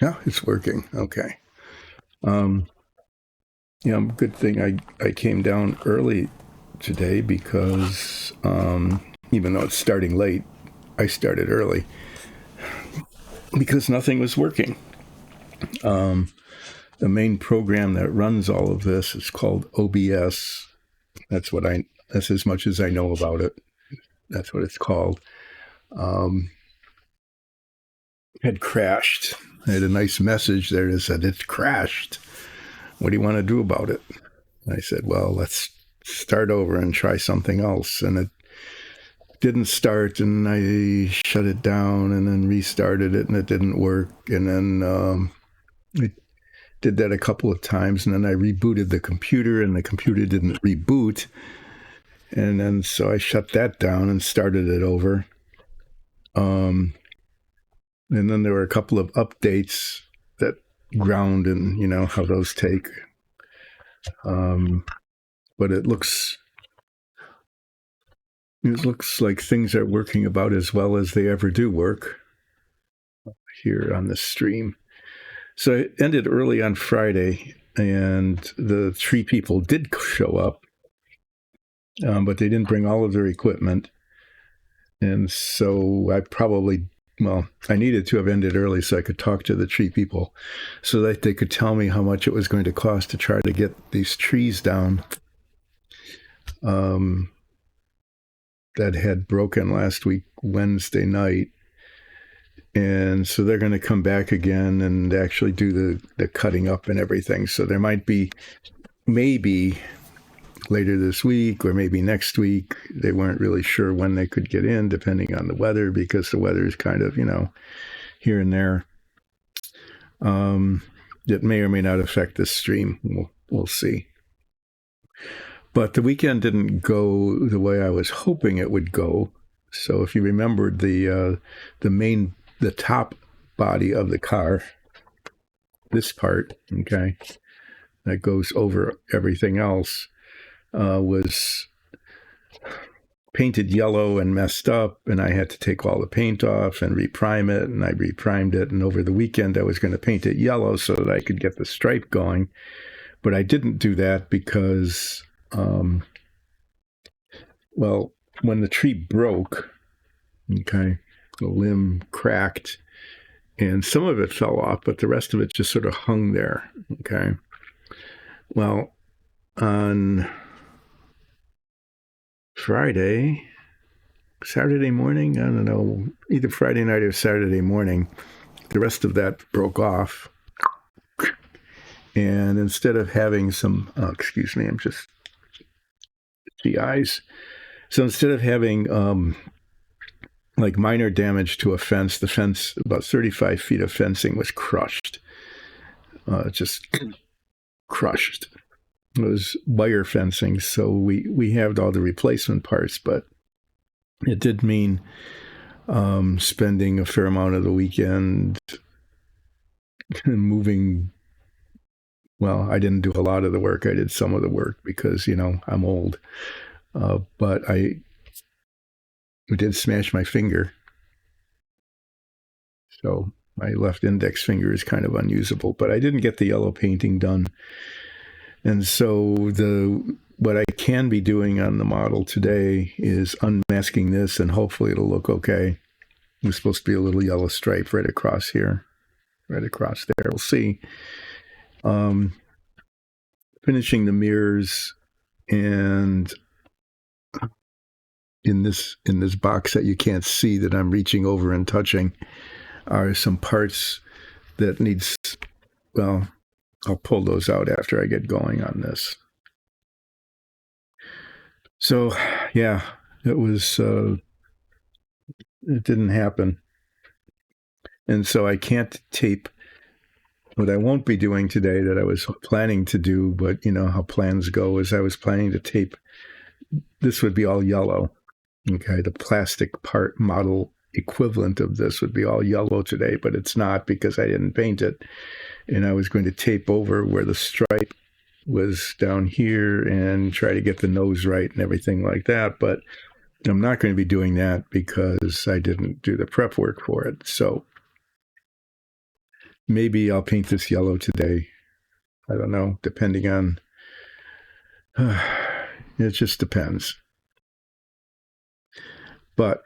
Yeah, it's working. Okay. Good thing I came down early today because even though it's starting late, I started early because nothing was working. The main program that runs all of this is called OBS. That's as much as I know about it. That's what it's called. Had crashed. I had a nice message there that said, "It's crashed. What do you want to do about it?" I said, "Well, let's start over and try something else." And it didn't start, and I shut it down and then restarted it, and it didn't work. And then I did that a couple of times, and then I rebooted the computer, and the computer didn't reboot. And then so I shut that down and started it over. And then there were a couple of updates that ground, and you know how those take. But it looks like things are working about as well as they ever do work here on the stream. So it ended early on Friday, and the 3 people did show up, but they didn't bring all of their equipment. And so I needed to have ended early so I could talk to the 3 people so that they could tell me how much it was going to cost to try to get these trees down that had broken last week, Wednesday night. And so they're going to come back again and actually do the cutting up and everything. So there might be maybe later this week or maybe next week. They weren't really sure when they could get in, depending on the weather, because the weather is kind of, here and there. It may or may not affect this stream. We'll see. But the weekend didn't go the way I was hoping it would go. So if you remembered the top body of the car, this part, okay, that goes over everything else, was painted yellow and messed up, and I had to take all the paint off and reprime it, and I reprimed it, and over the weekend I was going to paint it yellow so that I could get the stripe going, but I didn't do that because when the tree broke, okay, the limb cracked and some of it fell off, but the rest of it just sort of hung there, okay. Well, on Saturday morning, I don't know, either Friday night or Saturday morning, the rest of that broke off. And instead of having excuse me, I'm just the eyes. So instead of having like minor damage to a fence, the fence, about 35 feet of fencing was crushed. Just crushed. It was wire fencing, so we had all the replacement parts, but it did mean spending a fair amount of the weekend moving. Well, I didn't do a lot of the work. I did some of the work because, I'm old. But I did smash my finger. So my left index finger is kind of unusable, but I didn't get the yellow painting done. And so what I can be doing on the model today is unmasking this, and hopefully it'll look okay. There's supposed to be a little yellow stripe right across here, right across there. We'll see. Finishing the mirrors, and in this box that you can't see that I'm reaching over and touching are some parts that needs, I'll pull those out after I get going on this. So, yeah, it was, it didn't happen. And so I can't tape. What I won't be doing today that I was planning to do, but you know how plans go, is I was planning to tape. This would be all yellow. Okay, the plastic part model equivalent of this would be all yellow today, but it's not because I didn't paint it. And I was going to tape over where the stripe was down here and try to get the nose right and everything like that. But I'm not going to be doing that because I didn't do the prep work for it. So maybe I'll paint this yellow today. I don't know, depending on, it just depends. But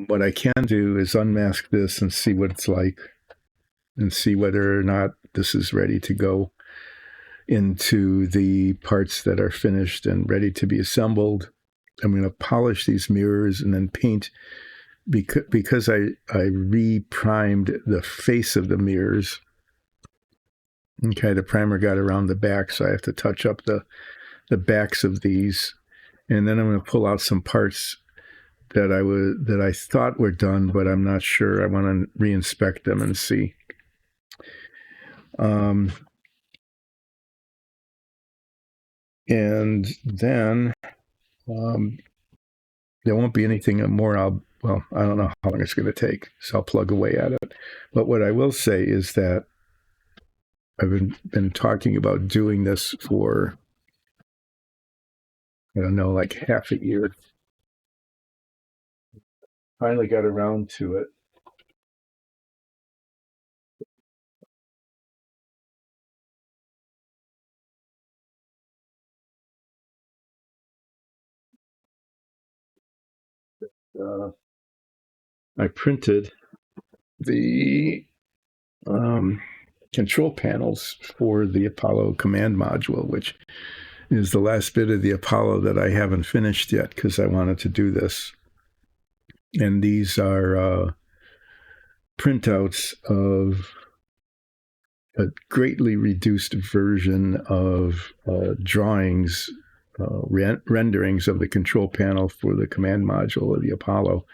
what I can do is unmask this and see what it's like and see whether or not this is ready to go into the parts that are finished and ready to be assembled. I'm going to polish these mirrors and then paint because I re-primed the face of the mirrors. Okay, the primer got around the back, so I have to touch up the backs of these. And then I'm going to pull out some parts that I thought were done, but I'm not sure. I want to re-inspect them and see. And then there won't be anything more. I don't know how long it's going to take, so I'll plug away at it. But what I will say is that I've been talking about doing this for, I don't know, like half a year. Finally got around to it. I printed the control panels for the Apollo command module, which is the last bit of the Apollo that I haven't finished yet because I wanted to do this. And these are printouts of a greatly reduced version of drawings, renderings of the control panel for the command module of the Apollo.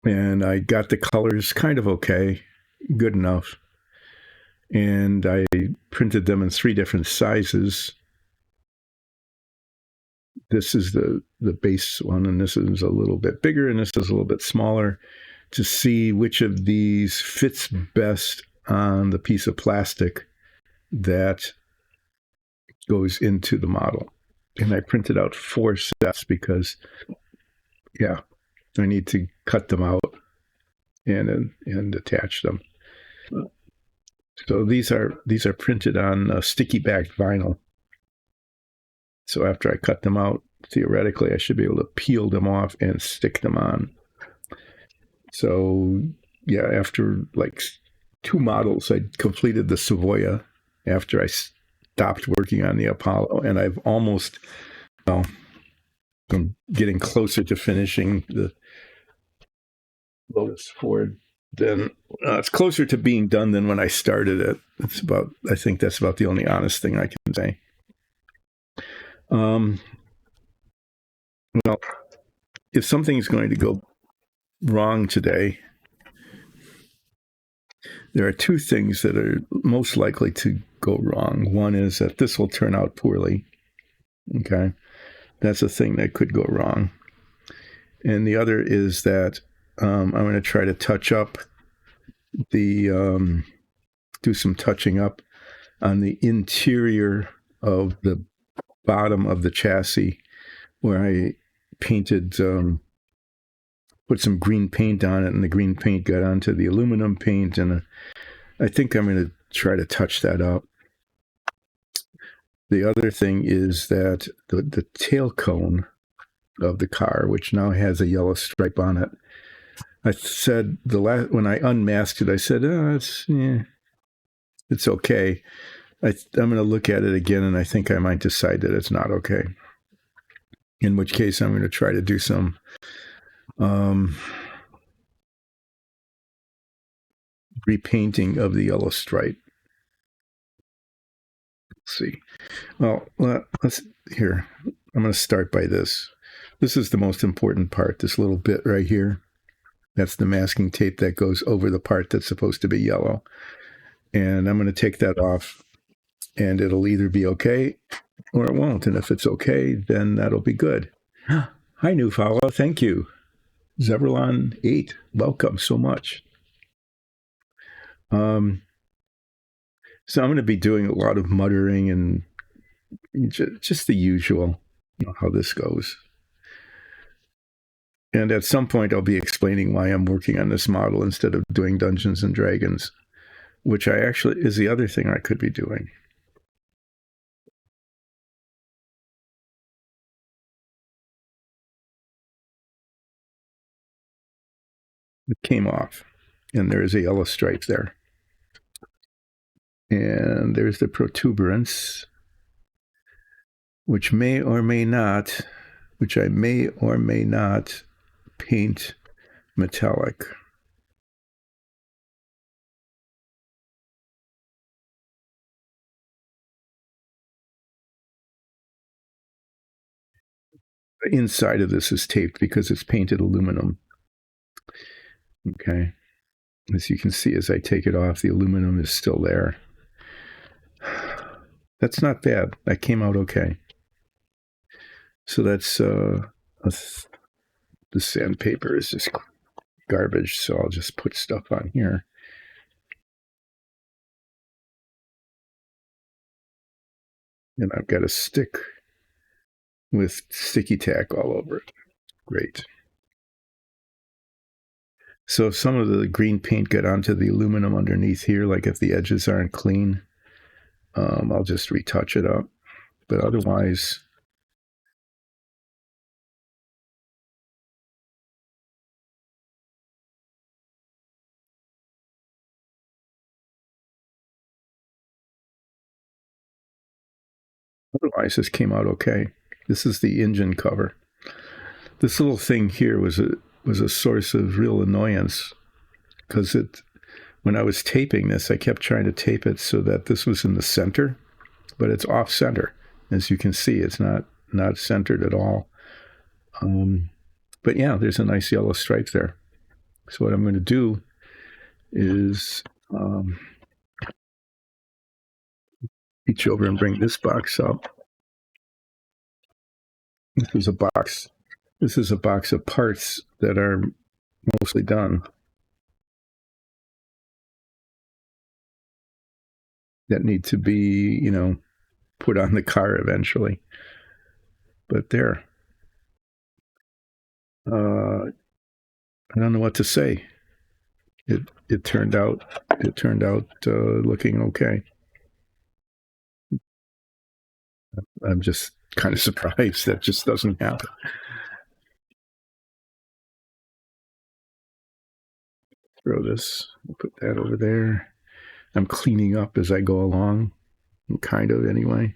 And I got the colors kind of okay, good enough. And I printed them in 3 different sizes. This is the base one, and this is a little bit bigger, and this is a little bit smaller, to see which of these fits best on the piece of plastic that goes into the model. And I printed out 4 sets because, yeah, I need to cut them out and attach them. So these are printed on sticky backed vinyl. So after I cut them out, theoretically, I should be able to peel them off and stick them on. So yeah, after like 2 models, I completed the Savoia after I stopped working on the Apollo, and I've almost, I'm getting closer to finishing the Lotus-Ford. Then it's closer to being done than when I started it. I think that's about the only honest thing I can say. Well, if something's going to go wrong today, there are 2 things that are most likely to go wrong. One is that this will turn out poorly. Okay. That's a thing that could go wrong. And the other is that I'm going to try to touch up do some touching up on the interior of the bottom of the chassis, where I painted, put some green paint on it, and the green paint got onto the aluminum paint, and I think I'm going to try to touch that up. The other thing is that the tail cone of the car, which now has a yellow stripe on it, I said when I unmasked it, I said, it's okay. I'm going to look at it again, and I think I might decide that it's not okay. In which case, I'm going to try to do some repainting of the yellow stripe. Let's see. Well, let's here. I'm going to start by this. This is the most important part, this little bit right here. That's the masking tape that goes over the part that's supposed to be yellow. And I'm going to take that off, and it'll either be okay or it won't. And if it's okay, then that'll be good. Hi, new follow. Thank you. Zeverlon 8. Welcome so much. So I'm going to be doing a lot of muttering and just the usual, how this goes. And at some point, I'll be explaining why I'm working on this model instead of doing Dungeons and Dragons. which I actually is the other thing I could be doing. It came off, and there is a yellow stripe there. And there's the protuberance, which I may or may not paint metallic. The inside of this is taped because it's painted aluminum. Okay. As you can see, as I take it off, the aluminum is still there. That's not bad. That came out okay. So that's the sandpaper is just garbage, so I'll just put stuff on here. And I've got a stick with sticky tack all over it. Great. So if some of the green paint got onto the aluminum underneath here, like if the edges aren't clean, I'll just retouch it up. But otherwise, this came out okay. This is the engine cover. This little thing here was a source of real annoyance because when I was taping this, I kept trying to tape it so that this was in the center, but it's off center. As you can see, it's not centered at all. But yeah, there's a nice yellow stripe there. So what I'm going to do is reach over and bring this box up. This is a box of parts that are mostly done, that need to be, put on the car eventually. But there. I don't know what to say. It turned out looking okay. I'm just kind of surprised that just doesn't happen. Throw this, put that over there. I'm cleaning up as I go along, kind of anyway.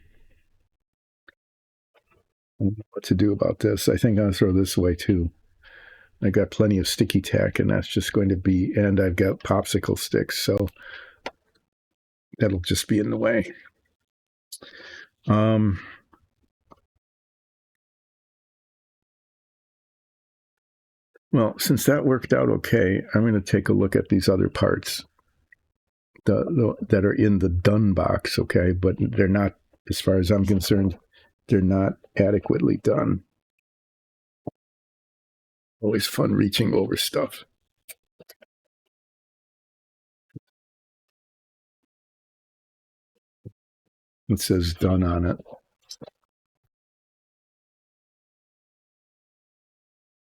I don't know what to do about this. I think I'll throw this away too. I got plenty of sticky tack, and that's just going to be, and I've got popsicle sticks, so that'll just be in the way. Well, since that worked out okay, I'm going to take a look at these other parts that are in the done box, okay? But they're not, as far as I'm concerned, they're not adequately done. Always fun reaching over stuff. It says done on it.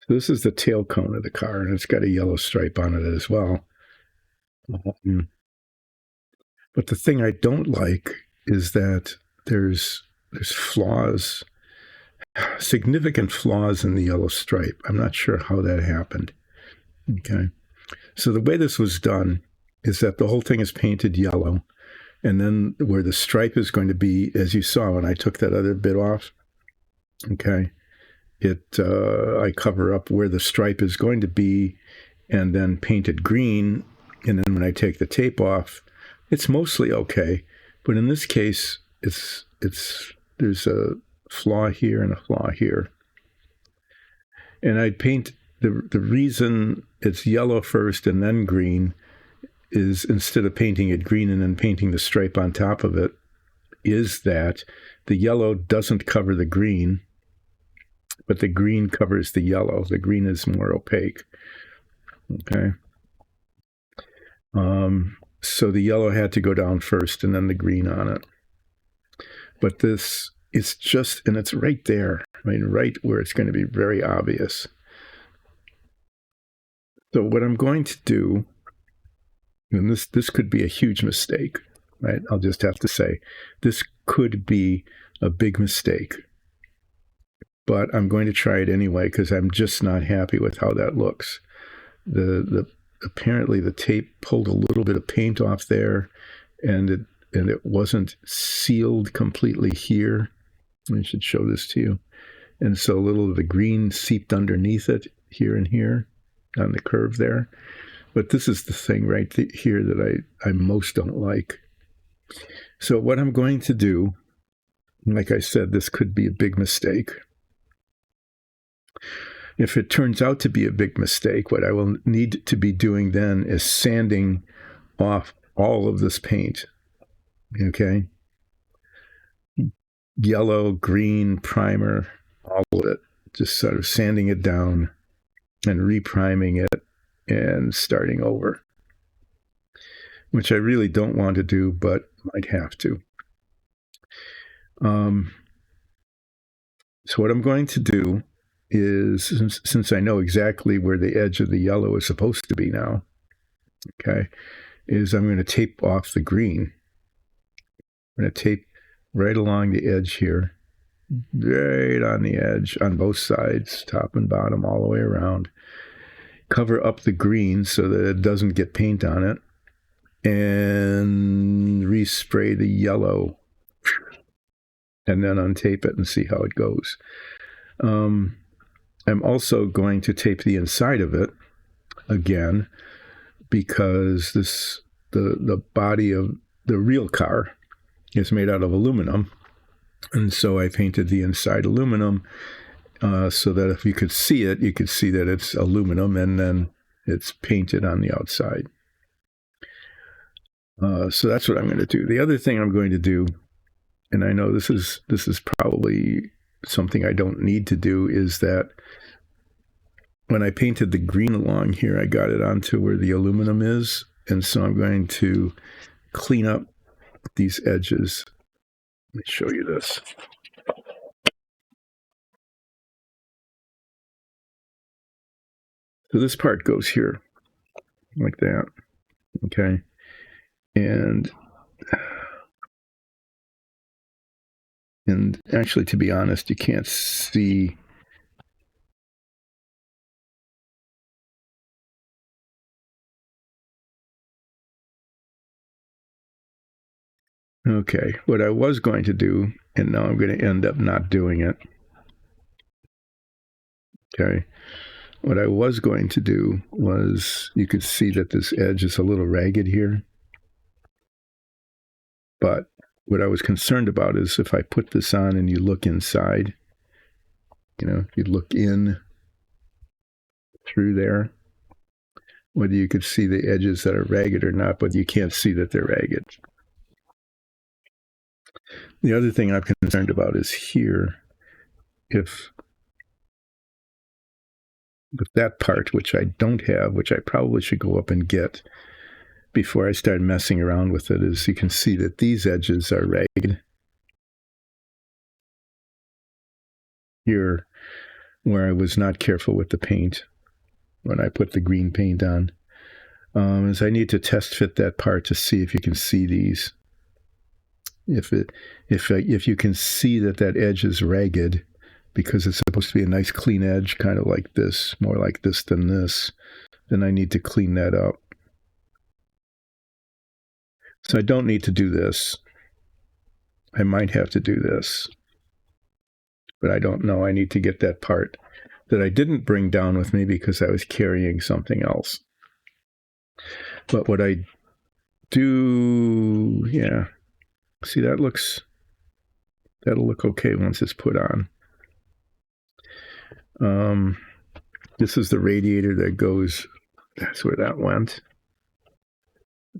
So this is the tail cone of the car, and it's got a yellow stripe on it as well. But the thing I don't like is that there's flaws, significant flaws in the yellow stripe. I'm not sure how that happened. Okay. So the way this was done is that the whole thing is painted yellow, and then where the stripe is going to be, as you saw when I took that other bit off, okay, I cover up where the stripe is going to be and then paint it green, and then when I take the tape off, it's mostly okay. But in this case, there's a flaw here and a flaw here. And I'd paint, the reason it's yellow first and then green is, instead of painting it green and then painting the stripe on top of it, is that the yellow doesn't cover the green, but the green covers the yellow. The green is more opaque. Okay. So the yellow had to go down first and then the green on it. But this, it's just, and it's right there, right where it's going to be very obvious. So what I'm going to do And this could be a huge mistake, right? I'll just have to say, this could be a big mistake. But I'm going to try it anyway because I'm just not happy with how that looks. Apparently the tape pulled a little bit of paint off there, and it wasn't sealed completely here. I should show this to you. And so a little of the green seeped underneath it here and here on the curve there. But this is the thing right here that I most don't like. So what I'm going to do, like I said, this could be a big mistake. If it turns out to be a big mistake, what I will need to be doing then is sanding off all of this paint. Okay? Yellow, green, primer, all of it. Just sort of sanding it down and repriming it and starting over. Which I really don't want to do, but might have to. So what I'm going to do is, since I know exactly where the edge of the yellow is supposed to be now, okay, is I'm going to tape off the green. I'm going to tape right along the edge here, right on the edge, on both sides, top and bottom, all the way around. Cover up the green so that it doesn't get paint on it, and respray the yellow, and then untape it and see how it goes. I'm also going to tape the inside of it again because the body of the real car is made out of aluminum, and so I painted the inside aluminum so that if you could see it, you could see that it's aluminum, and then it's painted on the outside. So that's what I'm going to do. The other thing I'm going to do, and I know this is probably something I don't need to do, is that when I painted the green along here, I got it onto where the aluminum is, and so I'm going to clean up these edges. Let me show you this. So this part goes here, like that, okay? And actually, to be honest, you can't see. Okay, what I was going to do, and now I'm going to end up not doing it. Okay, what I was going to do was, you could see that this edge is a little ragged here. But what I was concerned about is if I put this on and you look inside, you look in through there, whether you could see the edges that are ragged or not, but you can't see that they're ragged. The other thing I'm concerned about is here, if that part, which I don't have, which I probably should go up and get before I start messing around with it, is you can see that these edges are ragged. Here, where I was not careful with the paint when I put the green paint on, is I need to test fit that part to see if you can see these. If you can see that edge is ragged, because it's supposed to be a nice clean edge, kind of like this, more like this than this, then I need to clean that up. So I don't need to do this. I might have to do this, but I don't know. I need to get that part that I didn't bring down with me because I was carrying something else. But what I do, yeah, see, that'll look okay once it's put on. This is the radiator that goes, that's where that went.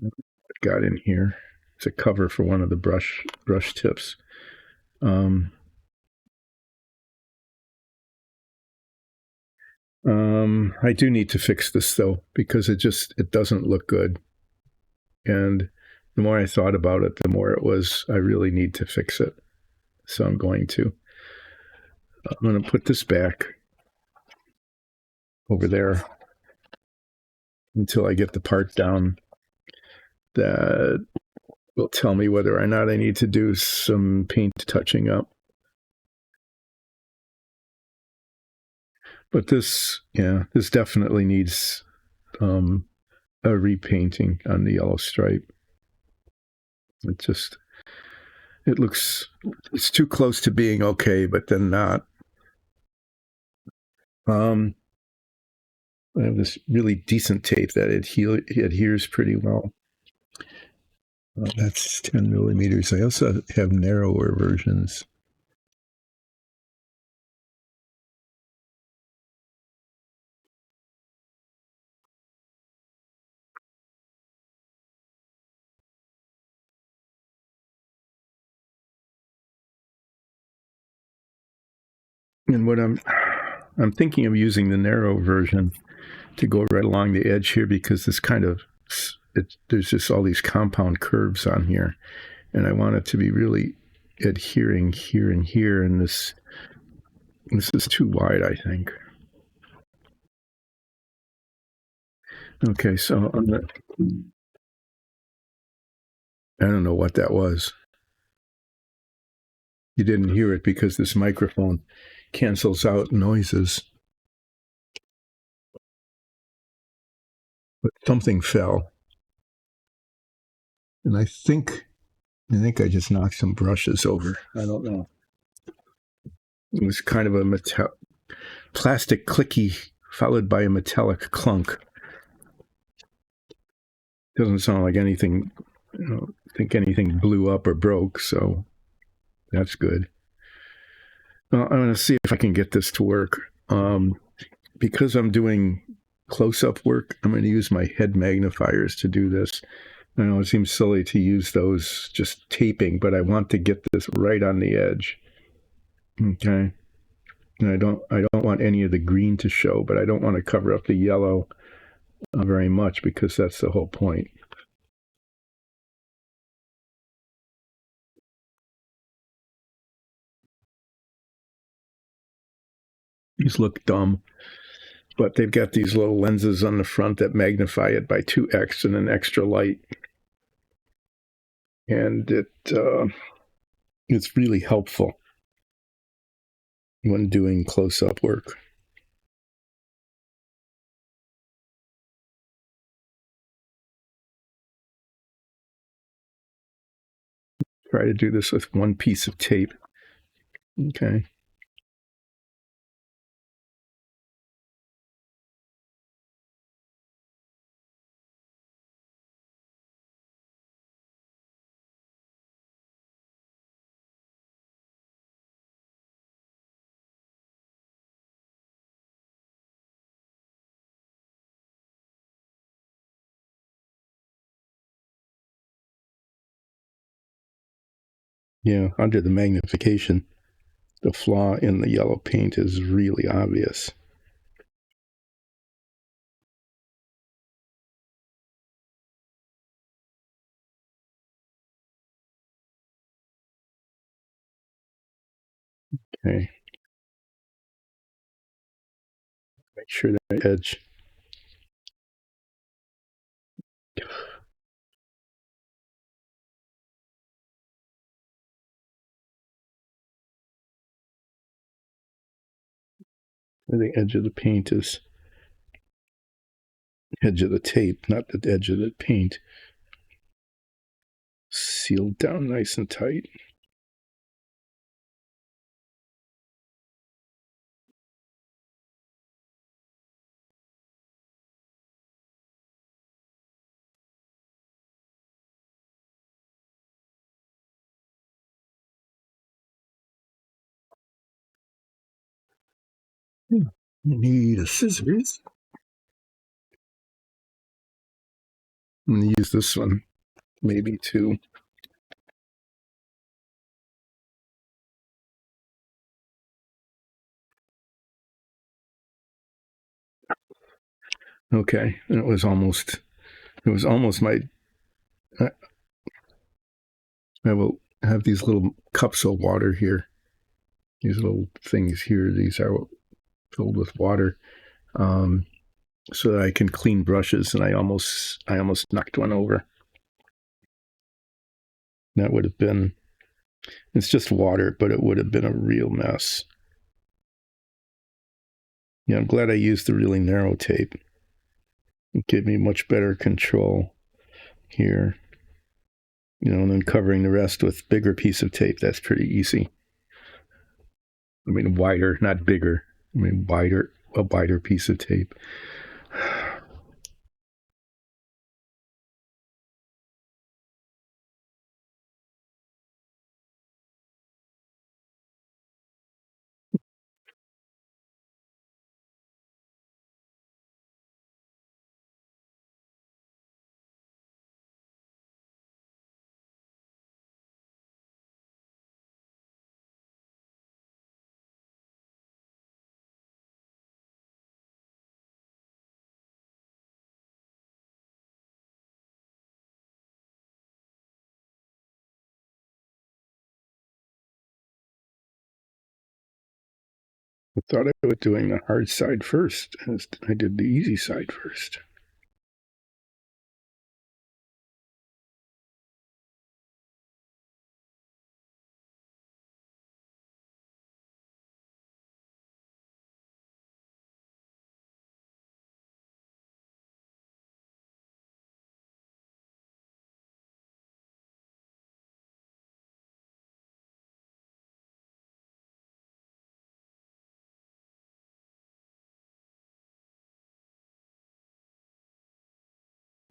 It got in here. It's a cover for one of the brush tips. I do need to fix this though, because it doesn't look good. And the more I thought about it, the more it was, I really need to fix it. So I'm going to put this back over there until I get the part down that will tell me whether or not I need to do some paint touching up. But this definitely needs a repainting on the yellow stripe. It's too close to being okay, but then not. I have this really decent tape that adheres pretty well. That's 10 millimeters. I also have narrower versions. And what I'm thinking of using the narrow version to go right along the edge here, because this there's just all these compound curves on here, and I want it to be really adhering here and here, and this is too wide, I think. Okay, so I don't know what that was. You didn't hear it because this microphone cancels out noises. But something fell. And I think I just knocked some brushes over. I don't know. It was kind of a plastic clicky followed by a metallic clunk. Doesn't sound like anything, I think anything blew up or broke, so that's good. Well, I'm going to see if I can get this to work. Because I'm doing close-up work, I'm going to use my head magnifiers to do this. I know it seems silly to use those just taping, but I want to get this right on the edge. Okay. And I don't want any of the green to show, but I don't want to cover up the yellow very much, because that's the whole point. These look dumb, but they've got these little lenses on the front that magnify it by 2x and an extra light. And it's really helpful when doing close-up work. Try to do this with one piece of tape. Okay. Yeah, under the magnification, the flaw in the yellow paint is really obvious. Okay. Make sure that edge. The edge of the paint is edge of the tape, not the edge of the paint. Sealed down nice and tight. You need a scissors. I'm going to use this one, maybe two. Okay, and it was almost my. I will have these little cups of water here. These little things here. These are filled with water, so that I can clean brushes. And I almost knocked one over. That would have been, it's just water, but it would have been a real mess. Yeah, I'm glad I used the really narrow tape. It gave me much better control here. And then covering the rest with bigger piece of tape, that's pretty easy. I mean, wider, not bigger. I mean, a wider piece of tape. I thought I was doing the hard side first. I did the easy side first.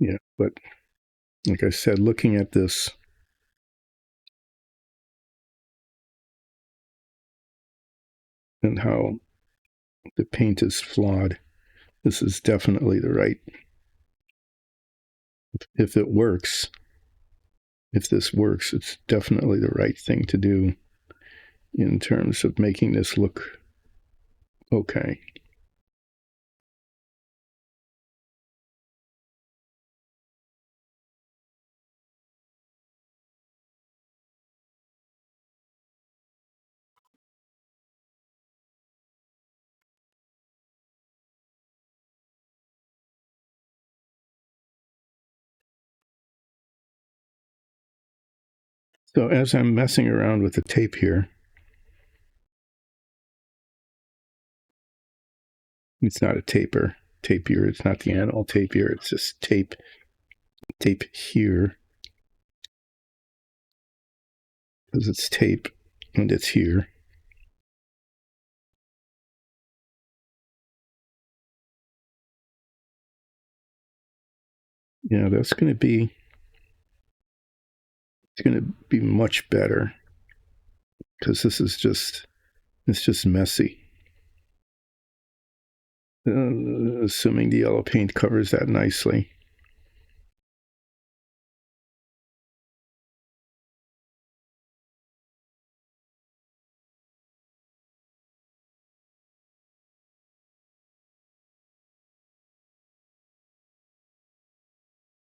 Yeah, but like I said, looking at this, and how the paint is flawed, this is definitely the right, if it works, if this works, it's definitely the right thing to do in terms of making this look okay. So as I'm messing around with the tape here, it's not a tapier. It's not the animal tapier. It's just tape here, because it's tape and it's here. Yeah, that's going to be, it's going to be much better, because this is just, it's just messy. Assuming the yellow paint covers that nicely.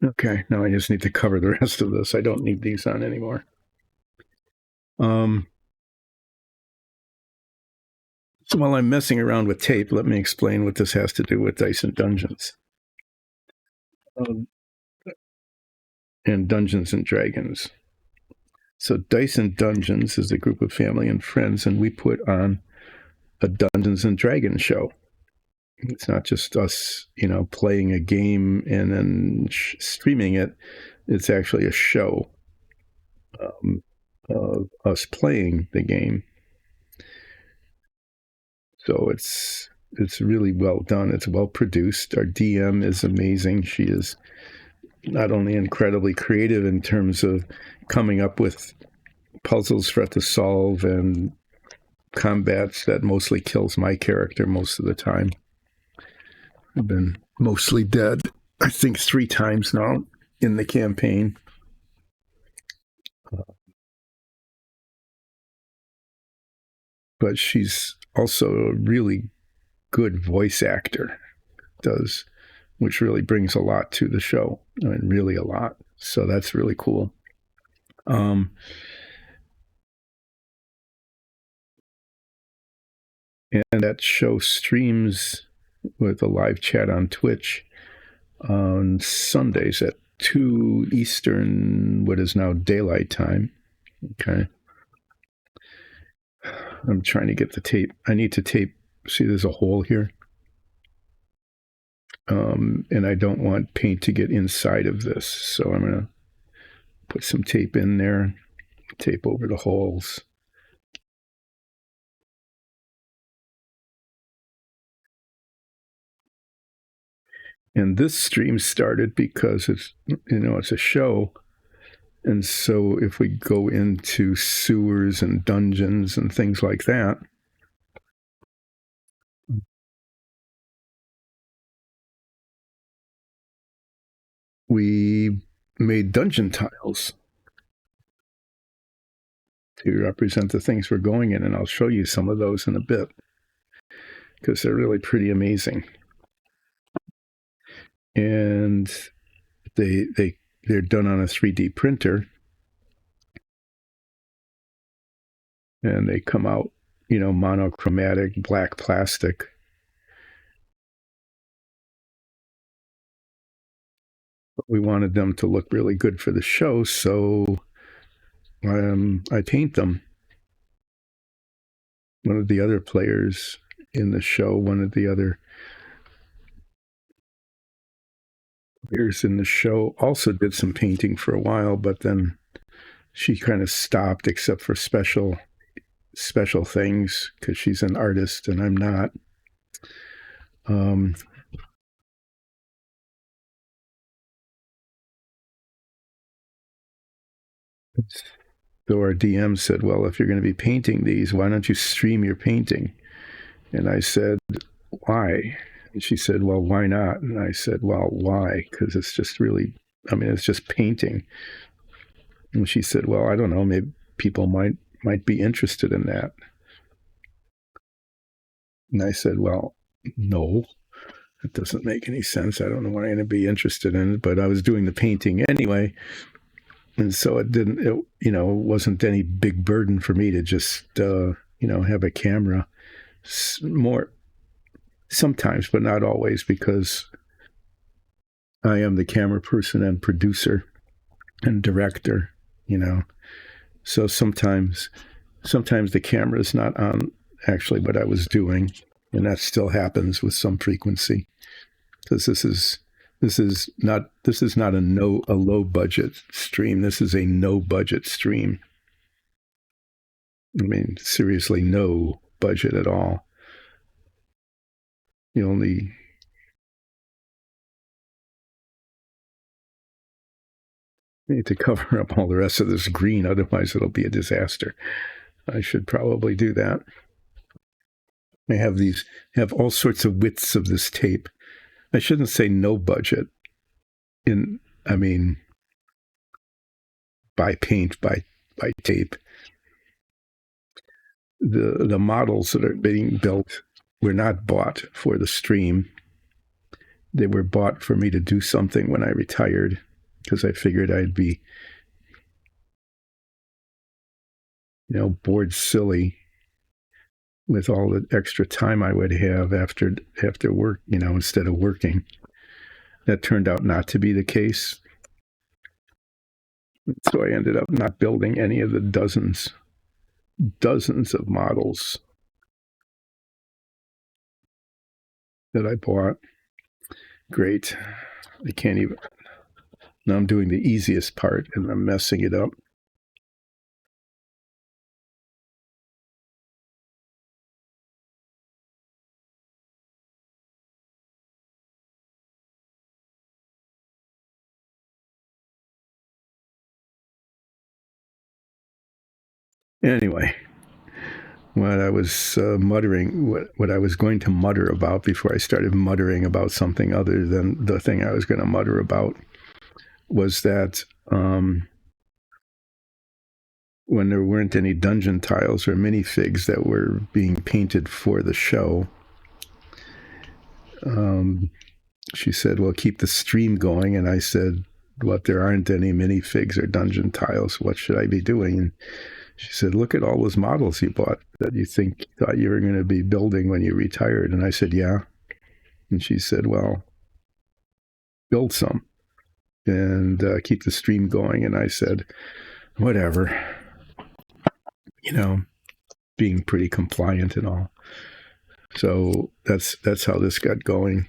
Okay, now I just need to cover the rest of this. I don't need these on anymore. So while I'm messing around with tape, let me explain what this has to do with Dice and Dungeons. And Dungeons and Dragons. So Dice and Dungeons is a group of family and friends, and we put on a Dungeons and Dragons show. It's not just us, playing a game and then streaming it. It's actually a show of us playing the game. So it's really well done. It's well produced. Our DM is amazing. She is not only incredibly creative in terms of coming up with puzzles for us to solve and combats that mostly kills my character most of the time. I've been mostly dead, I think 3 times now in the campaign. But she's also a really good voice actor, which really brings a lot to the show. I mean, really a lot. So that's really cool. And that show streams with a live chat on Twitch on Sundays at 2 Eastern, what is now daylight time. Okay. I'm trying to get the tape. I need to tape. See, there's a hole here. And I don't want paint to get inside of this. So I'm going to put some tape in there, tape over the holes. And this stream started because it's a show. And so if we go into sewers and dungeons and things like that, we made dungeon tiles to represent the things we're going in. And I'll show you some of those in a bit because they're really pretty amazing. And they're done on a 3D printer. And they come out, monochromatic, black plastic. But we wanted them to look really good for the show, so I paint them. One of the other players in the show, also did some painting for a while, but then she kind of stopped except for special things because she's an artist and I'm not. So our DM said, well, if you're going to be painting these, why don't you stream your painting? And I said, why? And she said, well, why not? And I said, well, why? Because it's just it's just painting. And she said, well, I don't know, maybe people might be interested in that. And I said, well, no, it doesn't make any sense. I don't know why I'm going to be interested in it, but I was doing the painting anyway. And so it wasn't any big burden for me to just, have a camera. More sometimes, but not always, because I am the camera person and producer and director, So sometimes the camera is not on actually what I was doing, and that still happens with some frequency, because this is not a low budget stream. This is a no budget stream. I mean, seriously, no budget at all. You only need to cover up all the rest of this green, otherwise it'll be a disaster. I should probably do that. I have all sorts of widths of this tape. I shouldn't say no budget. By paint, by tape. The models that are being built were not bought for the stream. They were bought for me to do something when I retired, because I figured I'd be, bored silly with all the extra time I would have after work, instead of working. That turned out not to be the case. So I ended up not building any of the dozens of models that I bought. Great. I can't even. Now I'm doing the easiest part and I'm messing it up. Anyway, what I was muttering, what I was going to mutter about before I started muttering about something other than the thing I was going to mutter about, was that when there weren't any dungeon tiles or minifigs that were being painted for the show, she said, well, keep the stream going. And I said, what, there aren't any minifigs or dungeon tiles. What should I be doing? And she said, look at all those models you bought that you thought you were going to be building when you retired. And I said, yeah. And she said, well, build some. and keep the stream going. And I said, whatever, being pretty compliant and all. So that's how this got going.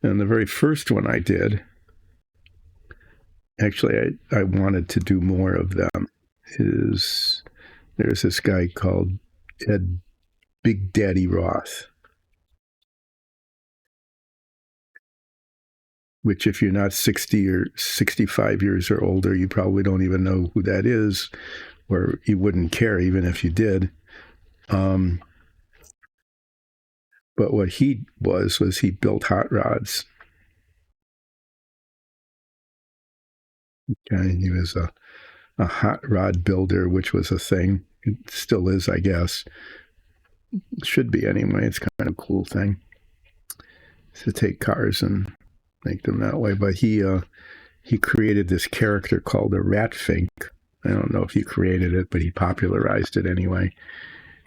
And the very first one I did, actually, I wanted to do more of them. There's this guy called Ed Big Daddy Roth, which if you're not 60 or 65 years or older, you probably don't even know who that is, or you wouldn't care even if you did. But what he was he built hot rods. And he was a hot rod builder, which was a thing. It still is, I guess. It should be anyway. It's kind of a cool thing to take cars and make them that way. But he created this character called a Ratfink. I don't know if he created it, but he popularized it anyway.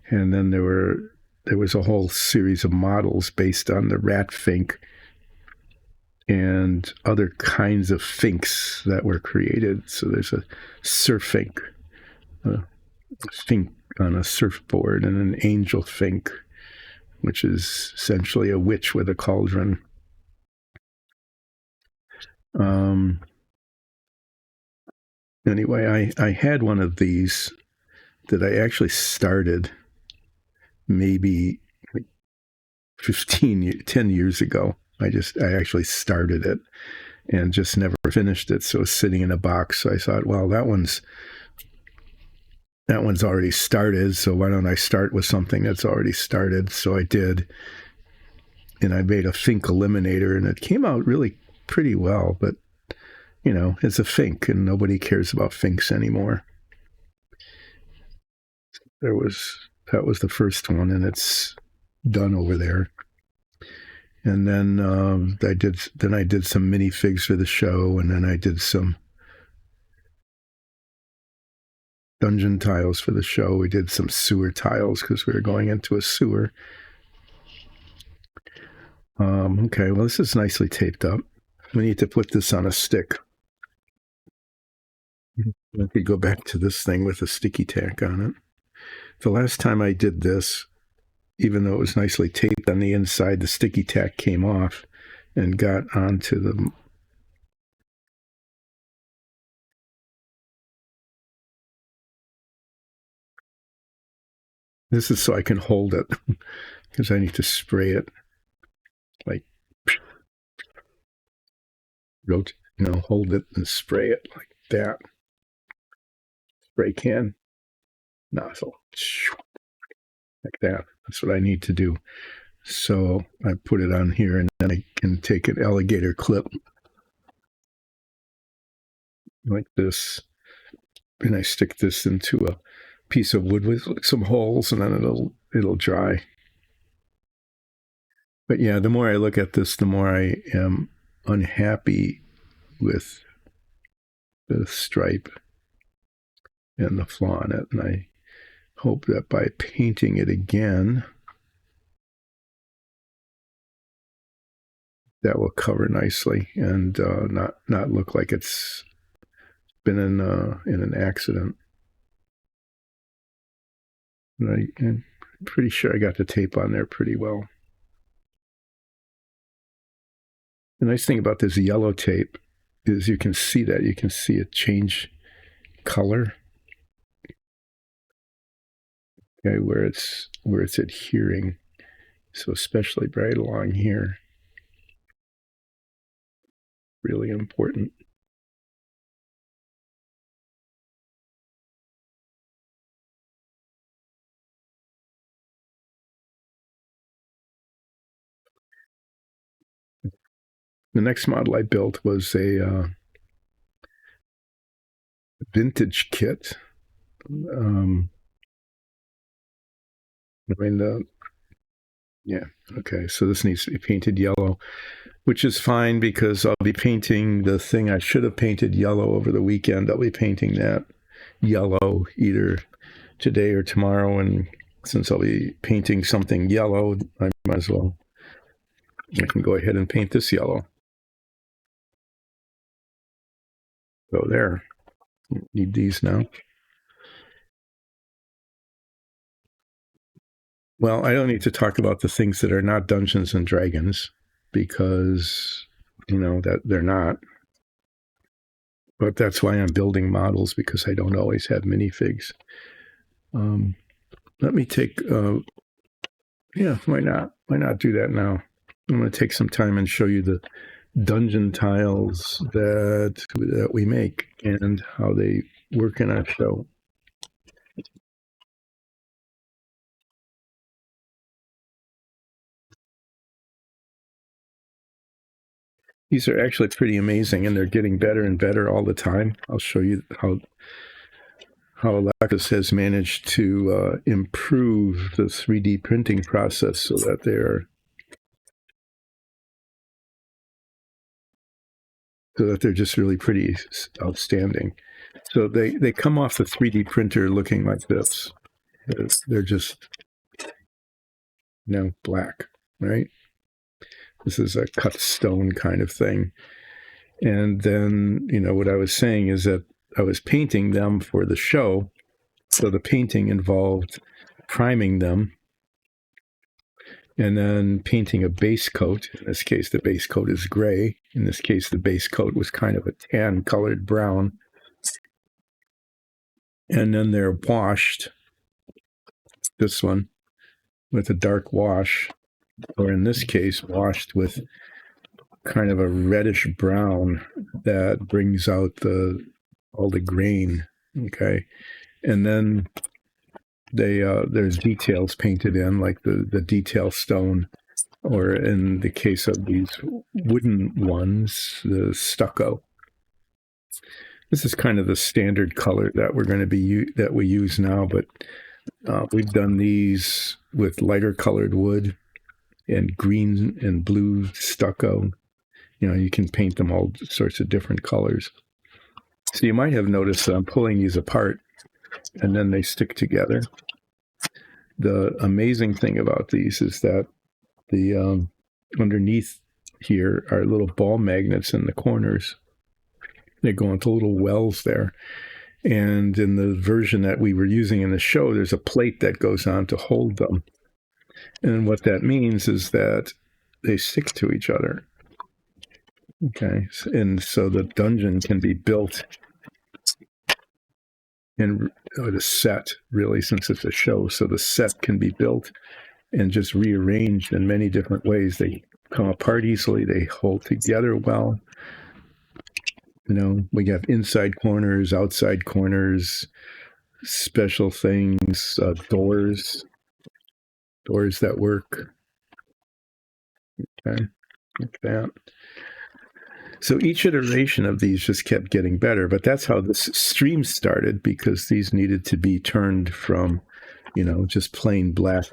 And then there was a whole series of models based on the Ratfink and other kinds of finks that were created. So there's a surfink, a fink on a surfboard, and an angel fink, which is essentially a witch with a cauldron. Anyway, I had one of these that I actually started maybe 10 years ago. I actually started it and just never finished it. So it's sitting in a box. So I thought, well, that one's already started. So why don't I start with something that's already started? So I did. And I made a Fink Eliminator, and it came out really pretty well. But, it's a Fink, and nobody cares about Finks anymore. That was the first one, and it's done over there. And then I did some minifigs for the show, and then I did some dungeon tiles for the show. We did some sewer tiles because we were going into a sewer. Okay, well, this is nicely taped up. We need to put this on a stick. I could go back to this thing with a sticky tack on it. The last time I did this, even though it was nicely taped on the inside, the sticky tack came off and got onto the... This is so I can hold it, because I need to spray it. Like, hold it and spray it like that. Spray can, nozzle, like that. That's what I need to do. So I put it on here, and then I can take an alligator clip like this, and I stick this into a piece of wood with some holes, and then it'll dry. But yeah, the more I look at this, the more I am unhappy with the stripe and the flaw in it. And I hope that by painting it again, that will cover nicely and not look like it's been in an accident. And I'm pretty sure I got the tape on there pretty well. The nice thing about this yellow tape is you can see it change color. Okay, where it's adhering. So especially right along here. Really important. The next model I built was a vintage kit. Yeah, okay, so this needs to be painted yellow, which is fine because I'll be painting the thing I should have painted yellow over the weekend. I'll be painting that yellow either today or tomorrow, and since I'll be painting something yellow, I might as well, I can go ahead and paint this yellow. So there. Need these now. Well, I don't need to talk about the things that are not Dungeons and Dragons because, that they're not. But that's why I'm building models, because I don't always have minifigs. Let me take, why not? Why not do that now? I'm going to take some time and show you the dungeon tiles that we make and how they work in our show. These are actually pretty amazing, and they're getting better and better all the time. I'll show you how Alexis has managed to improve the 3D printing process so that they're just really pretty outstanding. So they come off the 3D printer looking like this. They're just black, right? This is a cut stone kind of thing. And then, what I was saying is that I was painting them for the show. So the painting involved priming them and then painting a base coat. In this case, the base coat is gray. In this case, the base coat was kind of a tan colored brown. And then they're washed, this one, with a dark wash, or in this case, washed with kind of a reddish brown that brings out all the grain, okay? And then there's details painted in, like the detail stone, or in the case of these wooden ones, the stucco. This is kind of the standard color that we're going to be that we use now, but we've done these with lighter colored wood and green and blue stucco. You can paint them all sorts of different colors. So you might have noticed that I'm pulling these apart and then they stick together. The amazing thing about these is that the underneath here are little ball magnets in the corners. They go into little wells there. And in the version that we were using in the show, there's a plate that goes on to hold them. And what that means is that they stick to each other. Okay. And so the dungeon can be built in the set, really, since it's a show. So the set can be built and just rearranged in many different ways. They come apart easily. They hold together well. We have inside corners, outside corners, special things, doors that work. Okay, like that. So each iteration of these just kept getting better, but that's how this stream started, because these needed to be turned from, just plain black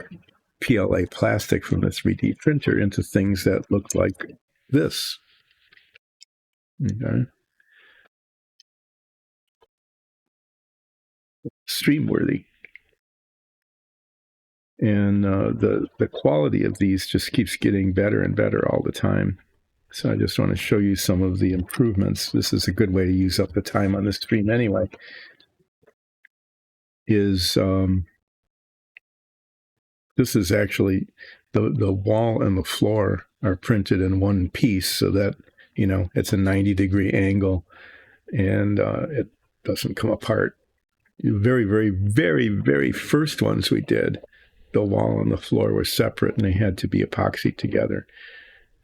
PLA plastic from the 3D printer into things that looked like this. Okay. Stream worthy. And the quality of these just keeps getting better and better all the time. So I just want to show you some of the improvements. This is a good way to use up the time on the stream anyway. This is actually the wall and the floor are printed in one piece, so that it's a 90-degree angle and it doesn't come apart. The very, very, very, very first ones we did, the wall and the floor were separate and they had to be epoxied together.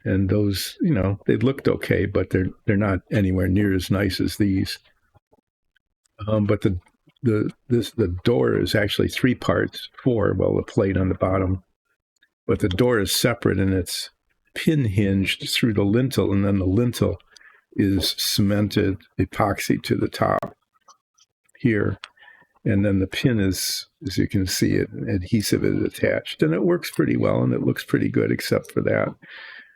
And those, they looked okay, but they're not anywhere near as nice as these. But the door is actually 3 parts, 4, the plate on the bottom. But the door is separate and it's pin hinged through the lintel, and then the lintel is cemented, epoxy to the top here. And then the pin is, as you can see, adhesive is attached. And it works pretty well, and it looks pretty good except for that.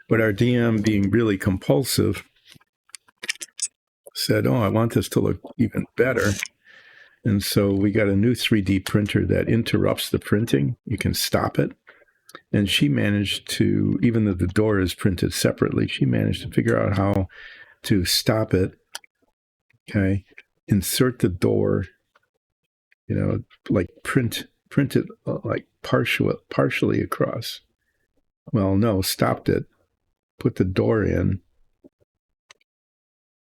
But our DM, being really compulsive, said, I want this to look even better. And so we got a new 3D printer that interrupts the printing. You can stop it. And she managed to, even though the door is printed separately, she managed to figure out how to stop it Okay, insert the door. Like print it like partially across. Well, no, stopped it. Put the door in,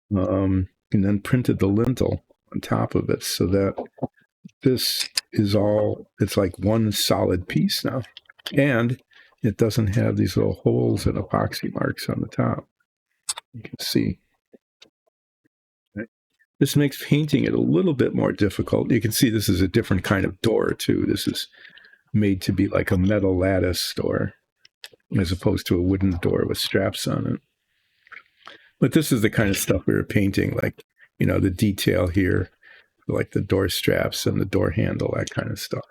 and then printed the lintel on top of it, so that this is all. It's like one solid piece now, and it doesn't have these little holes and epoxy marks on the top. You can see. This makes painting it a little bit more difficult. You can see this is a different kind of door too. This is made to be like a metal lattice door, as opposed to a wooden door with straps on it. But this is the kind of stuff we were painting, like, the detail here, like the door straps and the door handle, that kind of stuff.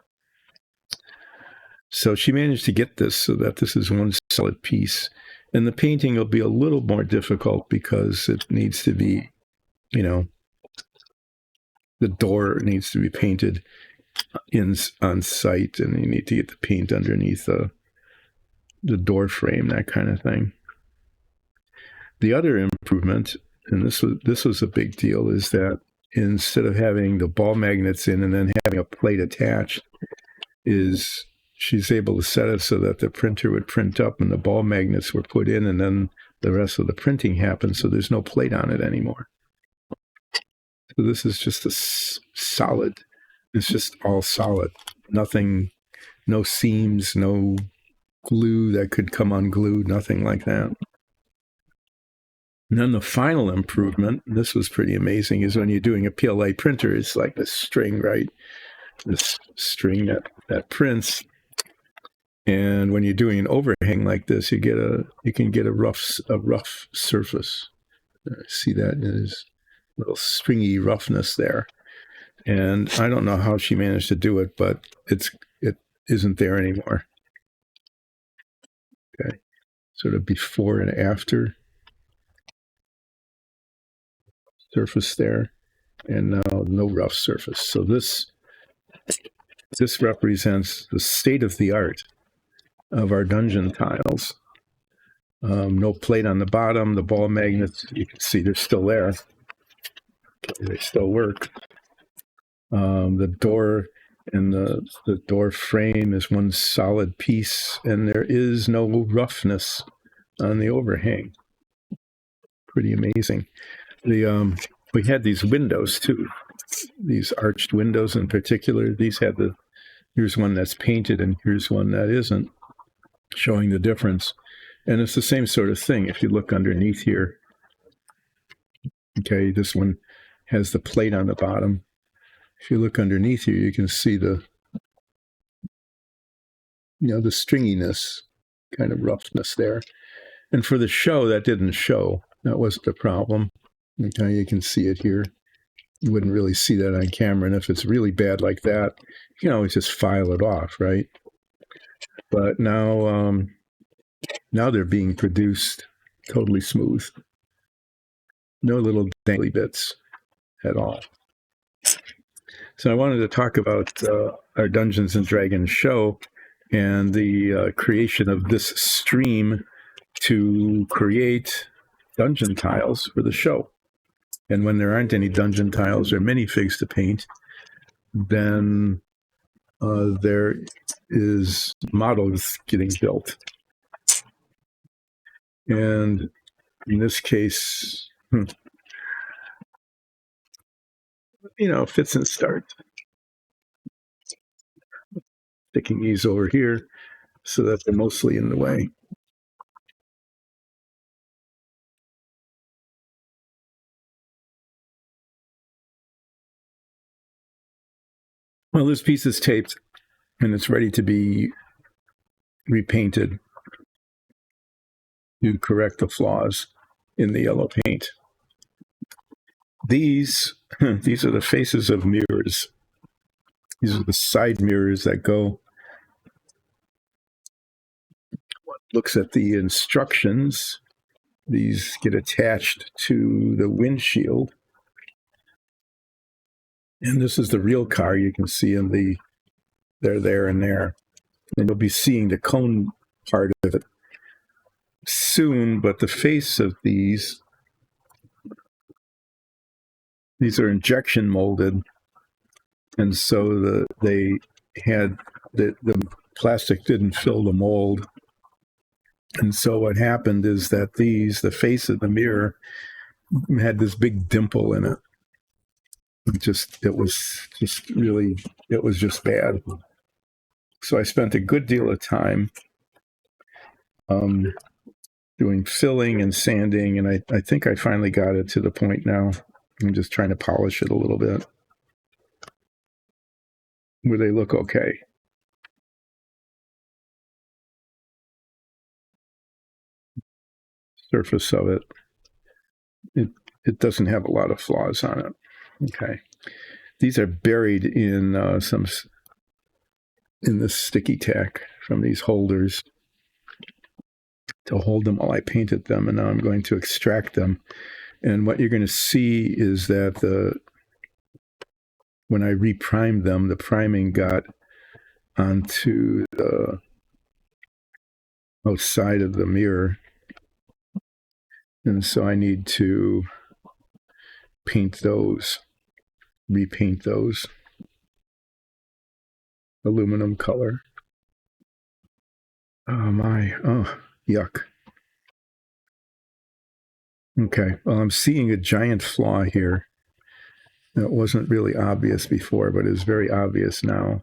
So she managed to get this so that this is one solid piece. And the painting will be a little more difficult because it needs to be, the door needs to be painted on site, and you need to get the paint underneath the door frame, that kind of thing. The other improvement, and this was a big deal, is that instead of having the ball magnets in and then having a plate attached, she's able to set it so that the printer would print up and the ball magnets were put in, and then the rest of the printing happens, so there's no plate on it anymore. So this is just a solid. It's just all solid. Nothing, no seams, no glue that could come unglued, nothing like that. And then the final improvement, this was pretty amazing, is when you're doing a PLA printer, it's like this string, right? This string that prints. And when you're doing an overhang like this, you can get a rough surface. See that? There's a little stringy roughness there. And I don't know how she managed to do it, but it isn't there anymore. Okay, sort of before and after surface there, and now no rough surface. So this represents the state of the art of our dungeon tiles. No plate on the bottom. The ball magnets, you can see they're still there. They still work. The door and the door frame is one solid piece, and there is no roughness on the overhang. Pretty amazing. We had these windows too, these arched windows in particular. These had here's one that's painted and here's one that isn't, showing the difference. And it's the same sort of thing. If you look underneath here, okay, this one has the plate on the bottom. If you look underneath here, you can see the stringiness, kind of roughness there. And for the show, that didn't show. That wasn't a problem. Okay, you can see it here. You wouldn't really see that on camera. And if it's really bad like that, you can always just file it off, right? But now they're being produced totally smooth. No little dangly bits at all. So I wanted to talk about our Dungeons and Dragons show and the creation of this stream to create dungeon tiles for the show. And when there aren't any dungeon tiles or minifigs to paint, then there is models getting built. And in this case, fits and starts. Sticking these over here so that they're mostly in the way. Well, this piece is taped and it's ready to be repainted to correct the flaws in the yellow paint. These are the faces of mirrors. These are the side mirrors that go. One looks at the instructions. These get attached to the windshield. And this is the real car. You can see they're there and there. And you'll be seeing the cone part of it soon, but the face of these These are injection molded, and so they had the plastic didn't fill the mold, and so what happened is that the face of the mirror had this big dimple in it. It was just really, it was just bad. So I spent a good deal of time um, doing filling and sanding, and I think I finally got it to the point now. I'm just trying to polish it a little bit where they look okay. Surface of it, it it doesn't have a lot of flaws on it. Okay, these are buried in in this sticky tack from these holders to hold them while I painted them, and now I'm going to extract them. And what you're going to see is that when I reprimed them, the priming got onto the outside of the mirror, and so I need to paint those, repaint those aluminum color. Oh my, oh, yuck. Okay, well, I'm seeing a giant flaw here. It wasn't really obvious before, but it's very obvious now.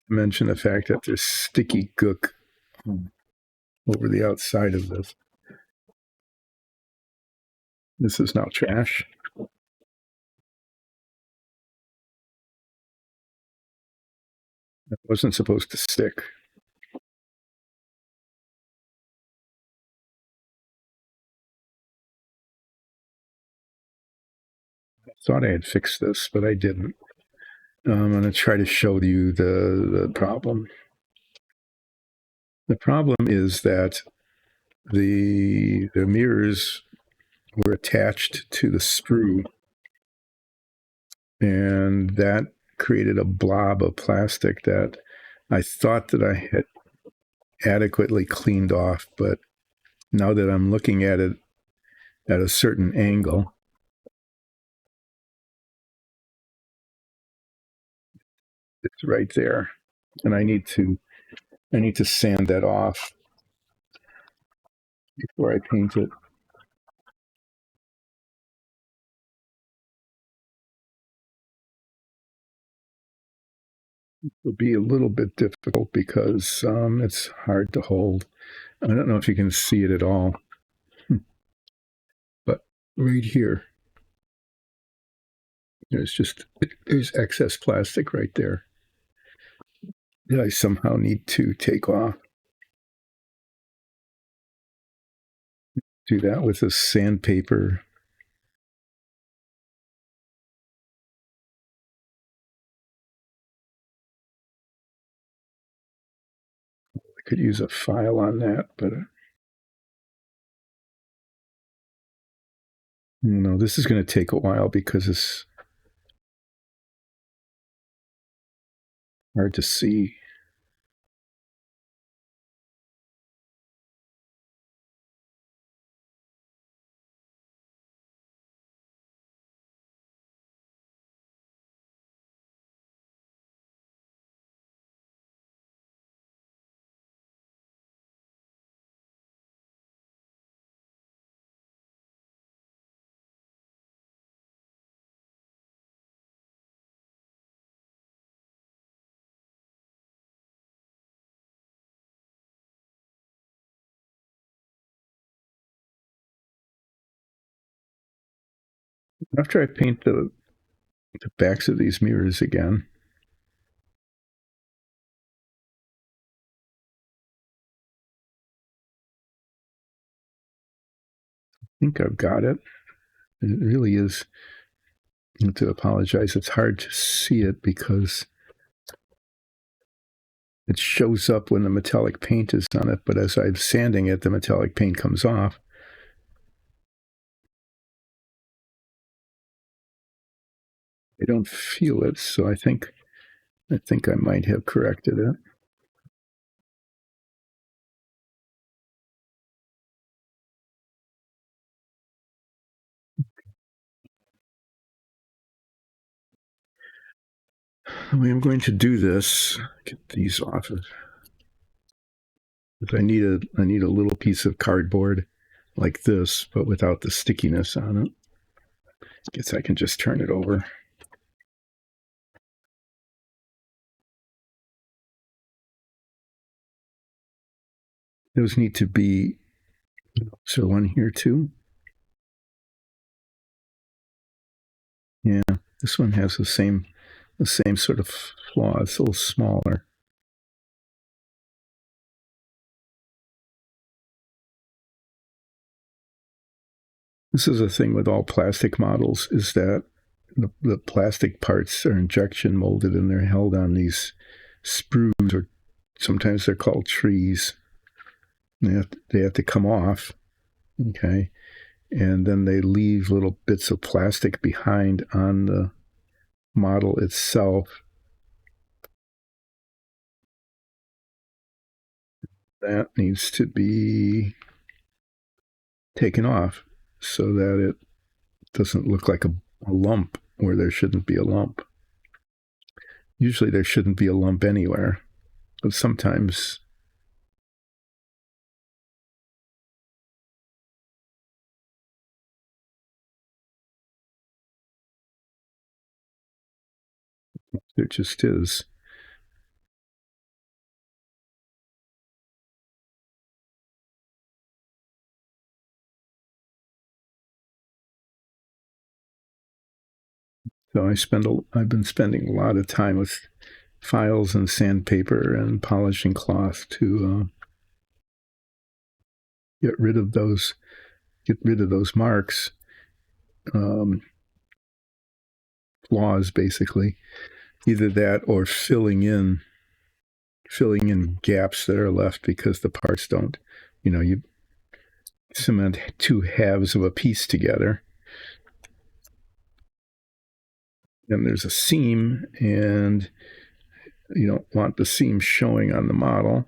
Mention the fact that there's sticky gook over the outside of this. This is now trash. It wasn't supposed to stick. I thought I had fixed this, but I didn't. I'm going to try to show you the problem. The problem is that the mirrors were attached to the sprue, and that created a blob of plastic that I thought that I had adequately cleaned off, but now that I'm looking at it at a certain angle, it's right there, and I need to sand that off before I paint it. It'll be a little bit difficult because it's hard to hold. I don't know if you can see it at all, but right here, there's excess plastic right there that I somehow need to take off. Do that with a sandpaper. I could use a file on that, but no, this is going to take a while because it's hard to see. After I paint the backs of these mirrors again, I think I've got it. It really is. I have to apologize. It's hard to see it because it shows up when the metallic paint is on it, but as I'm sanding it, the metallic paint comes off. I don't feel it, so I think I might have corrected it. the way I'm going to do this, get these off. I need a little piece of cardboard like this, but without the stickiness on it. Guess I can just turn it over. Those need to be, so one here too. Yeah, this one has the same sort of flaw. It's a little smaller. This is the thing with all plastic models, is that the plastic parts are injection molded and they're held on these sprues, or sometimes they're called trees. They have to come off, okay? And then they leave little bits of plastic behind on the model itself. That needs to be taken off so that it doesn't look like a lump where there shouldn't be a lump. Usually there shouldn't be a lump anywhere, but sometimes there just is. So I've been spending a lot of time with files and sandpaper and polishing cloth to get rid of those marks, flaws basically. Either that or filling in gaps that are left because the parts don't, you cement two halves of a piece together. Then there's a seam, and you don't want the seam showing on the model.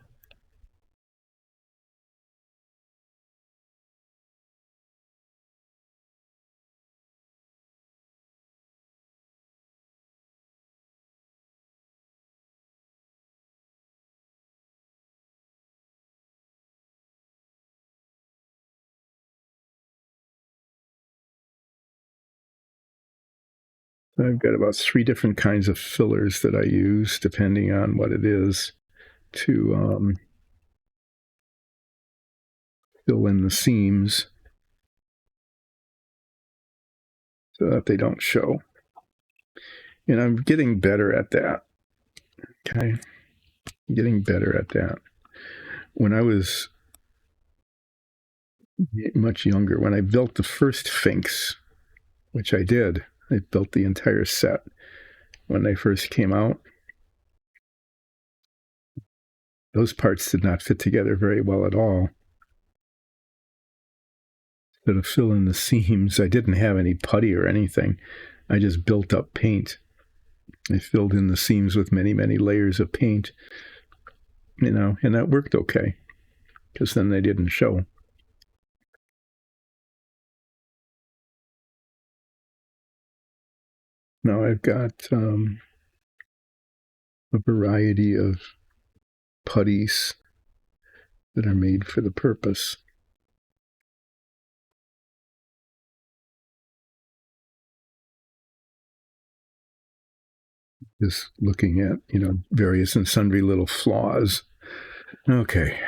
I've got about 3 different kinds of fillers that I use, depending on what it is, to fill in the seams so that they don't show. And I'm getting better at that. Okay. Getting better at that. When I was much younger, when I built the first Finks, which I did, I built the entire set when they first came out. Those parts did not fit together very well at all. So to fill in the seams, I didn't have any putty or anything. I just built up paint. I filled in the seams with many, many layers of paint, and that worked okay because then they didn't show. Now I've got a variety of putties that are made for the purpose. Just looking at, various and sundry little flaws. Okay.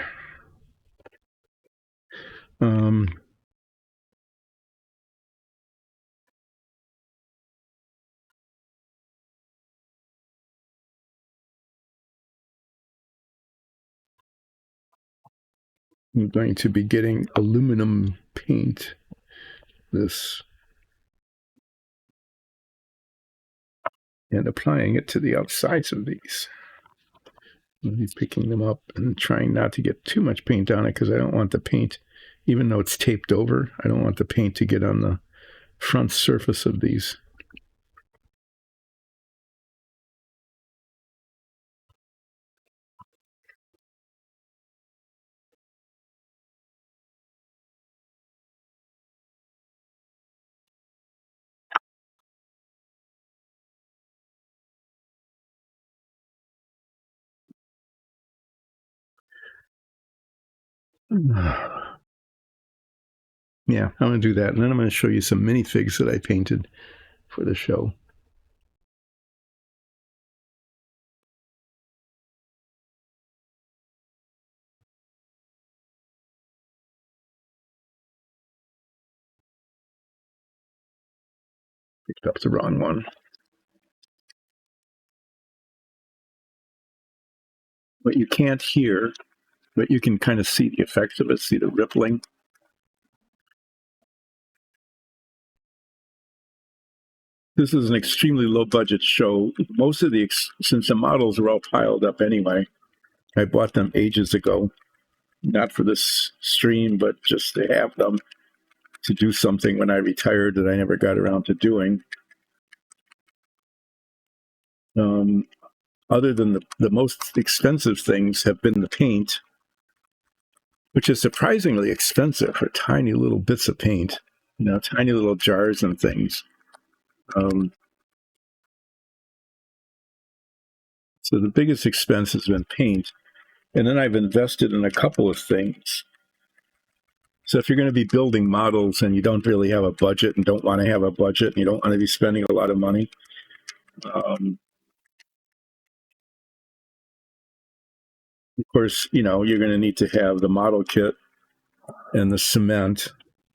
I'm going to be getting aluminum paint this and applying it to the outsides of these. I'll be picking them up and trying not to get too much paint on it because I don't want the paint, even though it's taped over, I don't want the paint to get on the front surface of these. Yeah, I'm going to do that. And then I'm going to show you some minifigs that I painted for the show. Picked up the wrong one. What you can't hear, but you can kind of see the effects of it, see the rippling. This is an extremely low budget show. Most of since the models are all piled up anyway, I bought them ages ago, not for this stream, but just to have them to do something when I retired that I never got around to doing. Other than the most expensive things have been the paint, which is surprisingly expensive for tiny little bits of paint, tiny little jars and things. So the biggest expense has been paint. And then I've invested in a couple of things. So if you're going to be building models and you don't really have a budget and don't want to have a budget and you don't want to be spending a lot of money, of course, you're going to need to have the model kit and the cement,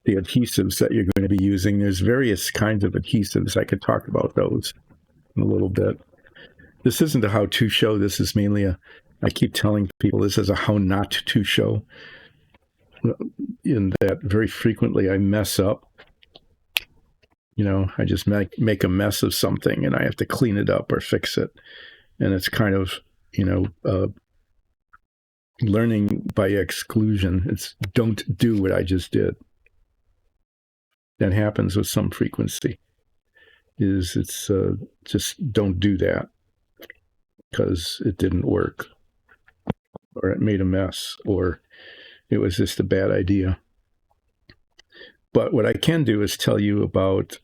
the adhesives that you're going to be using. There's various kinds of adhesives. I could talk about those in a little bit. This isn't a how-to show. This is mainly I keep telling people this is a how not to show, in that very frequently I mess up. I just make a mess of something and I have to clean it up or fix it. And it's kind of, learning by exclusion. It's don't do what I just did. That happens with some frequency. It's just don't do that because it didn't work, or it made a mess, or it was just a bad idea. But what I can do is tell you about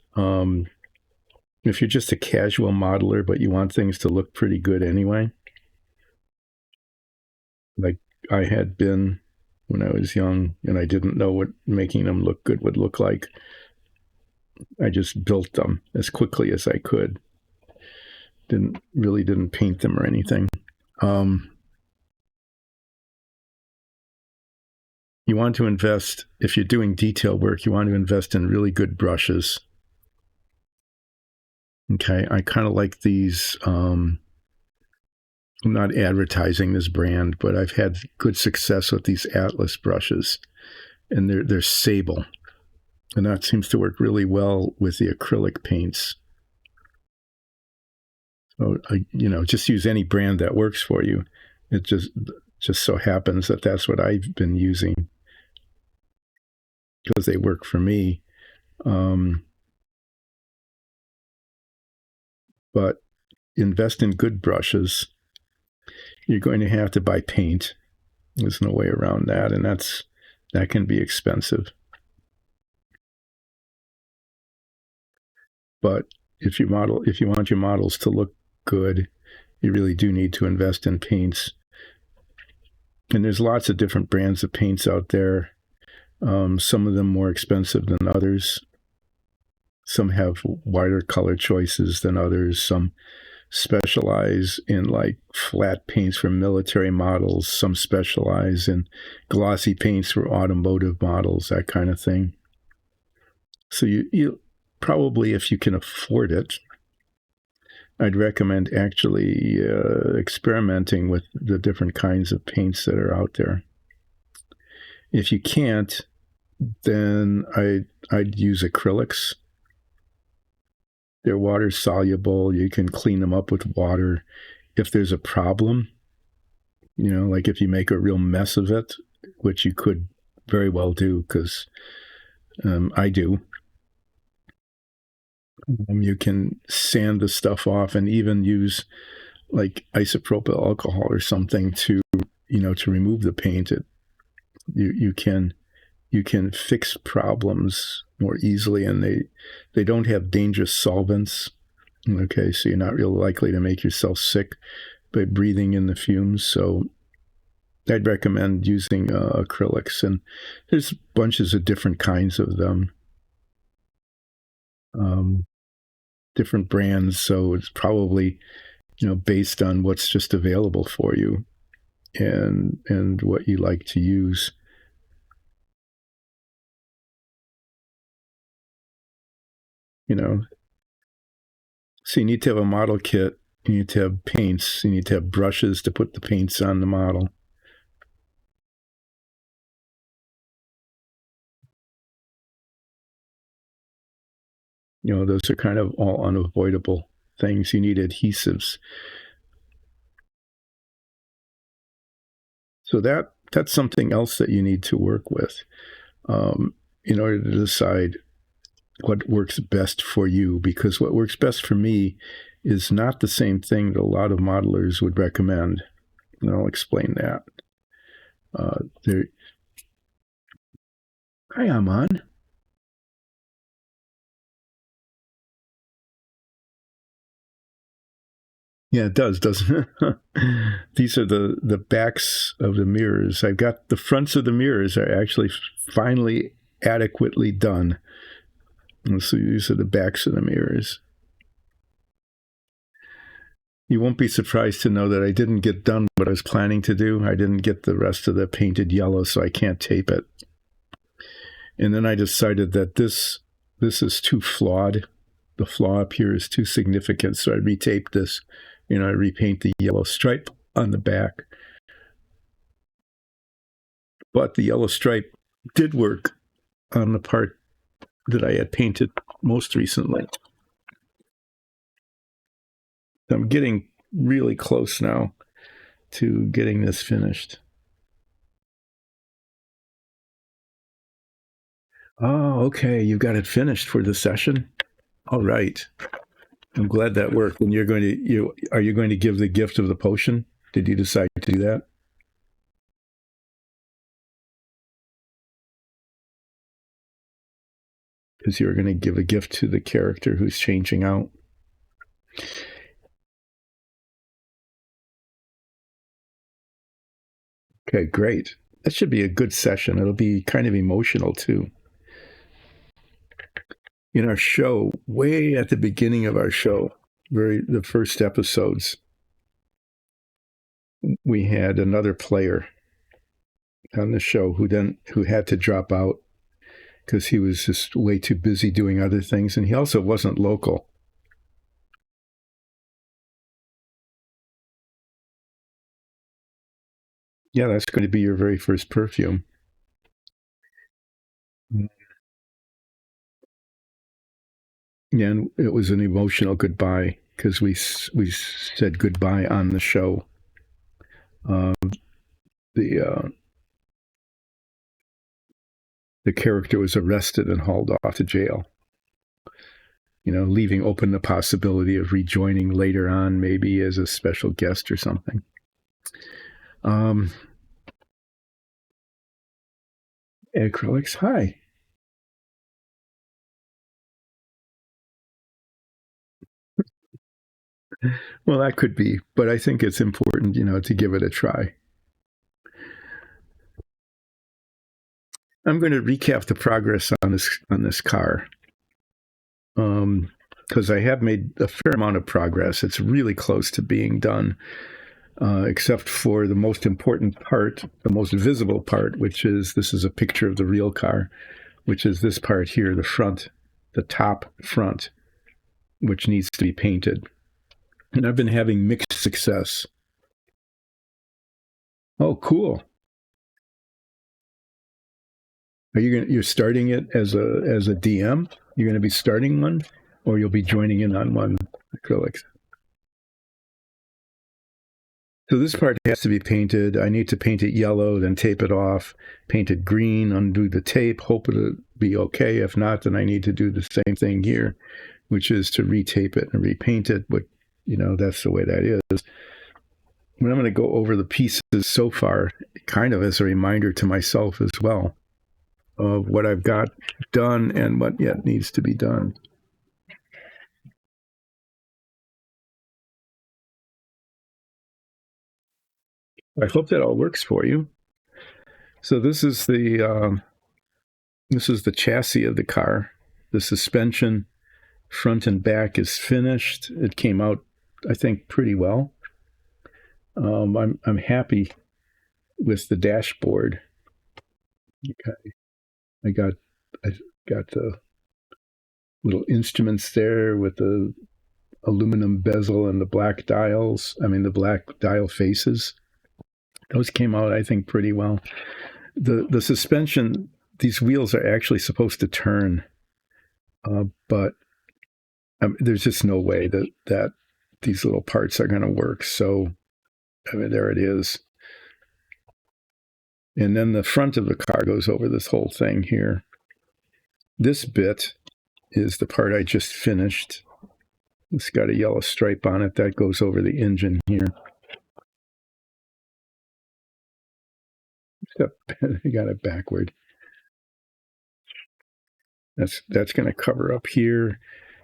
if you're just a casual modeler, but you want things to look pretty good anyway, like I had been when I was young and I didn't know what making them look good would look like. I just built them as quickly as I could. Didn't paint them or anything. You want to invest, if you're doing detail work, you want to invest in really good brushes. Okay, I kind of like these. I'm not advertising this brand, but I've had good success with these Atlas brushes, and they're sable, and that seems to work really well with the acrylic paints. So just use any brand that works for you. It just so happens that that's what I've been using because they work for me. But invest in good brushes. You're going to have to buy paint. There's no way around that, and that can be expensive. But if you want your models to look good, you really do need to invest in paints. And there's lots of different brands of paints out there. Some of them more expensive than others. Some have wider color choices than others. Some specialize in like flat paints for military models. Some specialize in glossy paints for automotive models, that kind of thing. So you probably, if you can afford it, I'd recommend actually experimenting with the different kinds of paints that are out there. If you can't, then I'd use acrylics. They're water soluble. You can clean them up with water. If there's a problem, like if you make a real mess of it, which you could very well do, because I do, you can sand the stuff off and even use like isopropyl alcohol or something to remove the paint. You can fix problems more easily, and they don't have dangerous solvents. Okay, so you're not real likely to make yourself sick by breathing in the fumes. So I'd recommend using acrylics, and there's bunches of different kinds of them, different brands. So it's probably based on what's just available for you and what you like to use. So you need to have a model kit. You need to have paints. You need to have brushes to put the paints on the model. Those are kind of all unavoidable things. You need adhesives. So that's something else that you need to work with in order to decide what works best for you, because what works best for me is not the same thing that a lot of modelers would recommend. And I'll explain that. Hi, Aman. Yeah, it does, doesn't it? These are the backs of the mirrors. I've got the fronts of the mirrors are actually finally adequately done. And so these are the backs of the mirrors. You won't be surprised to know that I didn't get done what I was planning to do. I didn't get the rest of the painted yellow, so I can't tape it. And then I decided that this is too flawed. The flaw up here is too significant, so I retaped this. I repaint the yellow stripe on the back. But the yellow stripe did work on the part that I had painted most recently. I'm getting really close now to getting this finished. Oh, okay. You got it finished for the session? All right. I'm glad that worked. And are you going to give the gift of the potion? Did you decide to do that? Because you're going to give a gift to the character who's changing out. Okay, great. That should be a good session. It'll be kind of emotional too. In our show, way at the beginning of our show, the first episodes, we had another player on the show who had to drop out because he was just way too busy doing other things, and he also wasn't local. Yeah, that's going to be your very first perfume. Yeah, and it was an emotional goodbye because we said goodbye on the show. The character was arrested and hauled off to jail. Leaving open the possibility of rejoining later on, maybe as a special guest or something. Acrylics, hi. Well, that could be, but I think it's important, to give it a try. I'm going to recap the progress on this car, because I have made a fair amount of progress. It's really close to being done, except for the most important part, the most visible part, which is this is a picture of the real car, which is this part here, the front, the top front, which needs to be painted. And I've been having mixed success. Oh, cool. You're starting it as a DM? You're going to be starting one, or you'll be joining in on one acrylics? So this part has to be painted. I need to paint it yellow, then tape it off, paint it green, undo the tape, hope it'll be okay. If not, then I need to do the same thing here, which is to retape it and repaint it. But, that's the way that is. But I'm going to go over the pieces so far, kind of as a reminder to myself as well of what I've got done and what yet needs to be done. I hope that all works for you. So this is the chassis of the car. The suspension front and back is finished. It came out, I think, pretty well. I'm happy with the dashboard. Okay, I got I got the little instruments there with the aluminum bezel and the black dials. I mean, the black dial faces. Those came out, I think, pretty well. The suspension, these wheels are actually supposed to turn, but there's just no way that these little parts are going to work. So, I mean, there it is. And then the front of the car goes over this whole thing here. This bit is the part I just finished. It's got a yellow stripe on it that goes over the engine here. I got it backward. That's going to cover up here.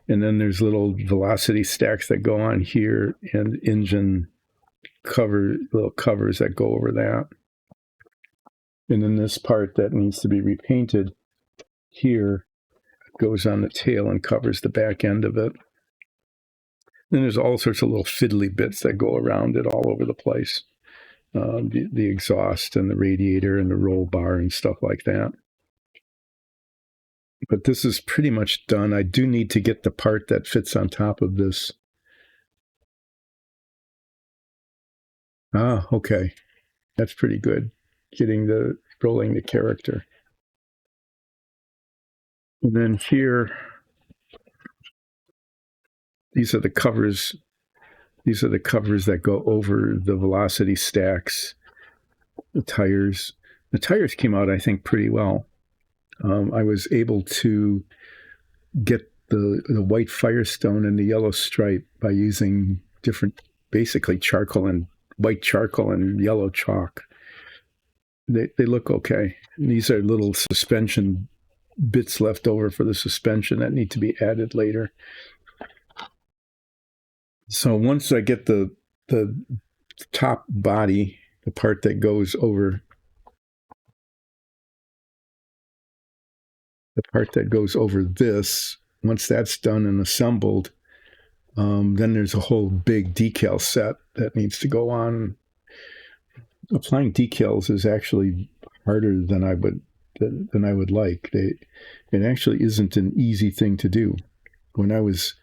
And then there's little velocity stacks that go on here and engine little covers that go over that. And then this part that needs to be repainted here goes on the tail and covers the back end of it. Then there's all sorts of little fiddly bits that go around it all over the place. The exhaust and the radiator and the roll bar and stuff like that. But this is pretty much done. I do need to get the part that fits on top of this. Ah, okay. That's pretty good. Rolling the character. And then here, these are the covers. These are the covers that go over the velocity stacks, the tires. The tires came out, I think, pretty well. I was able to get the white Firestone and the yellow stripe by using different, basically white charcoal and yellow chalk. They look okay. And these are little suspension bits left over for the suspension that need to be added later. So once I get the top body, the part that goes over this, once that's done and assembled, then there's a whole big decal set that needs to go on. Applying decals is actually harder than I would like. It actually isn't an easy thing to do. When I was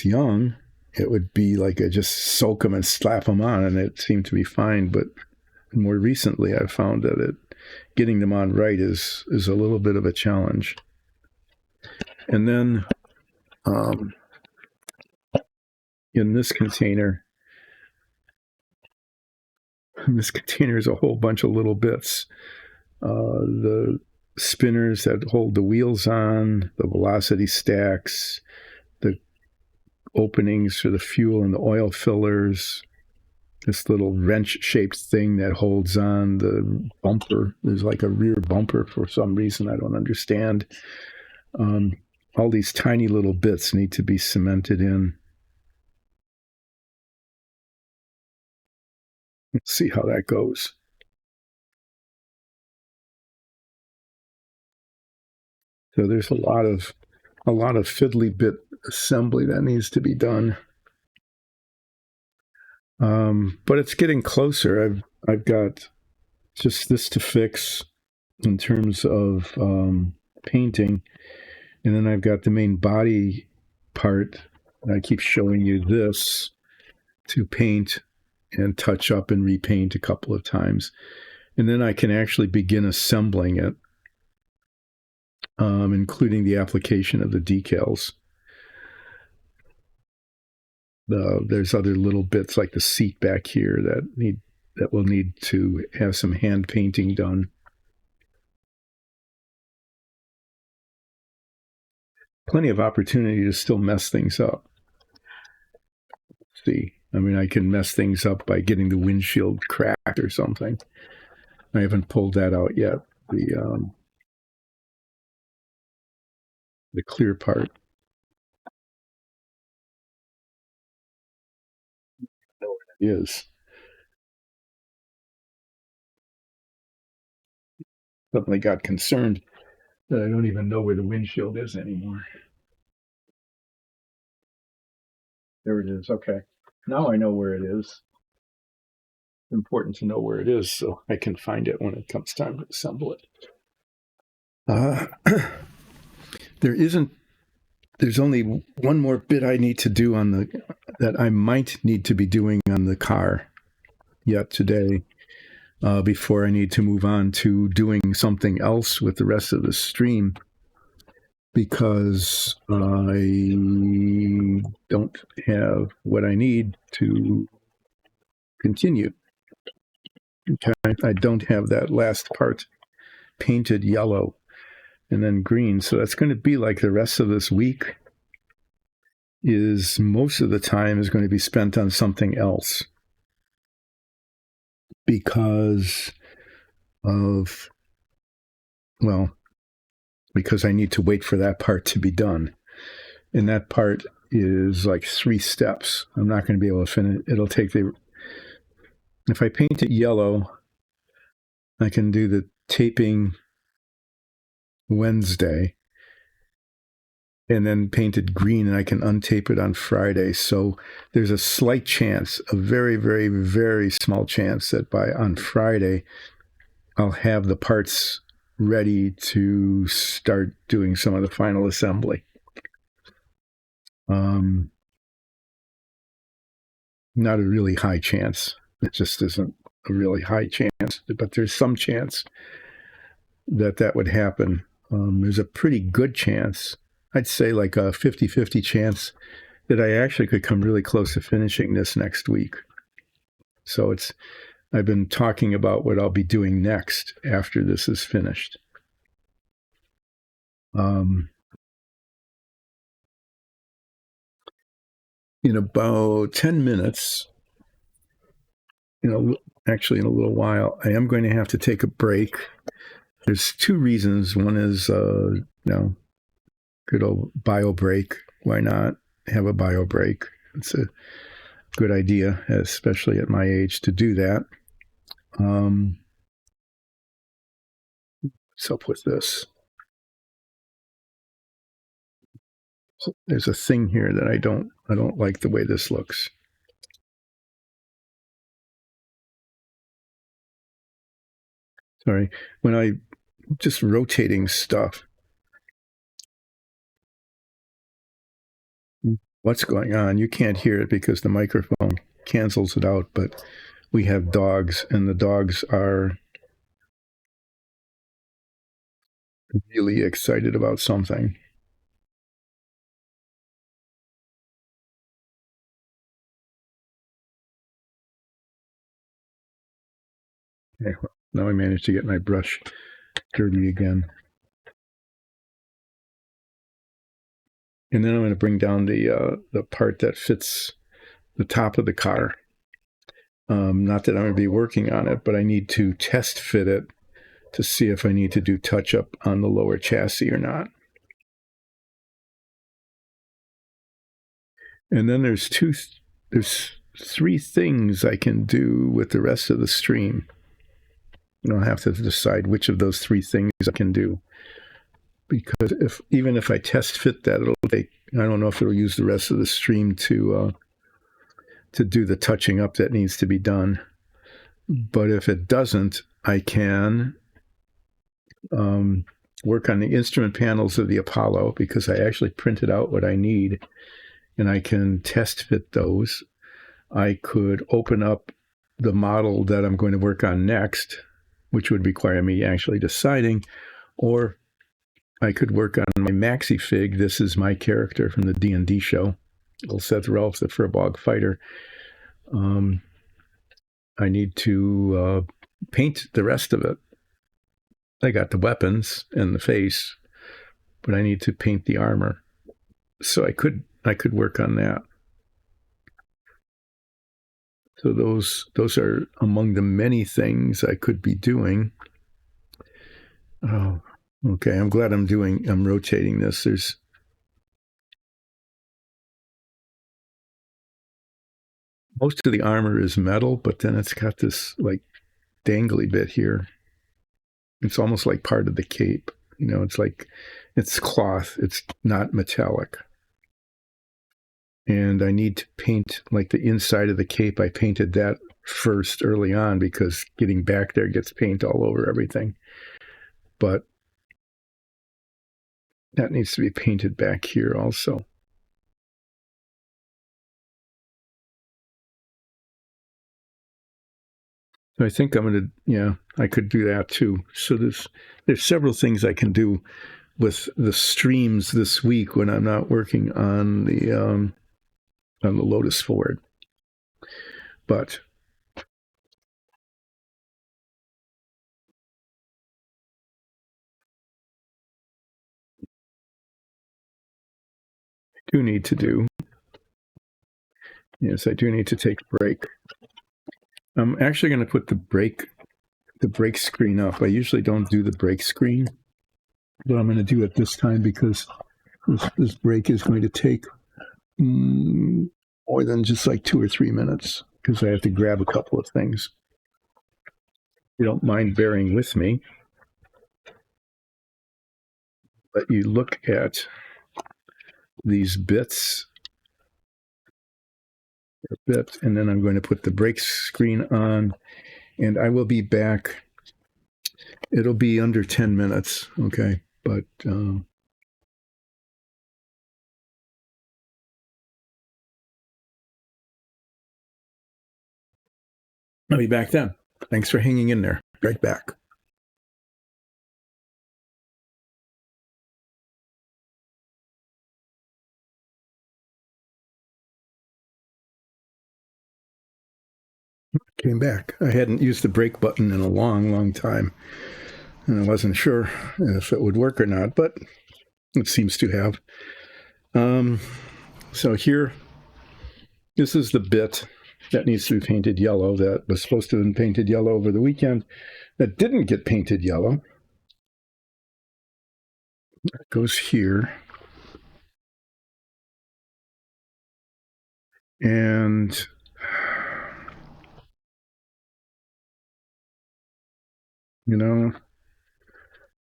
young, it would be like I just soak them and slap them on, and it seemed to be fine. But more recently, I've found that getting them on right is a little bit of a challenge. And then in this container is a whole bunch of little bits. The spinners that hold the wheels on, the velocity stacks, the openings for the fuel and the oil fillers, this little wrench-shaped thing that holds on the bumper. There's like a rear bumper for some reason I don't understand. All these tiny little bits need to be cemented in. Let's see how that goes. So there's a lot of fiddly bit assembly that needs to be done. But it's getting closer. I've got just this to fix in terms of painting, and then I've got the main body part. I keep showing you this to paint and touch up and repaint a couple of times, and then I can actually begin assembling it, including the application of the decals. There's other little bits like the seat back here that will need to have some hand painting done. Plenty of opportunity to still mess things up. See, I mean, I can mess things up by getting the windshield cracked or something. I haven't pulled that out yet. The clear part. It is. suddenly got concerned that I don't even know where the windshield is anymore. There it is. Okay. Now I know where it is. It's important to know where it is so I can find it when it comes time to assemble it. There's only one more bit I need to do that I might need to be doing on the car yet today before I need to move on to doing something else with the rest of the stream, because I don't have what I need to continue. Okay. I don't have that last part painted yellow and then green. So that's going to be like the rest of this week is most of the time is going to be spent on something else because I need to wait for that part to be done. And that part is like 3 steps. I'm not going to be able to finish. It'll take if I paint it yellow, I can do the taping Wednesday and then paint it green, and I can untape it on Friday. So there's a slight chance, a very, very, very small chance that on Friday, I'll have the parts ready to start doing some of the final assembly. Not a really high chance. It just isn't a really high chance, but there's some chance that would happen. There's a pretty good chance, I'd say like a 50-50 chance that I actually could come really close to finishing this next week. So I've been talking about what I'll be doing next after this is finished. In about 10 minutes, actually in a little while, I am going to have to take a break. There's 2 reasons. One is, good old bio break. Why not have a bio break? It's a good idea, especially at my age, to do that. What's up with this? So there's a thing here that I don't like the way this looks. Sorry, when I just rotating stuff. What's going on? You can't hear it because the microphone cancels it out, but we have dogs, and the dogs are really excited about something. Okay, now I managed to get my brush dirty again. And then I'm going to bring down the part that fits the top of the car. Not that I'm going to be working on it, but I need to test fit it to see if I need to do touch up on the lower chassis or not. And then there's 3 things I can do with the rest of the stream. I'll have to decide which of those 3 things I can do. Because even if I test fit that, I don't know if it'll use the rest of the stream to do the touching up that needs to be done. But if it doesn't, I can work on the instrument panels of the Apollo, because I actually printed out what I need, and I can test fit those. I could open up the model that I'm going to work on next, which would require me actually deciding, or I could work on my maxi fig. This is my character from the D&D show, Ulseth, the Furbog Fighter. I need to paint the rest of it. I got the weapons and the face, but I need to paint the armor. So I could work on that. So those are among the many things I could be doing. Oh, okay. I'm glad I'm rotating this. Most of the armor is metal, but then it's got this like dangly bit here. It's almost like part of the cape. It's like it's cloth. It's not metallic. And I need to paint like the inside of the cape. I painted that first early on because getting back there gets paint all over everything. But that needs to be painted back here also. So I think I'm going to, I could do that too. So there's several things I can do with the streams this week when I'm not working on the Lotus-Ford. But I do need to do, yes, I do need to take a break. I'm actually going to put the break screen up. I usually don't do the break screen, but I'm going to do it this time because this break is going to take more than just like 2 or 3 minutes because I have to grab a couple of things. If you don't mind bearing with me, but you look at these bits, and then I'm going to put the break screen on, and I will be back. It'll be under 10 minutes, okay? But I'll be back then. Thanks for hanging in there. Right back. Came back. I hadn't used the break button in a long, long time. And I wasn't sure if it would work or not, but it seems to have. So here, this is the bit that needs to be painted yellow that was supposed to have been painted yellow over the weekend that didn't get painted yellow. It goes here. And I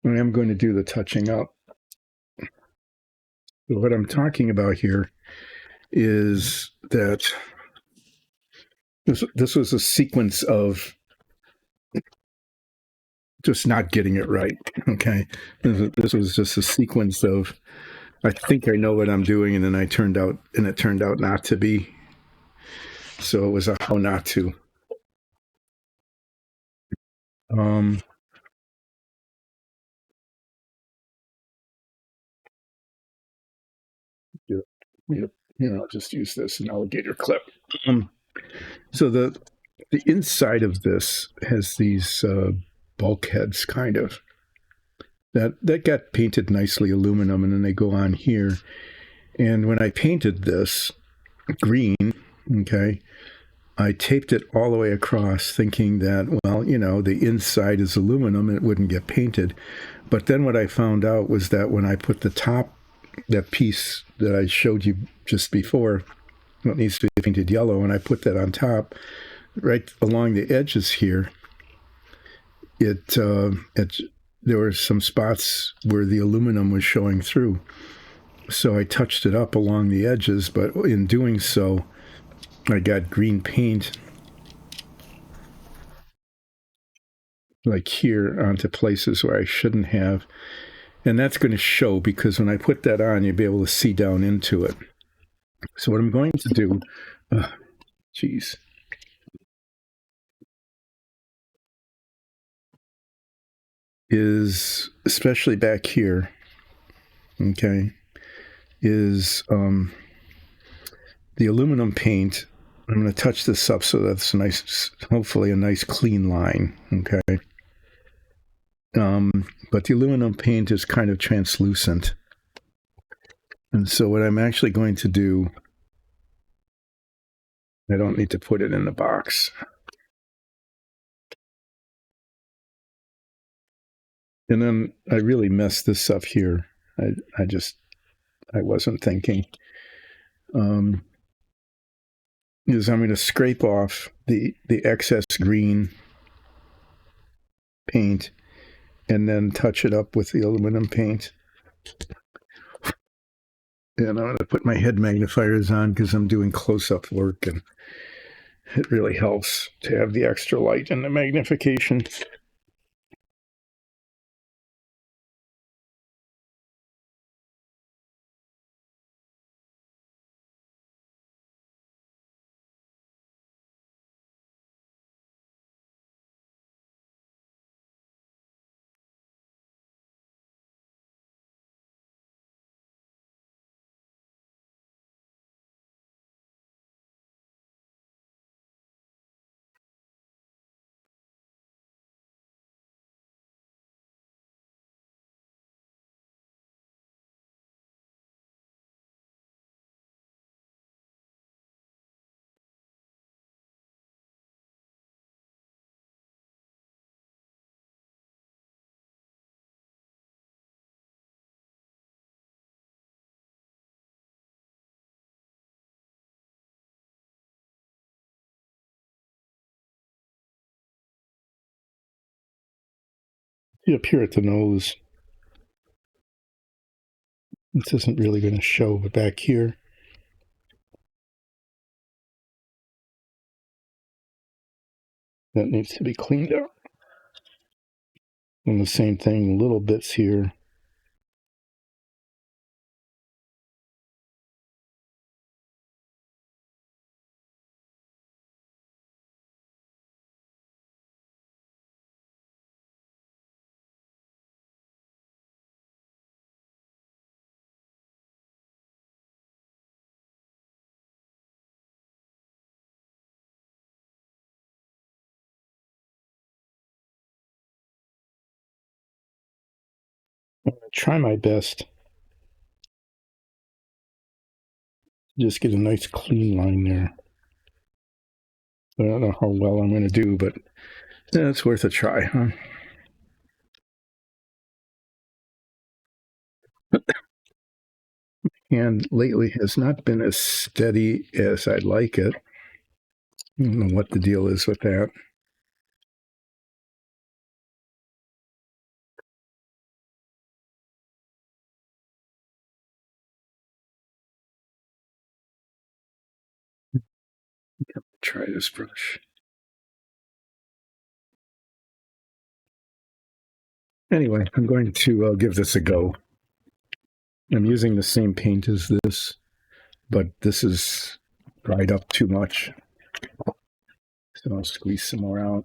am going to do the touching up. But what I'm talking about here is that this was a sequence of just not getting it right. Okay. This was just a sequence of, I think I know what I'm doing. And then it turned out not to be. So it was a how not to. I'll just use this an alligator clip. So the inside of this has these bulkheads, kind of. That got painted nicely aluminum, and then they go on here. And when I painted this green, okay, I taped it all the way across, thinking that, well, the inside is aluminum and it wouldn't get painted. But then what I found out was that when I put the top, that piece that I showed you just before, it needs to be painted yellow, and I put that on top, right along the edges here, there were some spots where the aluminum was showing through. So I touched it up along the edges, but in doing so, I got green paint like here onto places where I shouldn't have. And that's going to show because when I put that on, you'll be able to see down into it. So what I'm going to do, is, especially back here, okay, is the aluminum paint. I'm going to touch this up so that's hopefully a nice clean line, okay? But the aluminum paint is kind of translucent. And so what I'm actually going to do, I don't need to put it in the box. And then I really messed this up here. I wasn't thinking. Is I'm going to scrape off the excess green paint and then touch it up with the aluminum paint. And I'm going to put my head magnifiers on because I'm doing close-up work, and it really helps to have the extra light and the magnification. See up here at the nose. This isn't really going to show, but back here, that needs to be cleaned up. And the same thing, little bits here. I'm going to try my best to just get a nice clean line there. I don't know how well I'm going to do, but it's worth a try, huh? And lately has not been as steady as I'd like it. I don't know what the deal is with that. Try this brush. Anyway, I'm going to give this a go. I'm using the same paint as this, but this is dried up too much. So I'll squeeze some more out.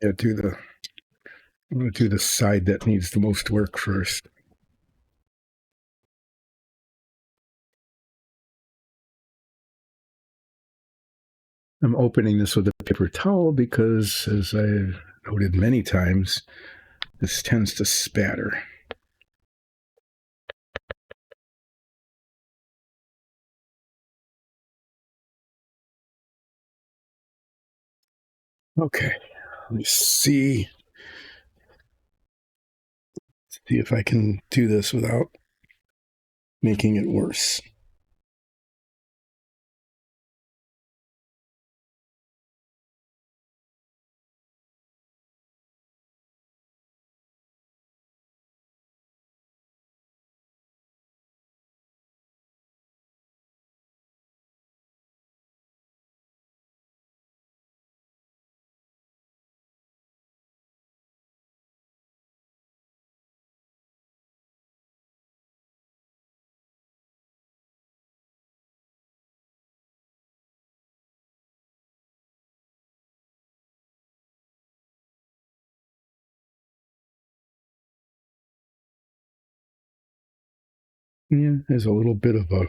Yeah, I'm going to do the side that needs the most work first. I'm opening this with a paper towel because, as I've noted many times, this tends to spatter. Okay, let me see if I can do this without making it worse. Yeah, there's a little bit of a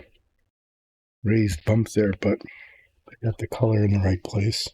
raised bump there, but I got the color in the right place.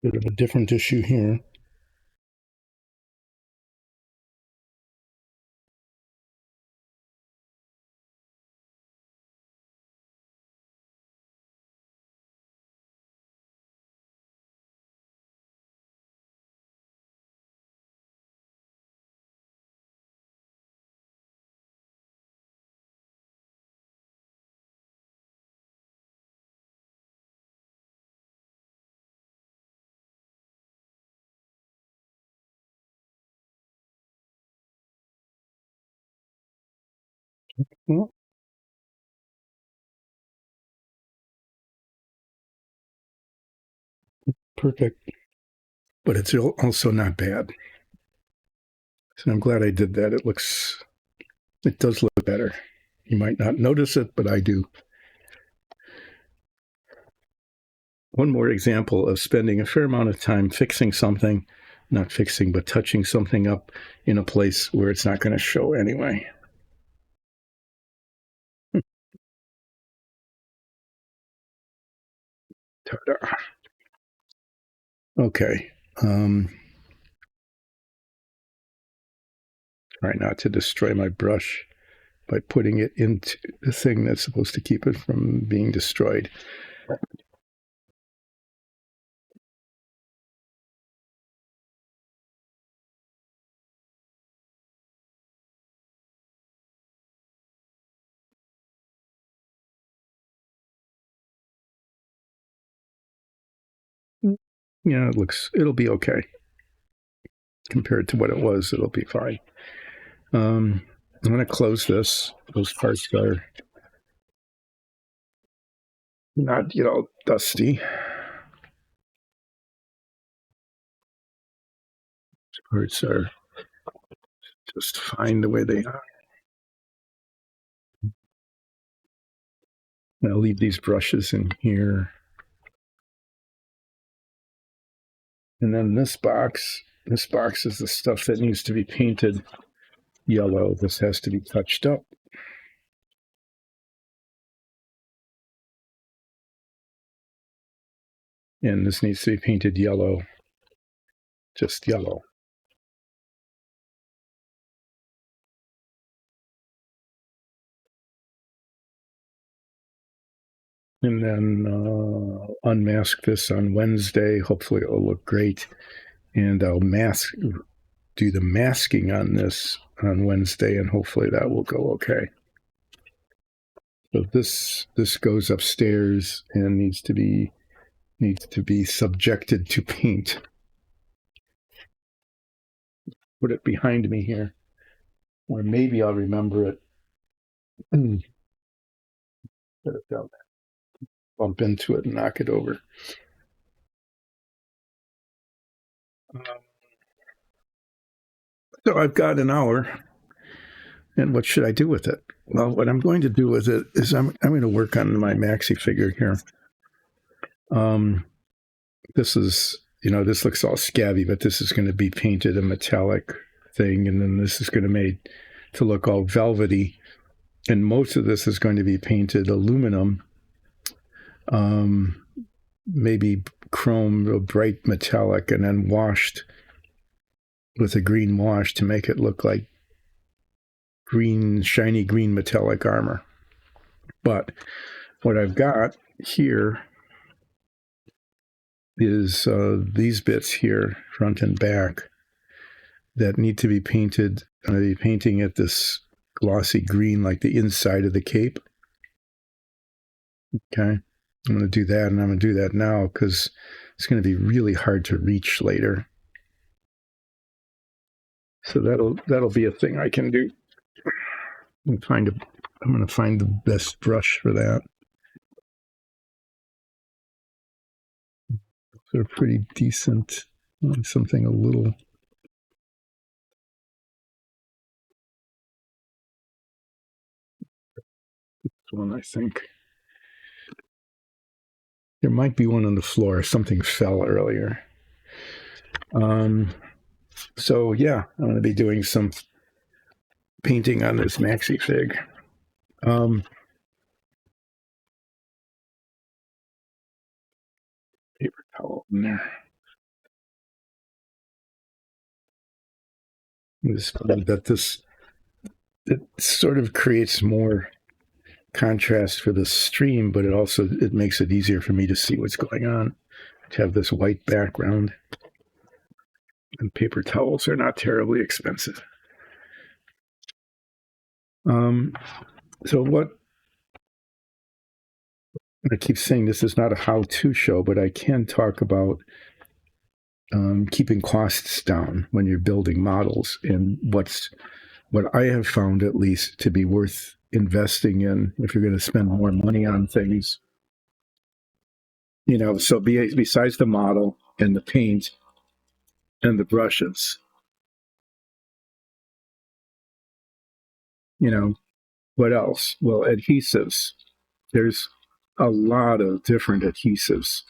Bit of a different issue here. Well, perfect. But it's also not bad. So I'm glad I did that. It does look better. You might not notice it, but I do. One more example of spending a fair amount of time fixing something, not fixing, but touching something up in a place where it's not going to show anyway. Ta-da. Okay. Try not to destroy my brush by putting it into the thing that's supposed to keep it from being destroyed. Yeah, it'll be okay. Compared to what it was, it'll be fine. I'm going to close this. Those parts are not, dusty. These parts are just fine the way they are. I'll leave these brushes in here. And then this box is the stuff that needs to be painted yellow. This has to be touched up. And this needs to be painted yellow, just yellow. And then unmask this on Wednesday. Hopefully it'll look great. And I'll do the masking on this on Wednesday, and hopefully that will go okay. So this goes upstairs and needs to be subjected to paint. Put it behind me here, or maybe I'll remember it. Put it down there. Bump into it and knock it over. So I've got an hour, and what should I do with it? Well, what I'm going to do with it is I'm going to work on my maxi figure here. This is, this looks all scabby, but this is going to be painted a metallic thing, and then this is going to made to look all velvety, and most of this is going to be painted aluminum, maybe chrome or bright metallic, and then washed with a green wash to make it look like shiny green metallic armor. But what I've got here is these bits here, front and back, that need to be painted. I'm going to be painting it this glossy green, like the inside of the cape. Okay. I'm going to do that, and I'm going to do that now because it's going to be really hard to reach later. So that'll be a thing I can do. I'm going to find the best brush for that. They're pretty decent. Something a little. This one, I think. There might be one on the floor. Something fell earlier. So yeah, I'm going to be doing some painting on this maxi fig. Paper towel in there. It's funny that it sort of creates more contrast for the stream, but it makes it easier for me to see what's going on. To have this white background, and paper towels are not terribly expensive. So what I keep saying, this is not a how-to show, but I can talk about keeping costs down when you're building models, and what I have found, at least, to be worth investing in if you're going to spend more money on things. So besides the model and the paint and the brushes, what else? Well, adhesives. There's a lot of different adhesives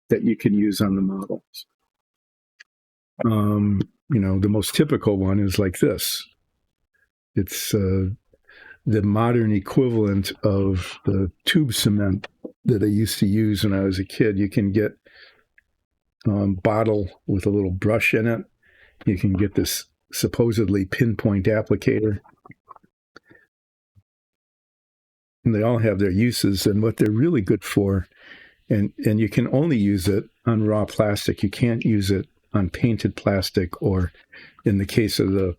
that you can use on the models. The most typical one is like this. It's the modern equivalent of the tube cement that I used to use when I was a kid. You can get bottle with a little brush in it. You can get this supposedly pinpoint applicator. And they all have their uses and what they're really good for. And you can only use it on raw plastic. You can't use it on painted plastic, or in the case of the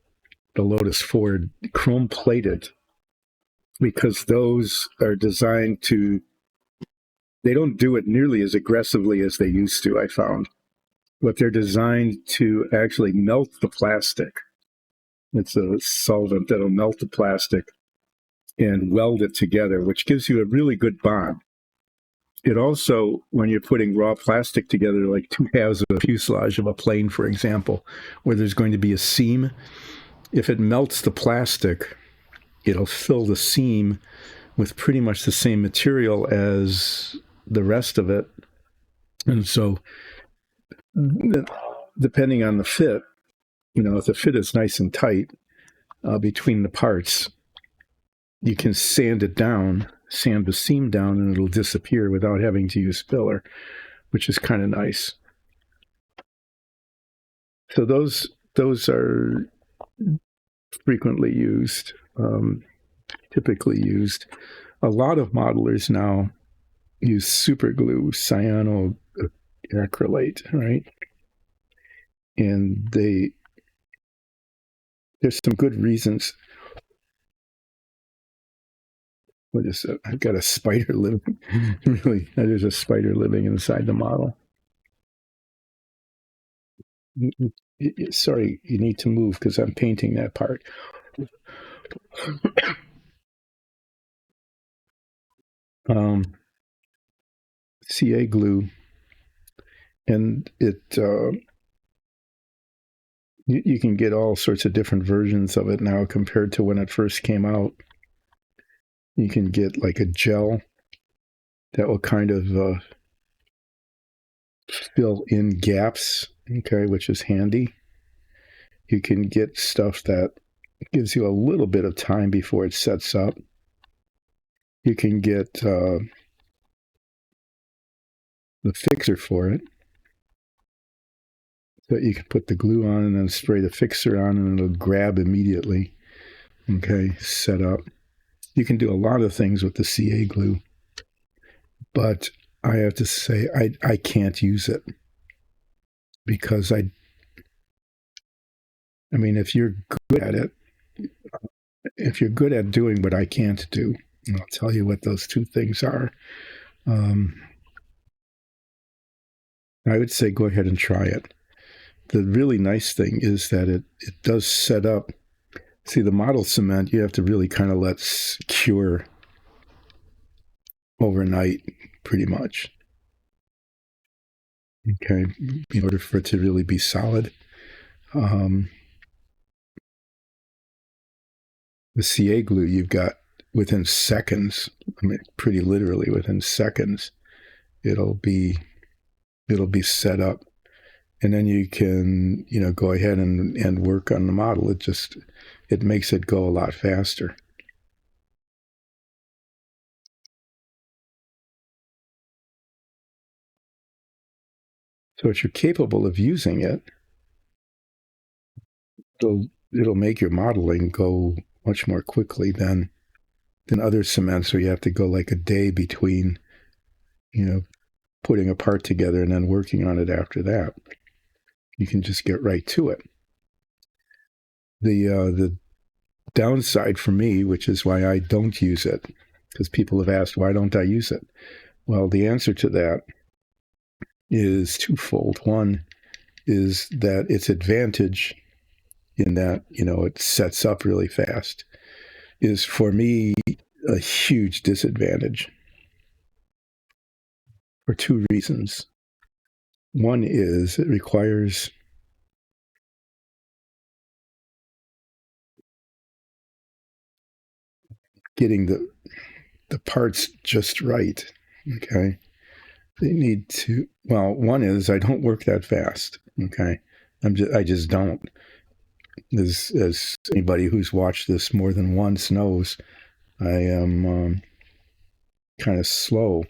Lotus-Ford, chrome plated, because those are designed they don't do it nearly as aggressively as they used to, I found. But they're designed to actually melt the plastic. It's a solvent that'll melt the plastic and weld it together, which gives you a really good bond. It also, when you're putting raw plastic together, like two halves of a fuselage of a plane, for example, where there's going to be a seam, if it melts the plastic, it'll fill the seam with pretty much the same material as the rest of it. And so, depending on the fit, if the fit is nice and tight between the parts, you can sand the seam down, and it'll disappear without having to use filler, which is kind of nice. So those are frequently used, typically used. A lot of modelers now use super glue, cyanoacrylate, right? And there's some good reasons. What is it? I've got a spider living. Really, there's a spider living inside the model. Sorry, you need to move because I'm painting that part. CA glue, and you can get all sorts of different versions of it now compared to when it first came out. You can get like a gel that will kind of fill in gaps, okay, which is handy. You can get stuff that gives you a little bit of time before it sets up. You can get the fixer for it. So you can put the glue on and then spray the fixer on, and it'll grab immediately. Okay, set up. You can do a lot of things with the CA glue, but I have to say I can't use it because I mean, if you're good at it, if you're good at doing what I can't do, and I'll tell you what those two things are. I would say go ahead and try it. The really nice thing is that it does set up. See, the model cement, you have to really kind of let cure overnight, pretty much. Okay, in order for it to really be solid. The CA glue you've got within seconds, I mean, pretty literally within seconds, it'll be set up. And then you can, go ahead and work on the model. It makes it go a lot faster. So if you're capable of using it, it'll make your modeling go much more quickly than other cements where you have to go like a day between, putting a part together and then working on it after that. You can just get right to it. The downside for me, which is why I don't use it, because people have asked, why don't I use it? Well, the answer to that is twofold. One is that its advantage in that, it sets up really fast, is for me a huge disadvantage for two reasons. One is it requires getting the parts just right. Okay. They need to, well, one is I don't work that fast. Okay. I just don't. As anybody who's watched this more than once knows, I am kind of slow.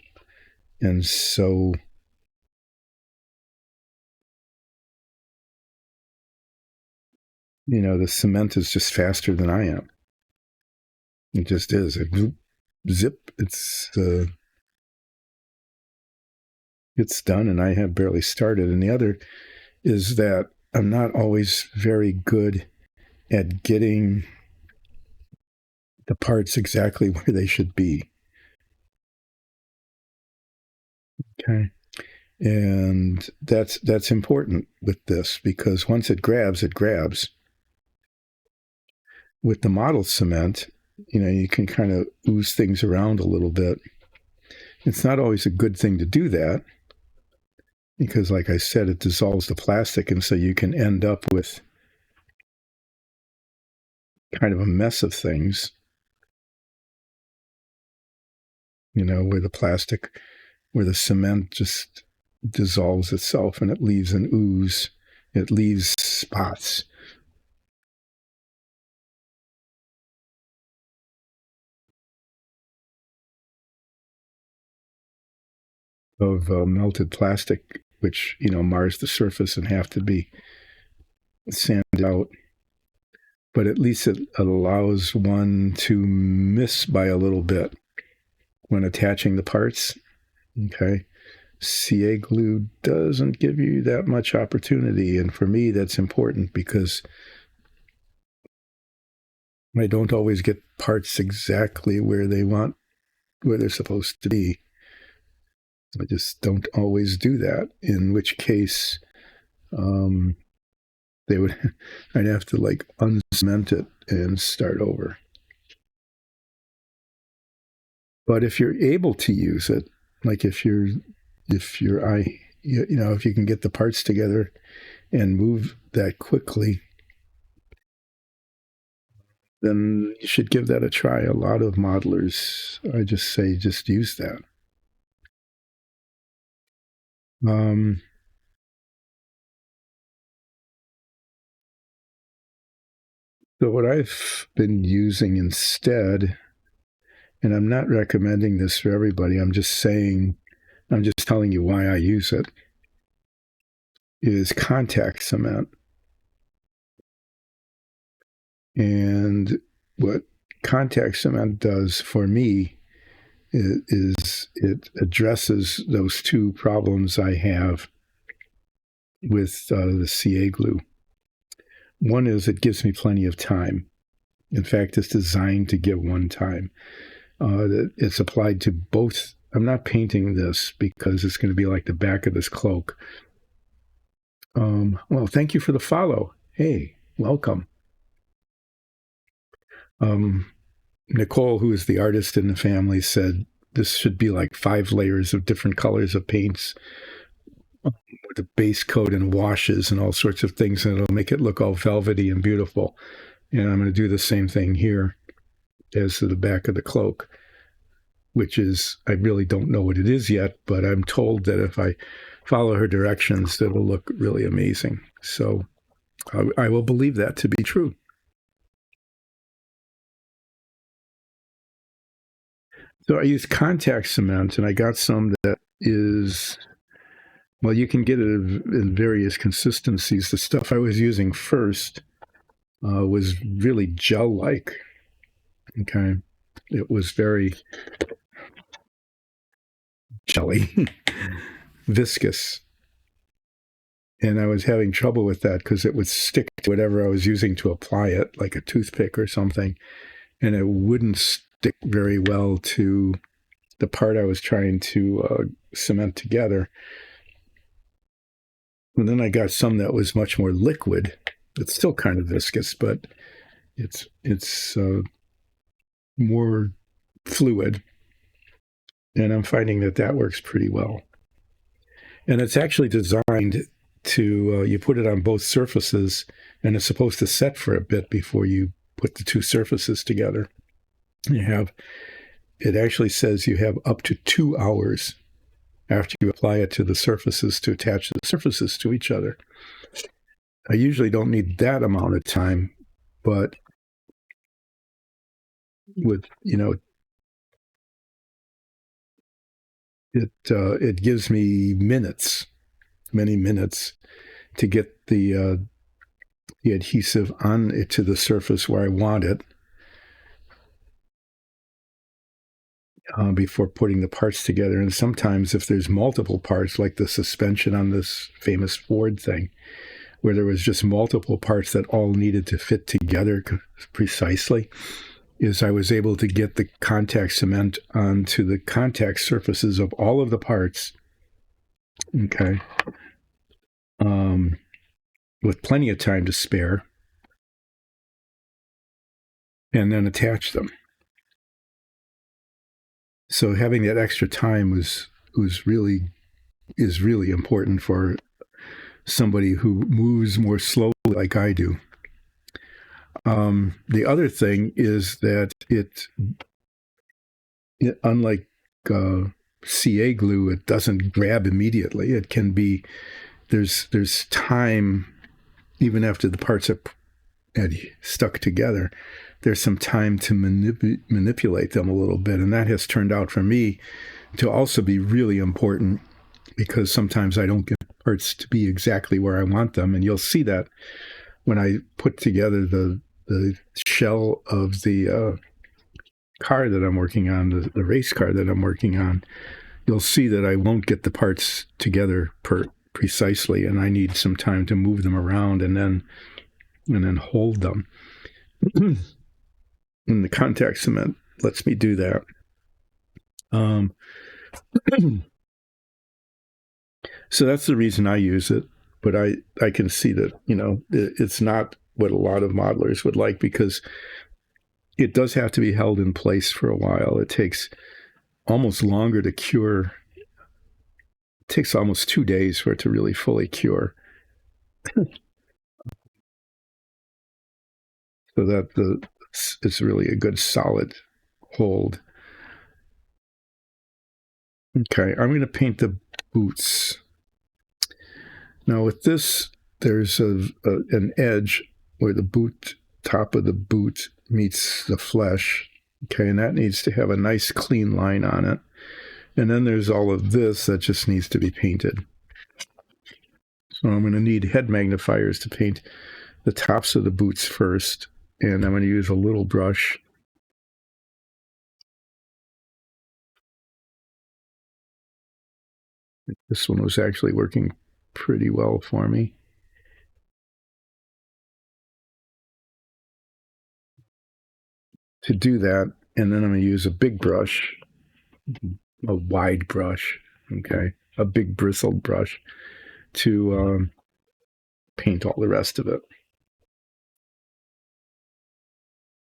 And so the cement is just faster than I am. It just is. Zip. It's done, and I have barely started. And the other is that I'm not always very good at getting the parts exactly where they should be. Okay. And that's important with this, because once it grabs, it grabs. With the model cement, you can kind of ooze things around a little bit. It's not always a good thing to do that, because like I said, it dissolves the plastic, and so you can end up with kind of a mess of things, where the cement just dissolves itself and it leaves an ooze. It leaves spots. Of melted plastic, which, mars the surface and have to be sanded out. But at least it allows one to miss by a little bit when attaching the parts. Okay. CA glue doesn't give you that much opportunity. And for me, that's important, because I don't always get parts exactly where they're supposed to be. I just don't always do that, in which case I'd have to like uncement it and start over. But if you're able to use it, like if you can get the parts together and move that quickly, then you should give that a try. A lot of modelers, I just say, just use that. So what I've been using instead, and I'm not recommending this for everybody, I'm just telling you why I use it, is contact cement. And what contact cement does for me is it addresses those two problems I have with the CA glue. One is it gives me plenty of time. In fact, it's designed to give one time. It's applied to both. I'm not painting this because it's going to be like the back of this cloak. Well, thank you for the follow. Hey, welcome. Nicole, who is the artist in the family, said this should be like 5 layers of different colors of paints with a base coat and washes and all sorts of things, and it'll make it look all velvety and beautiful. And I'm going to do the same thing here as to the back of the cloak, which is, I really don't know what it is yet, but I'm told that if I follow her directions, that it'll look really amazing. So I will believe that to be true. So I use contact cement, and I got some that is, well, you can get it in various consistencies. The stuff I was using first was really gel-like. Okay, it was very jelly, viscous. And I was having trouble with that because it would stick to whatever I was using to apply it, like a toothpick or something, and it wouldn't stick very well to the part I was trying to cement together. And then I got some that was much more liquid. It's still kind of viscous, but it's more fluid, and I'm finding that works pretty well. And it's actually designed to you put it on both surfaces, and it's supposed to set for a bit before you put the two surfaces together. It actually says you have up to 2 hours after you apply it to the surfaces to attach the surfaces to each other. I usually don't need that amount of time, but with, it gives me many minutes to get the adhesive on it to the surface where I want it before putting the parts together. And sometimes if there's multiple parts, like the suspension on this famous Ford thing, where there was just multiple parts that all needed to fit together precisely, is I was able to get the contact cement onto the contact surfaces of all of the parts, okay, with plenty of time to spare, and then attach them. So having that extra time is really important for somebody who moves more slowly like I do. The other thing is that it unlike CA glue, it doesn't grab immediately. It can be, there's time, even after the parts are stuck together, there's some time to manipulate them a little bit. And that has turned out for me to also be really important, because sometimes I don't get parts to be exactly where I want them. And you'll see that when I put together the shell of the car that I'm working on, the race car that I'm working on, you'll see that I won't get the parts together precisely, and I need some time to move them around and then hold them. And the contact cement lets me do that. So that's the reason I use it, but I can see that, it's not what a lot of modelers would like, because it does have to be held in place for a while. It takes almost longer to cure. It takes almost 2 days for it to really fully cure. So that it's really a good solid hold. Okay, I'm going to paint the boots. Now with this, there's an edge where the top of the boot meets the flesh. Okay, and that needs to have a nice clean line on it. And then there's all of this that just needs to be painted. So I'm going to need head magnifiers to paint the tops of the boots first. And I'm going to use a little brush. This one was actually working pretty well for me. To do that, and then I'm going to use a big brush, a wide brush, okay, a big bristled brush, to paint all the rest of it.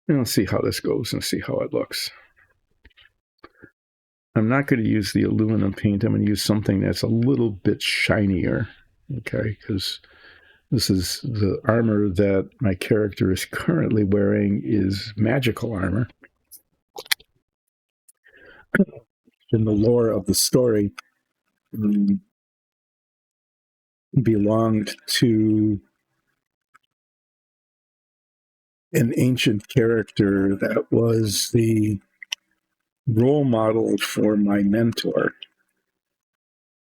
And I'll see how this goes and see how it looks. I'm not going to use the aluminum paint. I'm going to use something that's a little bit shinier, okay, because this is the armor that my character is currently wearing is magical armor. In the lore of the story, belonged to an ancient character that was the role model for my mentor.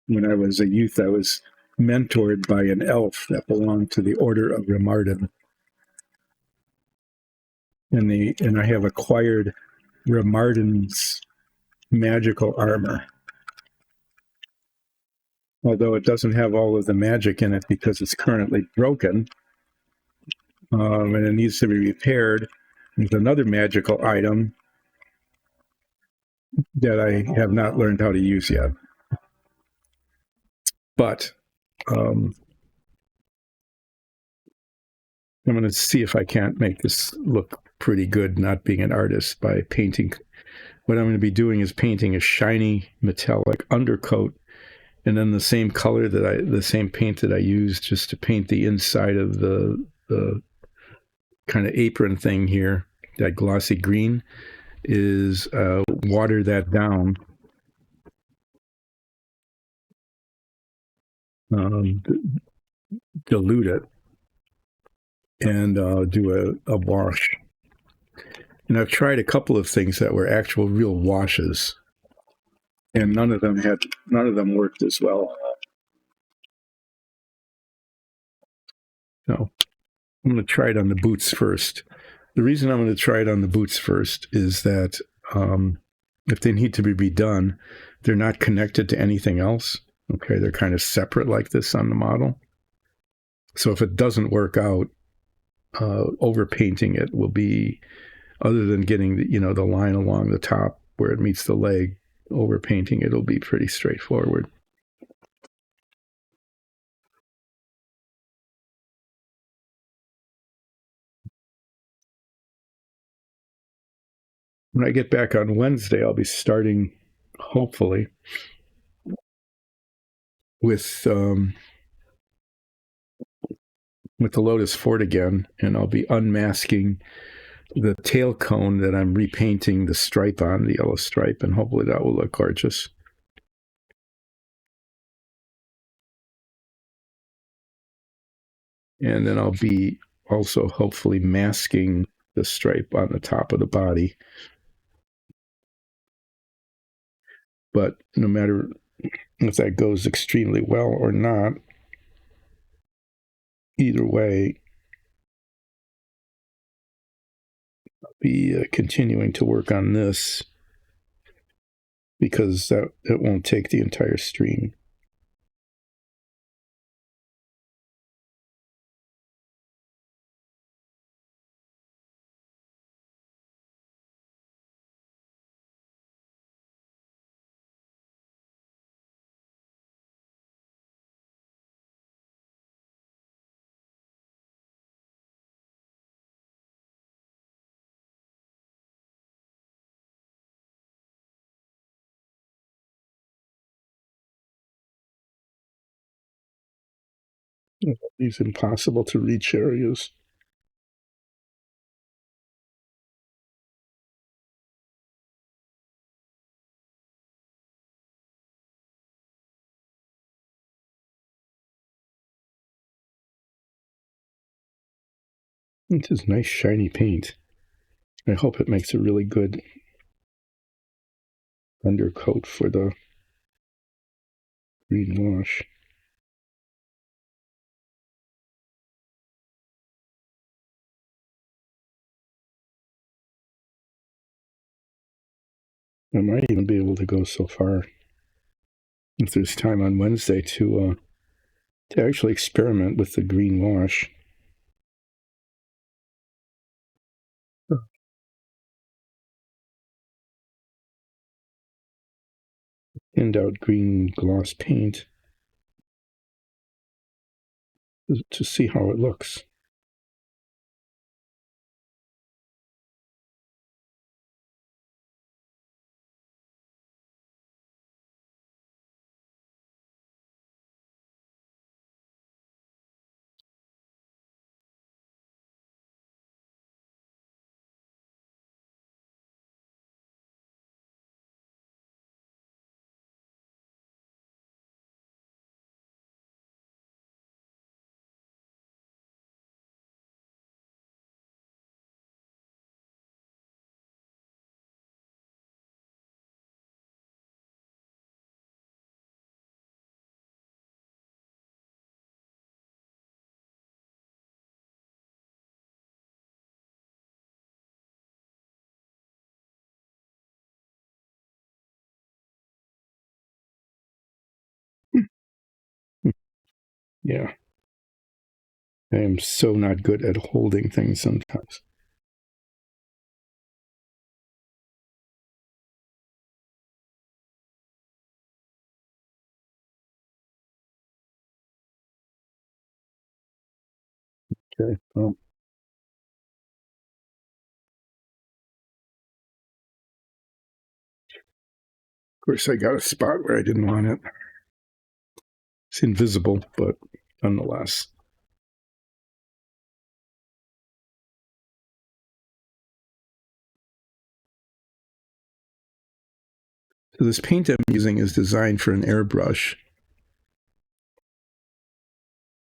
When I was a youth, I was mentored by an elf that belonged to the Order of Remarden. and I have acquired Remartin's magical armor. Although it doesn't have all of the magic in it because it's currently broken, and it needs to be repaired. There's another magical item that I have not learned how to use yet. But I'm going to see if I can't make this look pretty good, not being an artist, by painting. What I'm going to be doing is painting a shiny metallic undercoat, and then the same color the same paint that I used just to paint the inside of the kind of apron thing here, that glossy green, is water that down, dilute it, and do a wash. And I've tried a couple of things that were actual real washes, and none of them worked as well. So I'm going to try it on the boots first. The reason I'm going to try it on the boots first is that if they need to be redone, they're not connected to anything else. Okay, they're kind of separate like this on the model. So if it doesn't work out, overpainting it will be, other than getting the line along the top where it meets the leg, overpainting it'll be pretty straightforward. When I get back on Wednesday, I'll be starting, hopefully, with the Lotus-Ford again, and I'll be unmasking the tail cone that I'm repainting the stripe on, the yellow stripe, and hopefully that will look gorgeous. And then I'll be also hopefully masking the stripe on the top of the body. But no matter if that goes extremely well or not, either way, I'll be continuing to work on this, because it won't take the entire stream. These impossible to reach areas. This is nice shiny paint. I hope it makes a really good undercoat for the green wash. I might even be able to go so far, if there's time on Wednesday, to actually experiment with the green wash. Thinned out green gloss paint to see how it looks. Yeah. I am so not good at holding things sometimes. Okay. Well, of course, I got a spot where I didn't want it. It's invisible, but nonetheless. So this paint I'm using is designed for an airbrush.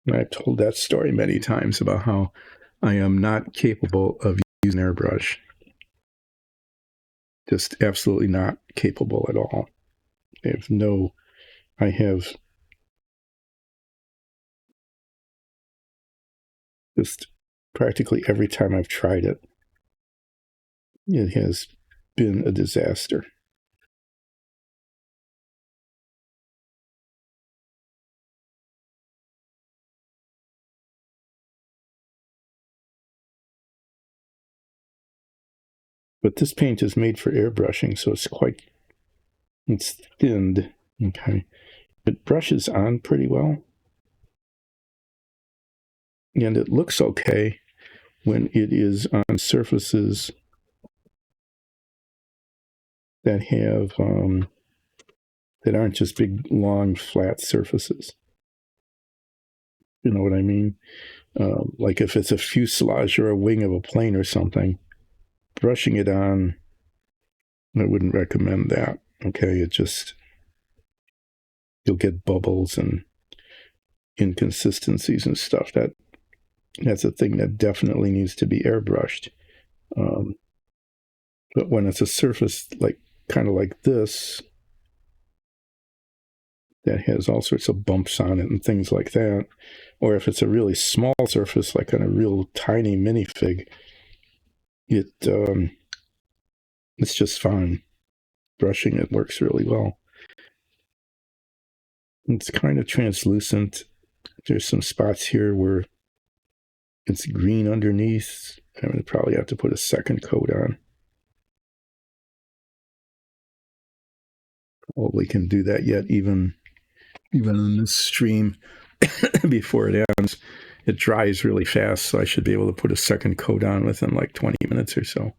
And I've told that story many times about how I am not capable of using an airbrush. Just absolutely not capable at all. I have just practically every time I've tried it, it has been a disaster. But this paint is made for airbrushing, so it's thinned. Okay. It brushes on pretty well. And it looks okay when it is on surfaces that have that aren't just big, long, flat surfaces. You know what I mean? Like if it's a fuselage or a wing of a plane or something, brushing it on, I wouldn't recommend that. Okay, you'll get bubbles and inconsistencies and stuff. That's a thing that definitely needs to be airbrushed. Um, but when it's a surface kind of like this, that has all sorts of bumps on it and things like that, or if it's a really small surface, like on a real tiny minifig, it's just fine. Brushing it works really well. It's kind of translucent. There's some spots here where it's green underneath. I'm going to probably have to put a second coat on. Probably can do that yet, even on this stream before it ends. It dries really fast, so I should be able to put a second coat on within like 20 minutes or so.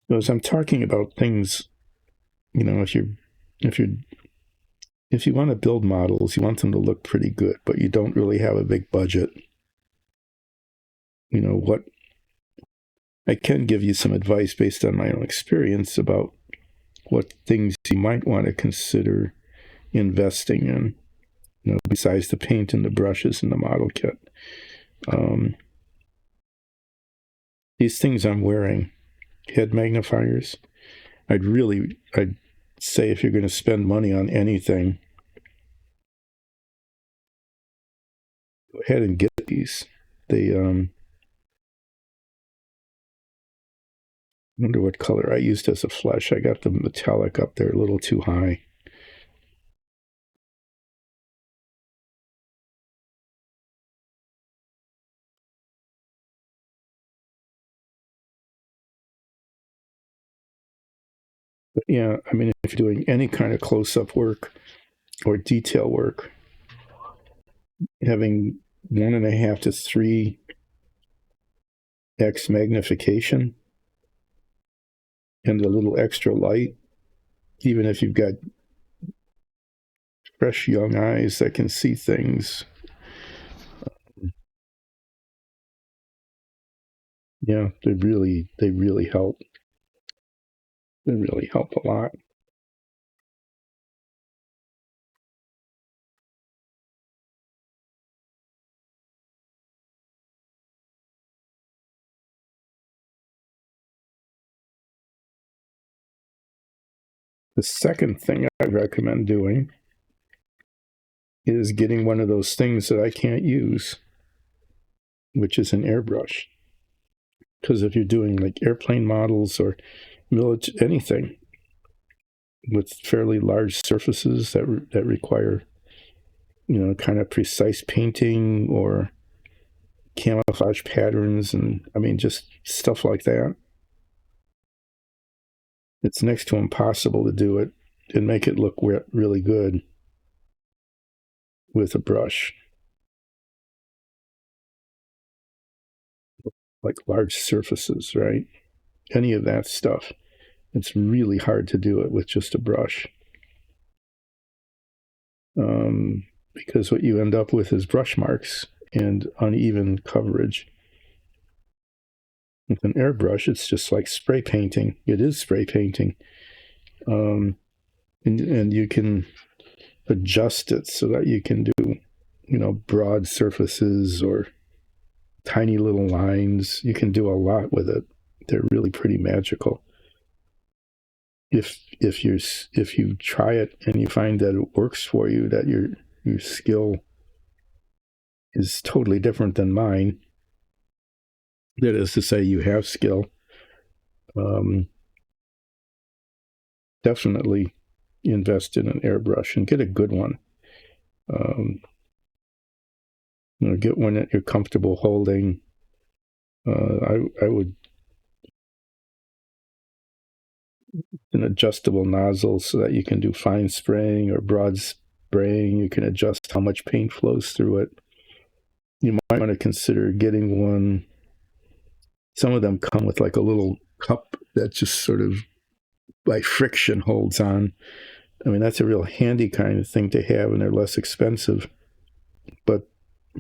So as I'm talking about things, if you if you want to build models, you want them to look pretty good, but you don't really have a big budget. What I can give you some advice based on my own experience about what things you might want to consider investing in, besides the paint and the brushes and the model kit. These things I'm wearing, head magnifiers, I'd say if you're going to spend money on anything, go ahead and get these. They, I wonder what color I used as a flesh. I got the metallic up there a little too high. But yeah, I mean, if you're doing any kind of close-up work or detail work, having 1.5 to 3x magnification and a little extra light, even if you've got fresh young eyes that can see things. Yeah, they really help. They really help a lot. The second thing I recommend doing is getting one of those things that I can't use, which is an airbrush. Because if you're doing like airplane models or anything with fairly large surfaces that require, kind of precise painting or camouflage patterns, and I mean just stuff like that, it's next to impossible to do it and make it look really good with a brush. Like large surfaces, right? Any of that stuff. It's really hard to do it with just a brush. Because what you end up with is brush marks and uneven coverage. With an airbrush, it's just like spray painting. It is spray painting. And you can adjust it so that you can do, broad surfaces or tiny little lines. You can do a lot with it. They're really pretty magical. If you try it and you find that it works for you, that your skill is totally different than mine, that is to say you have skill, definitely invest in an airbrush and get a good one. Get one that you're comfortable holding. I would an adjustable nozzle so that you can do fine spraying or broad spraying. You can adjust how much paint flows through it. You might want to consider getting one. Some of them come with like a little cup that just sort of by friction holds on. I mean, that's a real handy kind of thing to have, and they're less expensive, but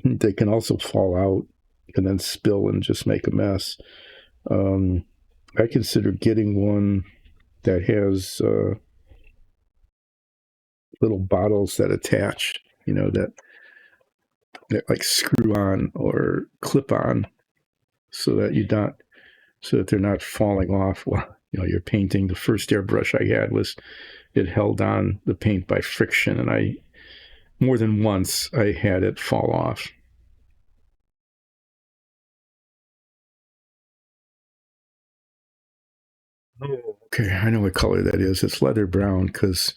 they can also fall out and then spill and just make a mess. I consider getting one that has little bottles that attach, that like screw on or clip on, so that they're not falling off while you're painting. The first airbrush I had it held on the paint by friction, and more than once I had it fall off. Oh, okay, I know what color that is. It's leather brown. Because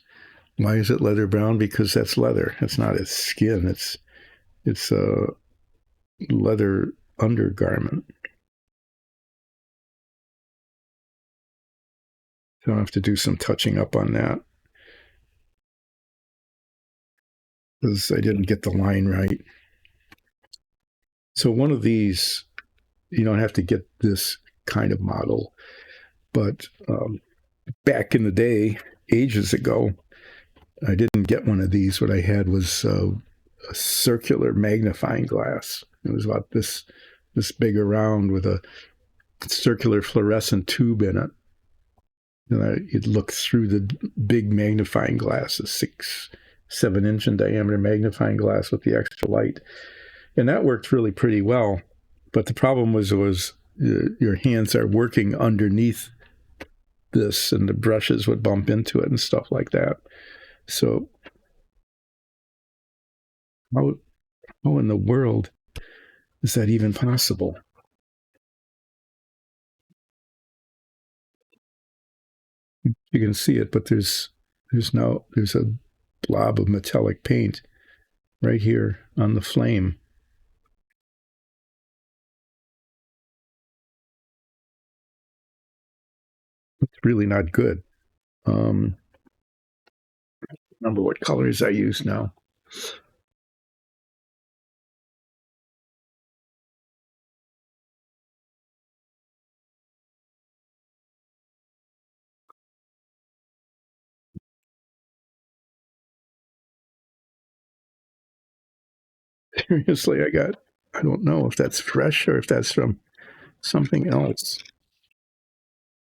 why is it leather brown? Because that's leather. It's not its skin. It's a leather undergarment. So I'll have to do some touching up on that because I didn't get the line right. So one of these, you don't have to get this kind of model, but back in the day, ages ago, I didn't get one of these. What I had was a circular magnifying glass. It was about this big around with a circular fluorescent tube in it. And you'd look through the big magnifying glass, a 6-7 inch in diameter magnifying glass with the extra light. And that worked really pretty well. But the problem was your hands are working underneath this, and the brushes would bump into it and stuff like that. So how in the world is that even possible? You can see it, but there's a blob of metallic paint right here on the flame. It's really not good. Remember what colors I use now. Seriously, I don't know if that's fresh or if that's from something else.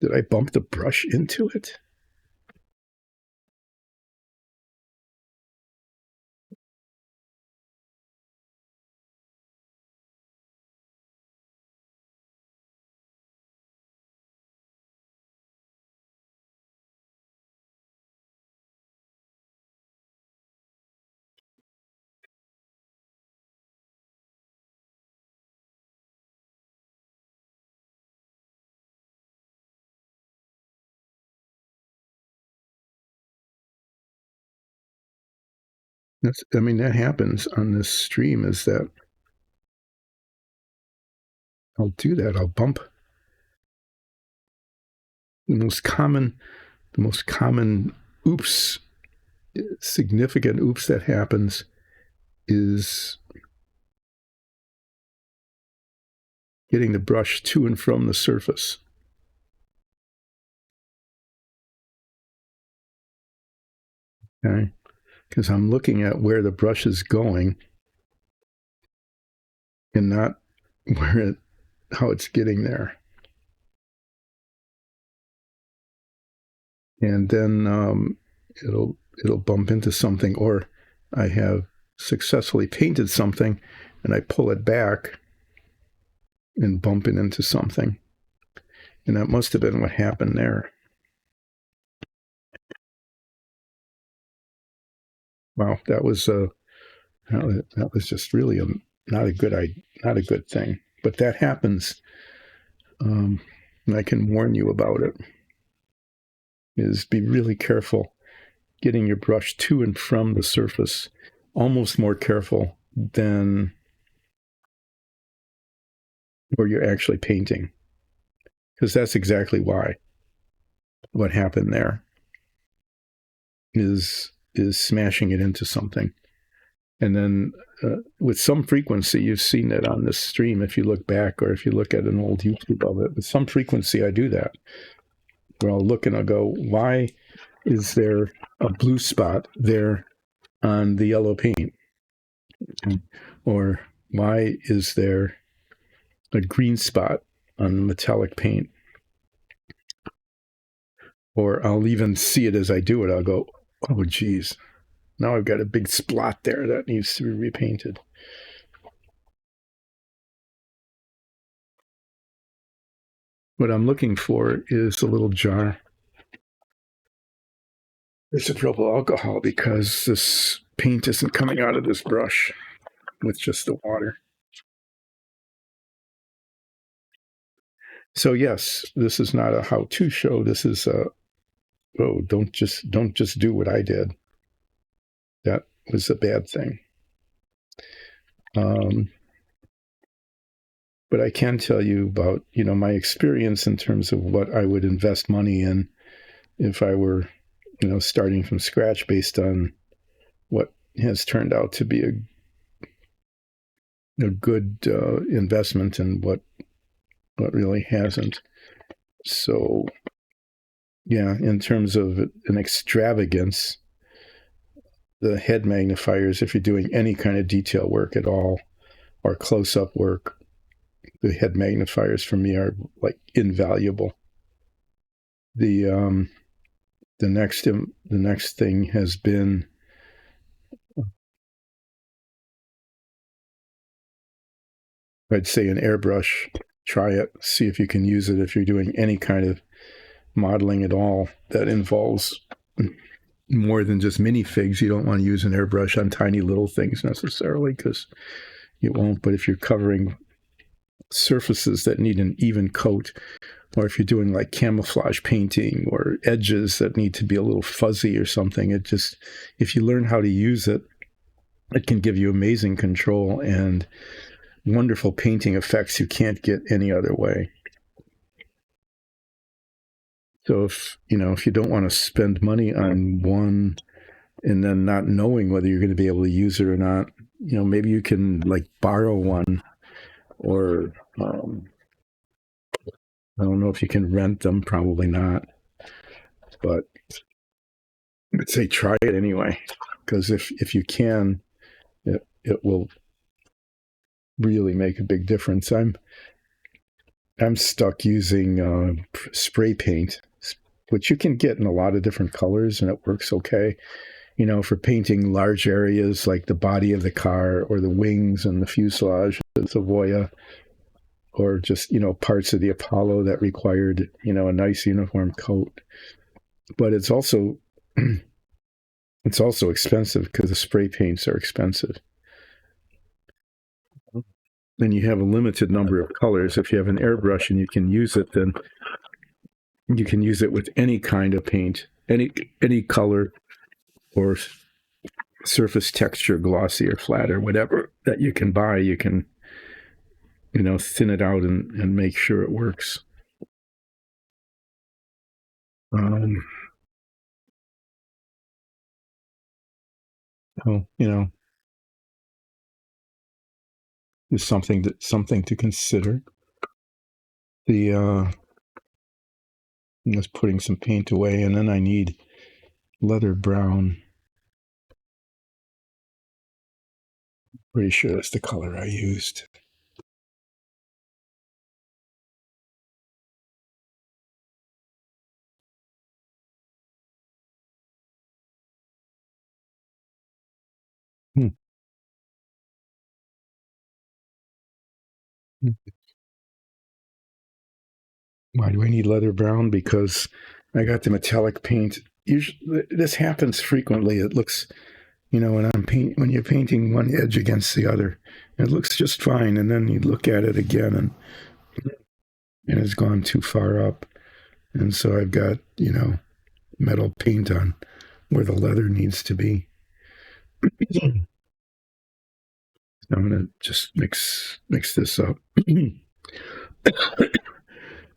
Did I bump the brush into it? that happens on this stream, is that I'll do that. I'll bump the most common oops, significant oops that happens is getting the brush to and from the surface. Okay, because I'm looking at where the brush is going and not how it's getting there. And then it'll bump into something, or I have successfully painted something and I pull it back and bump it into something. And that must have been what happened there. Wow, that was just really not a good thing. But that happens, and I can warn you about it. Is be really careful getting your brush to and from the surface. Almost more careful than where you're actually painting, because that's exactly why. What happened there is smashing it into something. And then with some frequency, you've seen it on this stream if you look back, or if you look at an old YouTube of it. With some frequency, I do that, where I'll look and I'll go, why is there a blue spot there on the yellow paint? Or why is there a green spot on the metallic paint? Or I'll even see it as I do it. I'll go, oh, geez, now I've got a big spot there that needs to be repainted. What I'm looking for is a little jar. Isopropyl alcohol, because this paint isn't coming out of this brush with just the water. So yes, this is not a how-to show. This is don't just do what I did. That was a bad thing. But I can tell you about, my experience in terms of what I would invest money in if I were, starting from scratch, based on what has turned out to be a good investment, and what really hasn't. So, yeah, in terms of an extravagance, the head magnifiers, if you're doing any kind of detail work at all, or close-up work, the head magnifiers for me are like invaluable. The next thing has been I'd say an airbrush. Try it. See if you can use it if you're doing any kind of modeling at all that involves more than just minifigs. You don't want to use an airbrush on tiny little things necessarily, because you won't. But if you're covering surfaces that need an even coat, or if you're doing like camouflage painting, or edges that need to be a little fuzzy or something, if you learn how to use it, it can give you amazing control and wonderful painting effects you can't get any other way. So if you don't want to spend money on one and then not knowing whether you're going to be able to use it or not, maybe you can like borrow one, or I don't know if you can rent them, probably not, but I'd say try it anyway, because if you can, it will really make a big difference. I'm stuck using spray paint, which you can get in a lot of different colors, and it works okay. For painting large areas like the body of the car, or the wings and the fuselage of the Savoia, or just, parts of the Apollo that required, a nice uniform coat. But it's also expensive, because the spray paints are expensive. And you have a limited number of colors. If you have an airbrush and you can use it, then you can use it with any kind of paint, any color, or surface texture, glossy or flat or whatever that you can buy, you can, thin it out and make sure it works. So, is something to consider. I'm just putting some paint away, and then I need leather brown. Pretty sure that's the color I used. Hmm. Why do I need leather brown? Because I got the metallic paint. Usually, this happens frequently. It looks, when you're painting one edge against the other, it looks just fine, and then you look at it again, and it's gone too far up, and so I've got metal paint on where the leather needs to be. I'm going to just mix this up.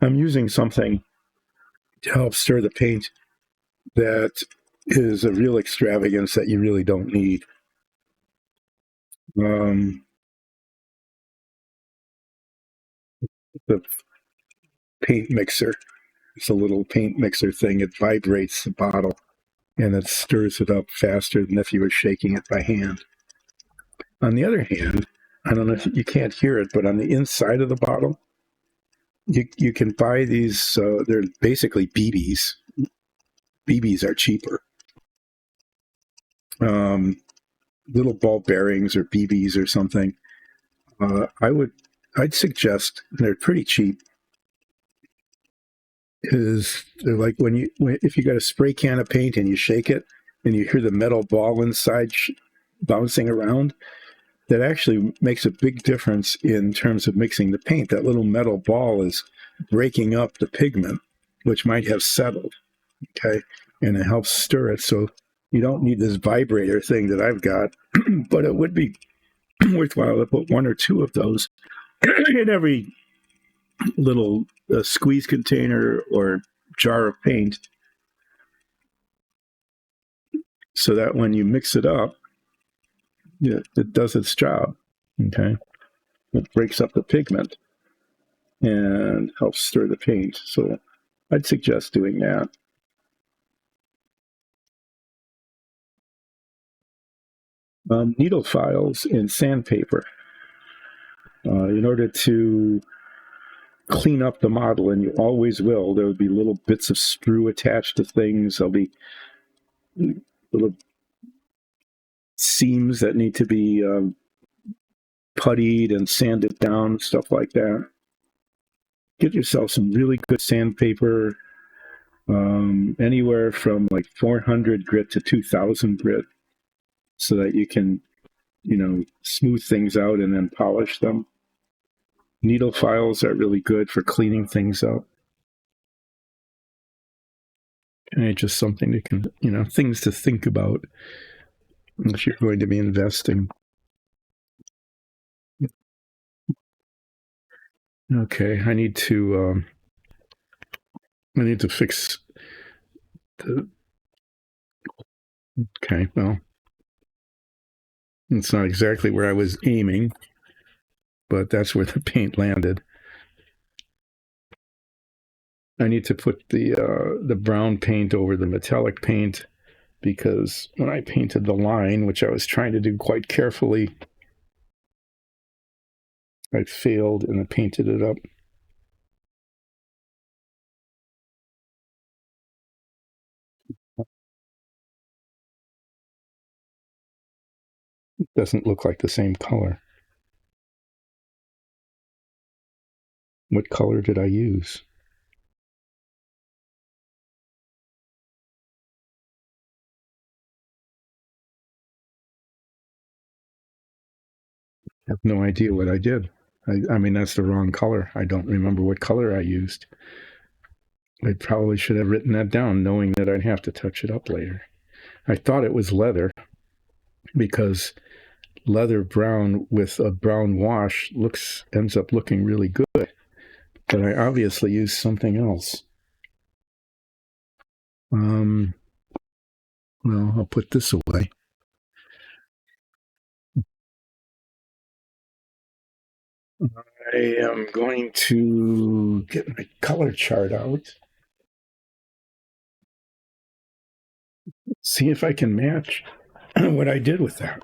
I'm using something to help stir the paint that is a real extravagance that you really don't need. The paint mixer. It's a little paint mixer thing. It vibrates the bottle and it stirs it up faster than if you were shaking it by hand. On the other hand, I don't know if you can't hear it, but on the inside of the bottle, you can buy these. They're basically BBs. BBs are cheaper. Little ball bearings or BBs or something. I'd suggest, and they're pretty cheap, is they're like if you got a spray can of paint and you shake it and you hear the metal ball inside bouncing around, that actually makes a big difference in terms of mixing the paint. That little metal ball is breaking up the pigment, which might have settled, okay? And it helps stir it. So you don't need this vibrator thing that I've got, but it would be worthwhile to put one or two of those in every little squeeze container or jar of paint, so that when you mix it up, it does its job. Okay, it breaks up the pigment and helps stir the paint. So I'd suggest doing that. Needle files and sandpaper. In order to clean up the model, and you always will, there will be little bits of sprue attached to things. There'll be little seams that need to be puttied and sanded down, stuff like that. Get yourself some really good sandpaper, anywhere from like 400 grit to 2000 grit, so that you can, smooth things out and then polish them. Needle files are really good for cleaning things up. And it's just something that can, things to think about if you're going to be investing. Okay, I need to fix the. Okay, well, it's not exactly where I was aiming, but that's where the paint landed. I need to put the brown paint over the metallic paint, because when I painted the line, which I was trying to do quite carefully, I failed and I painted it up. It doesn't look like the same color. What color did I use? I have no idea what I did. I mean, that's the wrong color. I don't remember what color I used. I probably should have written that down, knowing that I'd have to touch it up later. I thought it was leather. because leather brown with a brown wash ends up looking really good. But I obviously used something else. Well, I'll put this away. I am going to get my color chart out. See if I can match what I did with that.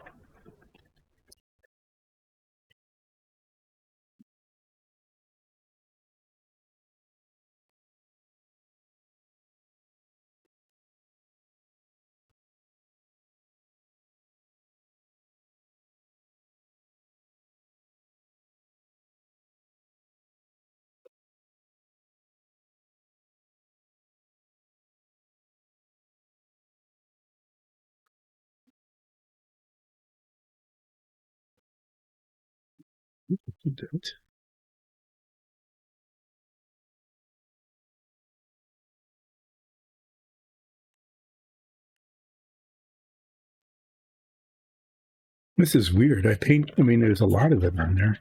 This is weird. I mean, there's a lot of them on there.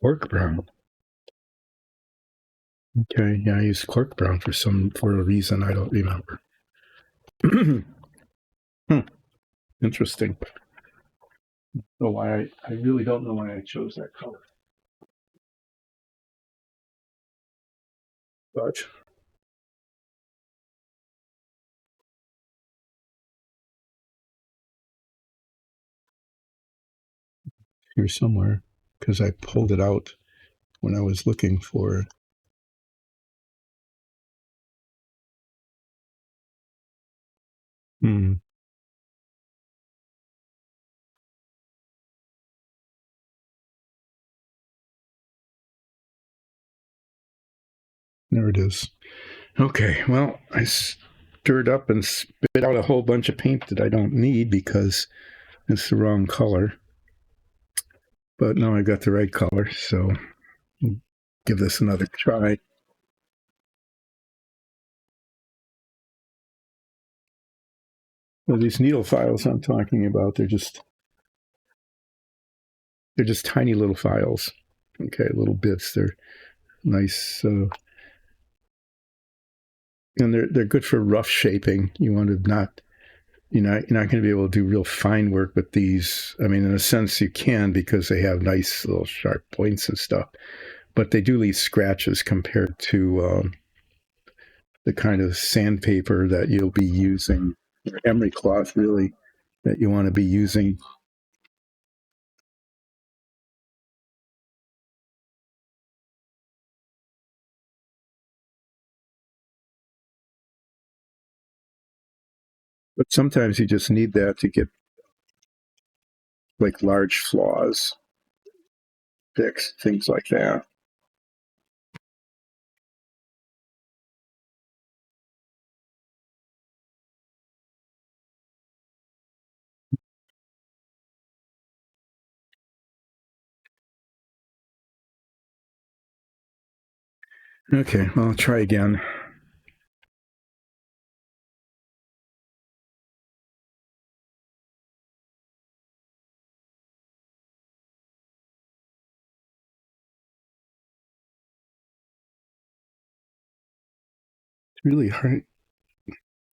Cork brown. Okay, yeah, I used cork brown for a reason I don't remember. Interesting. So why I really don't know why I chose that color. But here somewhere, because I pulled it out when I was looking for. Hmm. There it is. Okay, well, I stirred up and spit out a whole bunch of paint that I don't need because it's the wrong color. But now I got the right color, so we'll give this another try. Well, these needle files I'm talking about, they're just tiny little files. Okay, little bits. They're nice, and they're good for rough shaping. You want to not you're not going to be able to do real fine work with these. I mean, in a sense, you can because they have nice little sharp points and stuff, but they do leave scratches compared to the kind of sandpaper that you'll be using, or emery cloth, really, that you want to be using. But sometimes you just need that to get like large flaws fixed, things like that. Okay, well, I'll try again. It's really hard,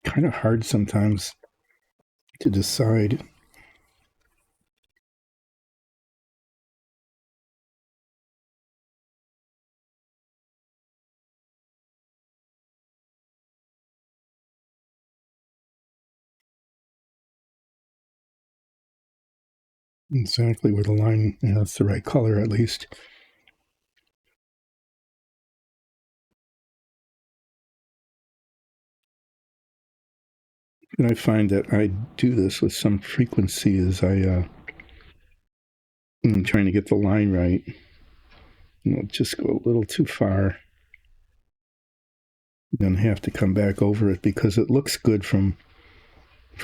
kind of hard sometimes to decide. Exactly where the line, that's the right color at least. And I find that I do this with some frequency as I'm trying to get the line right. I'll just go a little too far, then have to come back over it because it looks good from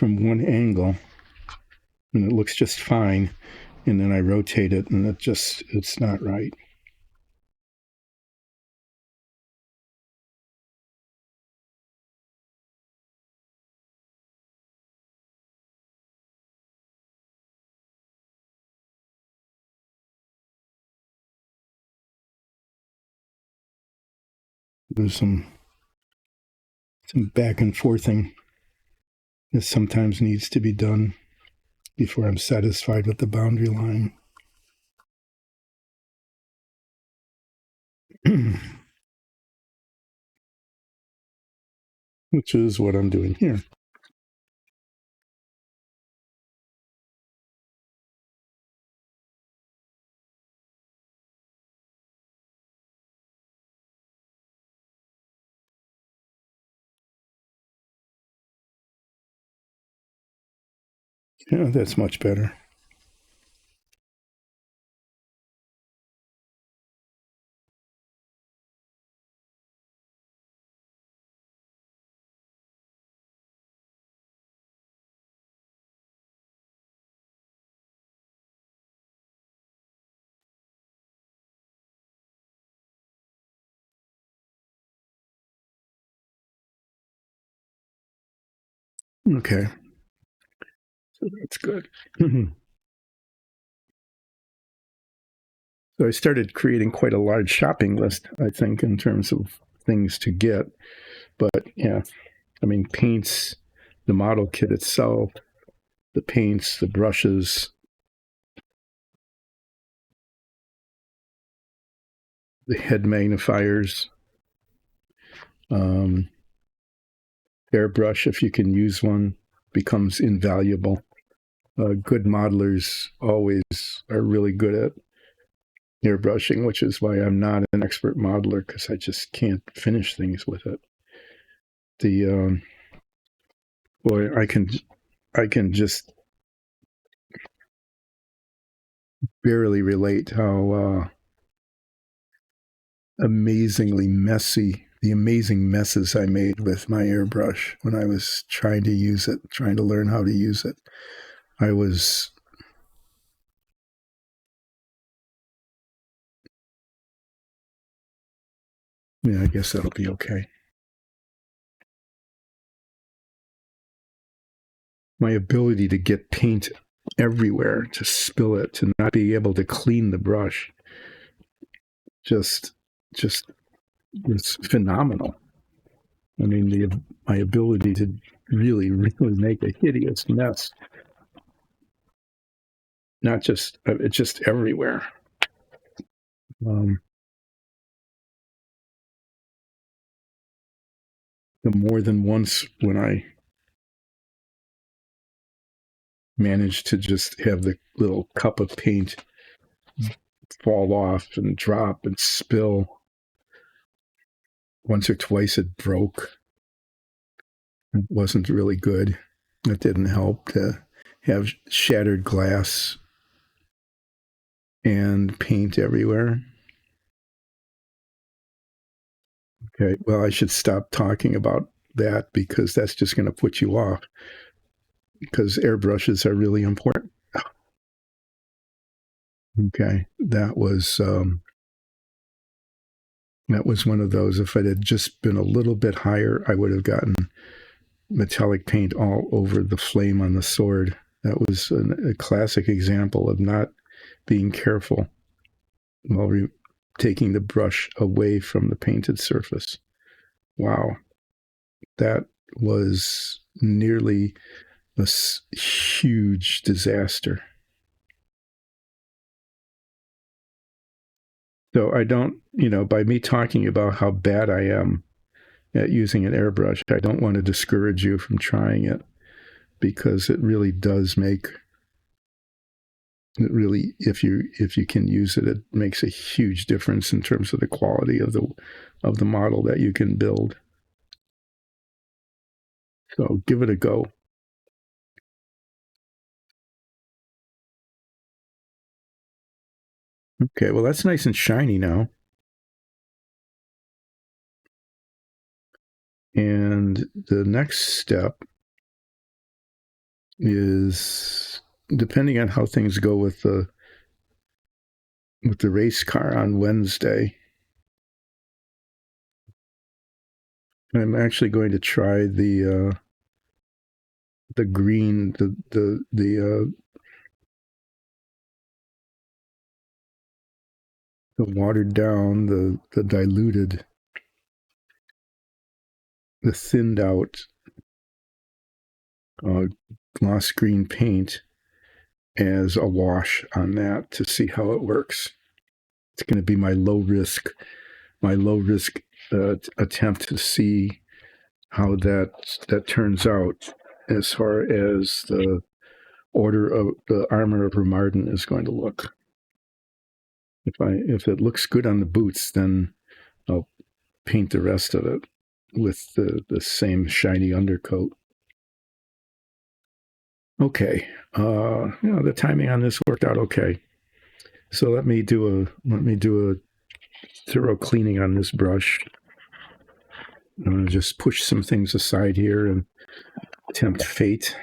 one angle, and it looks just fine. And then I rotate it, and it's not right. There's some back and forthing that sometimes needs to be done before I'm satisfied with the boundary line. Which is what I'm doing here. Yeah, that's much better. Okay. So that's good. So I started creating quite a large shopping list, I think, in terms of things to get. But yeah, I mean, paints, the model kit itself, the paints, the brushes, the head magnifiers, um, airbrush, if you can use one, becomes invaluable. Good modelers always are really good at airbrushing, which is why I'm not an expert modeler, because I just can't finish things with it. The boy, I can just barely relate how amazingly messy, the amazing messes I made with my airbrush when I was trying to use it, trying to learn how to use it. I was, yeah, I guess that'll be okay. My ability to get paint everywhere, to spill it, to not be able to clean the brush, just was phenomenal. I mean, my ability to really make a hideous mess, not just it's just everywhere. Um, more than once when I managed to just have the little cup of paint fall off and drop and spill. Once or twice it broke. It wasn't really good. It didn't help to have shattered glass and paint everywhere. Okay, well, I should stop talking about that because that's just going to put you off, because airbrushes are really important. Okay, that was one of those. If it had just been a little bit higher, I would have gotten metallic paint all over the flame on the sword. That was a classic example of not being careful while taking the brush away from the painted surface. Wow, that was nearly a huge disaster. So I don't, by me talking about how bad I am at using an airbrush, I don't want to discourage you from trying it, because it really does make it really, if you can use it, it makes a huge difference in terms of the quality of the model that you can build. So give it a go. Okay, well, that's nice and shiny now. And the next step is, depending on how things go with the race car on Wednesday, I'm actually going to try the green, the watered down, the diluted the thinned out gloss green paint as a wash on that to see how it works. It's going to be my low risk attempt to see how that turns out as far as the order of the armor of Remarden is going to look. If it looks good on the boots, then I'll paint the rest of it with the same shiny undercoat. Okay, the timing on this worked out okay. So let me do a thorough cleaning on this brush. I'm going to just push some things aside here and tempt fate.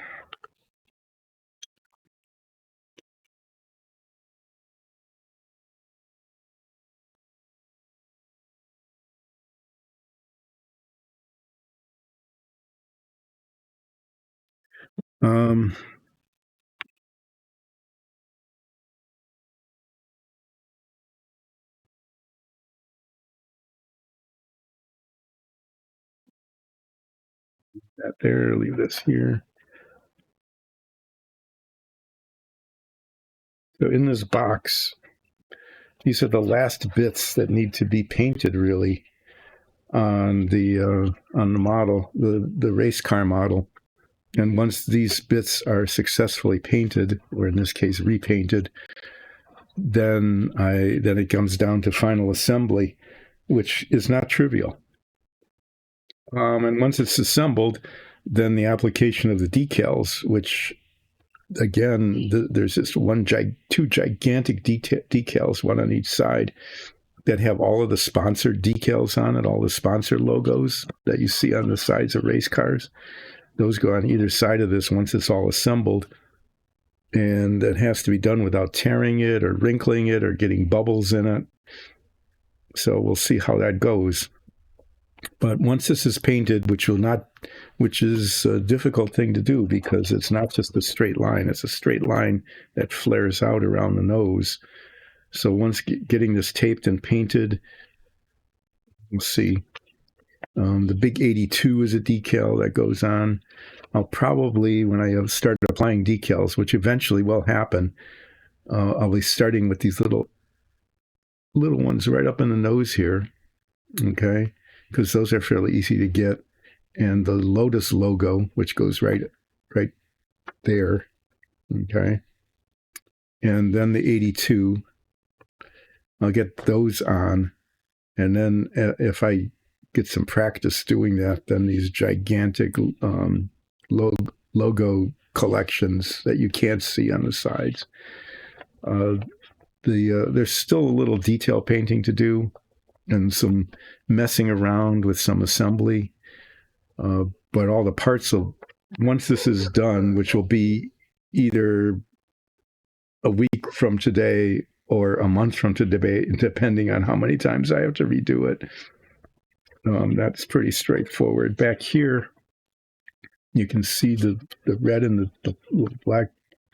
That there, leave this here. So in this box, these are the last bits that need to be painted really on the model, the race car model. And once these bits are successfully painted, or in this case repainted, then it comes down to final assembly, which is not trivial. And once it's assembled, then the application of the decals, which again, there's just two gigantic decals, one on each side, that have all of the sponsored decals on it, all the sponsor logos that you see on the sides of race cars. Those go on either side of this once it's all assembled. And that has to be done without tearing it or wrinkling it or getting bubbles in it. So we'll see how that goes. But once this is painted, which is a difficult thing to do because it's not just a straight line, it's a straight line that flares out around the nose. So once getting this taped and painted, we'll see. The big 82 is a decal that goes on. I'll probably, when I start applying decals, which eventually will happen, I'll be starting with these little ones right up in the nose here, okay? Because those are fairly easy to get. And the Lotus logo, which goes right there, okay? And then the 82, I'll get those on. And then if I get some practice doing that, then these gigantic logo collections that you can't see on the sides. There's still a little detail painting to do and some messing around with some assembly. But all the parts will, once this is done, which will be either a week from today or a month from today, depending on how many times I have to redo it. That's pretty straightforward. Back here, you can see the red and the black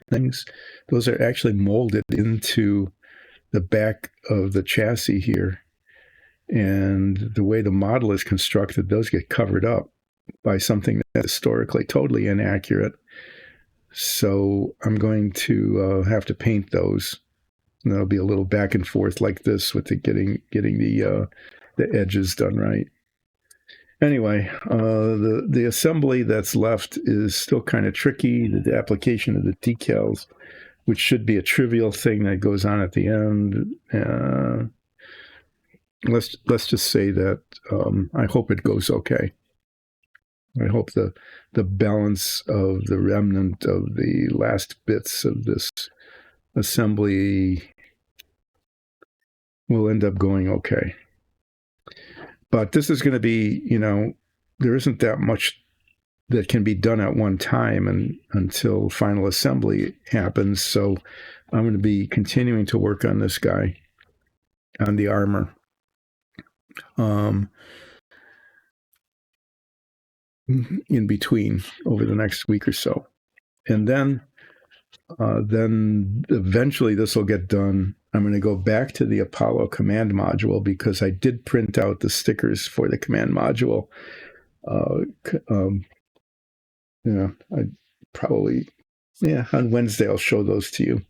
things. Those are actually molded into the back of the chassis here. And the way the model is constructed, those get covered up by something that's historically totally inaccurate. So I'm going to have to paint those. And there'll be a little back and forth like this with getting the edges done right. Anyway, the assembly that's left is still kind of tricky. The application of the decals, which should be a trivial thing that goes on at the end. Let's just say that I hope it goes okay. I hope the balance of the remnant of the last bits of this assembly will end up going okay. But this is going to be, there isn't that much that can be done at one time until final assembly happens. So I'm going to be continuing to work on this guy, on the armor. In between over the next week or so. And then eventually this will get done. I'm going to go back to the Apollo command module because I did print out the stickers for the command module. I probably, on Wednesday I'll show those to you.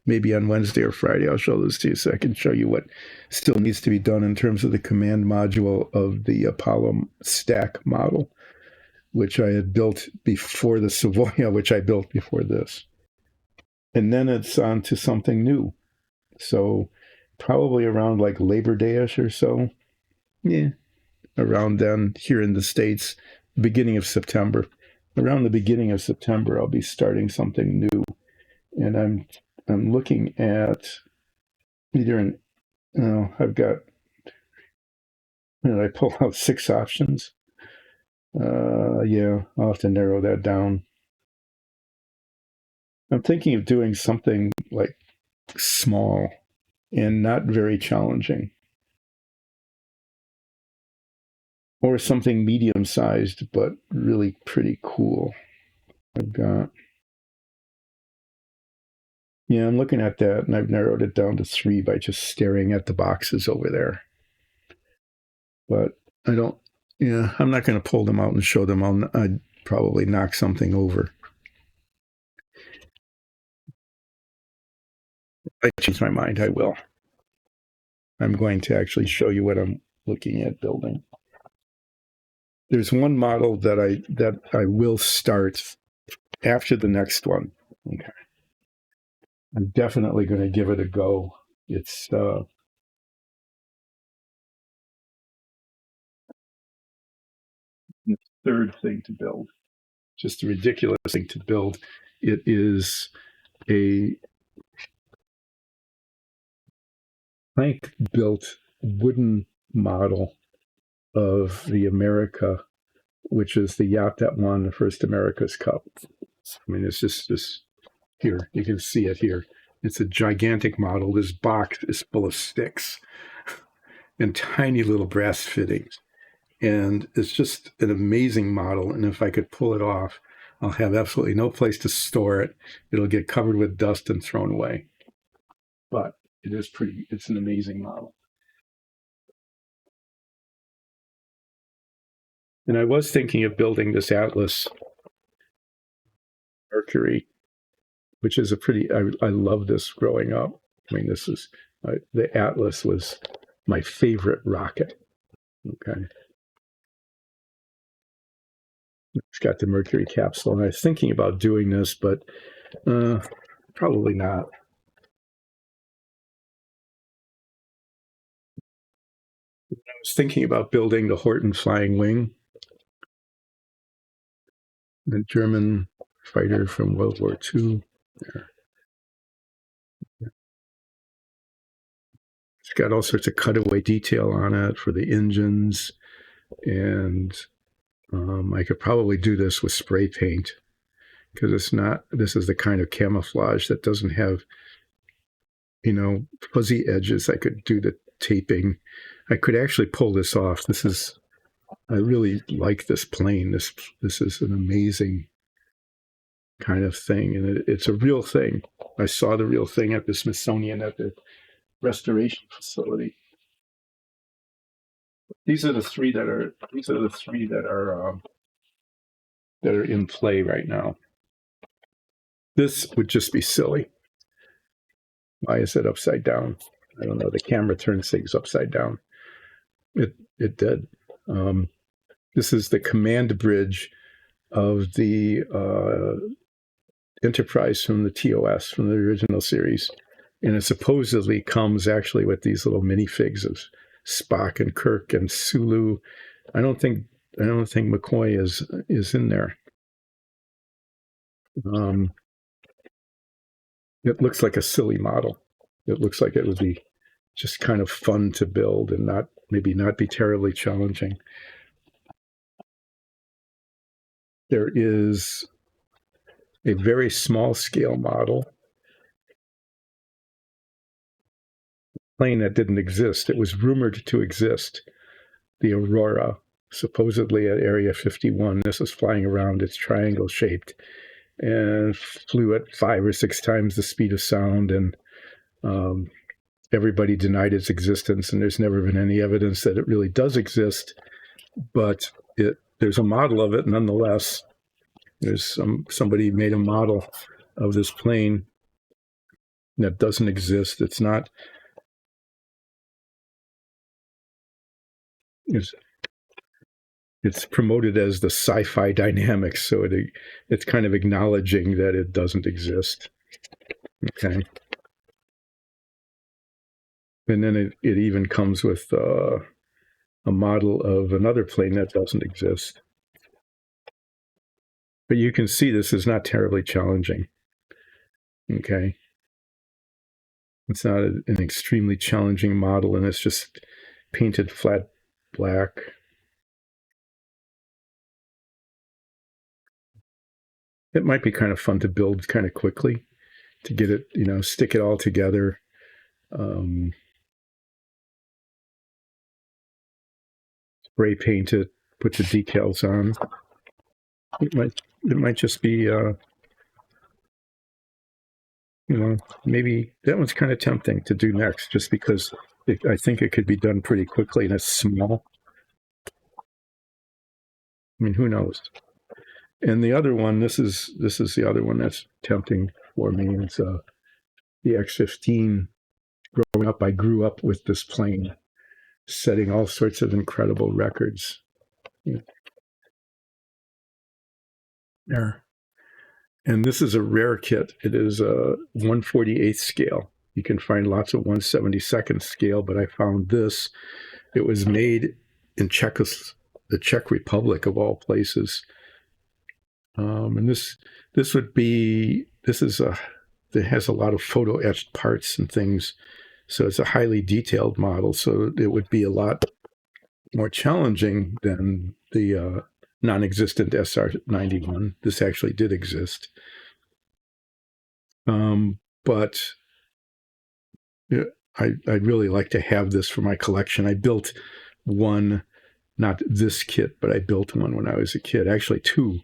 Maybe on Wednesday or Friday I'll show those to you so I can show you what still needs to be done in terms of the command module of the Apollo stack model, which I had built before the Savoia, which I built before this. And then it's on to something new. So probably around like Labor Day-ish or so. Yeah, around then here in the States, beginning of September. Around the beginning of September, I'll be starting something new. And I'm looking at either I've got, I pull out 6 options. Yeah, I'll have to narrow that down. I'm thinking of doing something like small and not very challenging, or something medium-sized but really pretty cool. I've got, I'm looking at that, and I've narrowed it down to 3 by just staring at the boxes over there. But I don't, I'm not going to pull them out and show them. I'd probably knock something over. If I change my mind, I will. I'm going to actually show you what I'm looking at building. There's one model that I will start after the next one. Okay. I'm definitely going to give it a go. It's the 3rd thing to build. Just a ridiculous thing to build. It is a plank-built wooden model of the America, which is the yacht that won the first America's Cup. I mean, it's just this here. You can see it here. It's a gigantic model. This box is full of sticks and tiny little brass fittings. And it's just an amazing model. And if I could pull it off, I'll have absolutely no place to store it. It'll get covered with dust and thrown away. But it's an amazing model. And I was thinking of building this Atlas Mercury, which is I love this growing up. I mean, the Atlas was my favorite rocket. Okay. It's got the Mercury capsule, and I was thinking about doing this, but probably not. I was thinking about building the Horton Flying Wing, the German fighter from World War II. There. It's got all sorts of cutaway detail on it for the engines, and I could probably do this with spray paint, because this is the kind of camouflage that doesn't have, fuzzy edges. I could do the taping. I could actually pull this off. I really like this plane. This is an amazing kind of thing, and it's a real thing. I saw the real thing at the Smithsonian at the restoration facility. These are the three that are in play right now. This would just be silly. Why is it upside down? I don't know. The camera turns things upside down. It did. This is the command bridge of the Enterprise from the TOS, from the original series. And it supposedly comes actually with these little minifigs of Spock and Kirk and Sulu. I don't think McCoy is in there. It looks like a silly model. It looks like it would be just kind of fun to build and maybe not be terribly challenging. There is a very small scale model, plane that didn't exist. It was rumored to exist. The Aurora, supposedly at Area 51. This is flying around. It's triangle shaped and flew at 5 or 6 times the speed of sound. And everybody denied its existence. And there's never been any evidence that it really does exist. But it there's a model of it nonetheless. There's somebody made a model of this plane that doesn't exist. It's not. It's promoted as the sci-fi dynamics, so it's kind of acknowledging that it doesn't exist. Okay. And then it even comes with a model of another plane that doesn't exist. But you can see this is not terribly challenging. Okay. It's not an extremely challenging model, and it's just painted flat black. It might be kind of fun to build kind of quickly, to get it, stick it all together. Spray paint it, put the decals on. It might just be, maybe that one's kind of tempting to do next, just because I think it could be done pretty quickly and it's small. I mean, who knows? And the other one, this is the other one that's tempting for me. It's the X-15. Growing up, I grew up with this plane, setting all sorts of incredible records. There. And this is a rare kit. It is a 1/48 scale. You can find lots of 1/72 scale, but I found this. It was made in the Czech Republic, of all places. And this it has a lot of photo etched parts and things. So it's a highly detailed model. So it would be a lot more challenging than the non-existent SR-91. This actually did exist. But I'd really like to have this for my collection. I built one, not this kit, but I built one when I was a kid. Actually, two.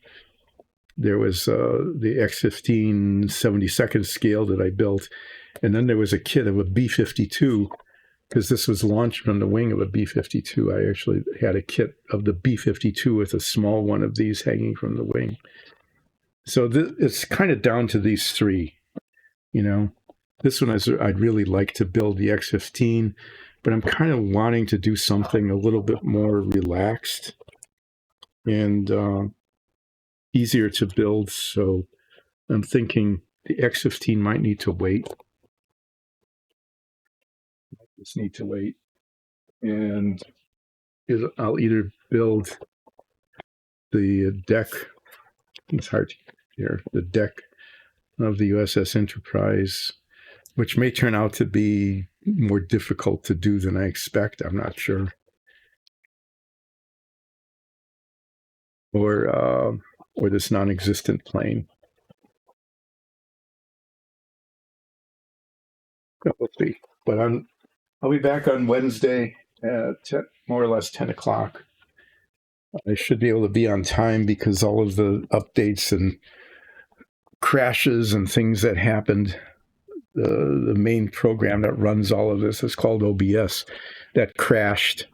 There was the X-15 72nd scale that I built, and then there was a kit of a B-52, because this was launched from the wing of a B-52. I actually had a kit of the B-52 with a small one of these hanging from the wing. So it's kind of down to these three, This one I'd really like to build the X-15, but I'm kind of wanting to do something a little bit more relaxed and easier to build. So I'm thinking the X-15 might need to wait. Just need to wait. And I'll either build the deck, it's hard to hear, the deck of the USS Enterprise, which may turn out to be more difficult to do than I expect. I'm not sure. Or this non-existent plane. We'll see. But I'll be back on Wednesday at more or less 10 o'clock. I should be able to be on time, because all of the updates and crashes and things that happened, the main program that runs all of this is called OBS, that crashed.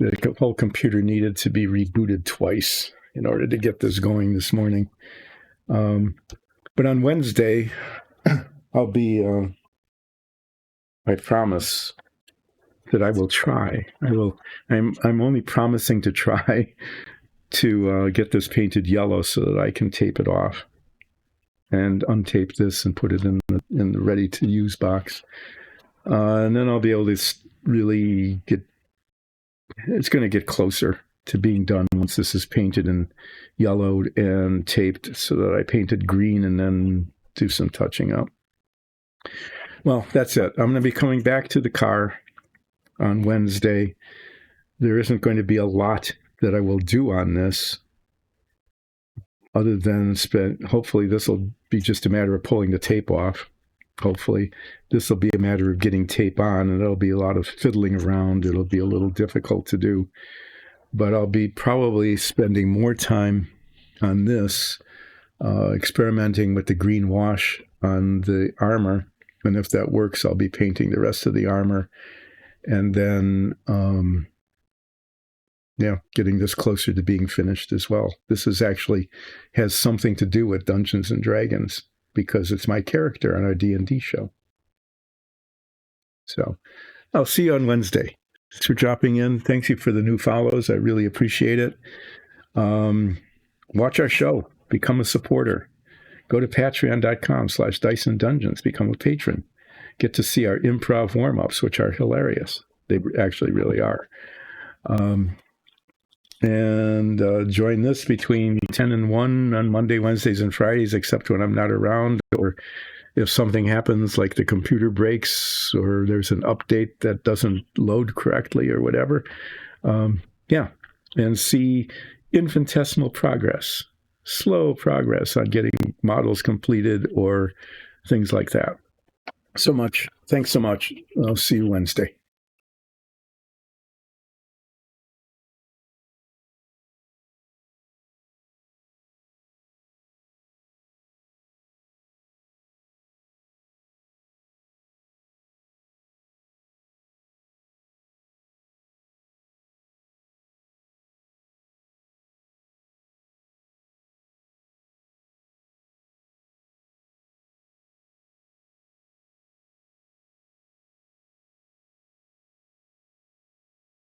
The whole computer needed to be rebooted twice in order to get this going this morning. But on Wednesday, I'll be, I promise that I will try. I'm only promising to try to get this painted yellow so that I can tape it off and untape this and put it in the ready-to-use box. And then I'll be able to really it's going to get closer to being done once this is painted and yellowed and taped, so that I painted green and then do some touching up. Well, that's it. I'm going to be coming back to the car on Wednesday. There isn't going to be a lot that I will do on this, other than hopefully this will be just a matter of pulling the tape off. Hopefully this will be a matter of getting tape on, and it'll be a lot of fiddling around. It'll be a little difficult to do, but I'll be probably spending more time on this, experimenting with the green wash on the armor. And if that works, I'll be painting the rest of the armor. And then Yeah, getting this closer to being finished as well. This is actually has something to do with Dungeons and Dragons because it's my character on our D&D show. So I'll see you on Wednesday. Thanks for dropping in. Thank you for the new follows. I really appreciate it. Watch our show. Become a supporter. Go to patreon.com/Dyson Dungeons. Become a patron. Get to see our improv warm-ups, which are hilarious. They actually really are. And join this between 10 and 1 on Monday, Wednesdays, and Fridays, except when I'm not around, or if something happens like the computer breaks or there's an update that doesn't load correctly or whatever. And see infinitesimal progress, slow progress on getting models completed or things like that. Thanks so much. I'll see you Wednesday.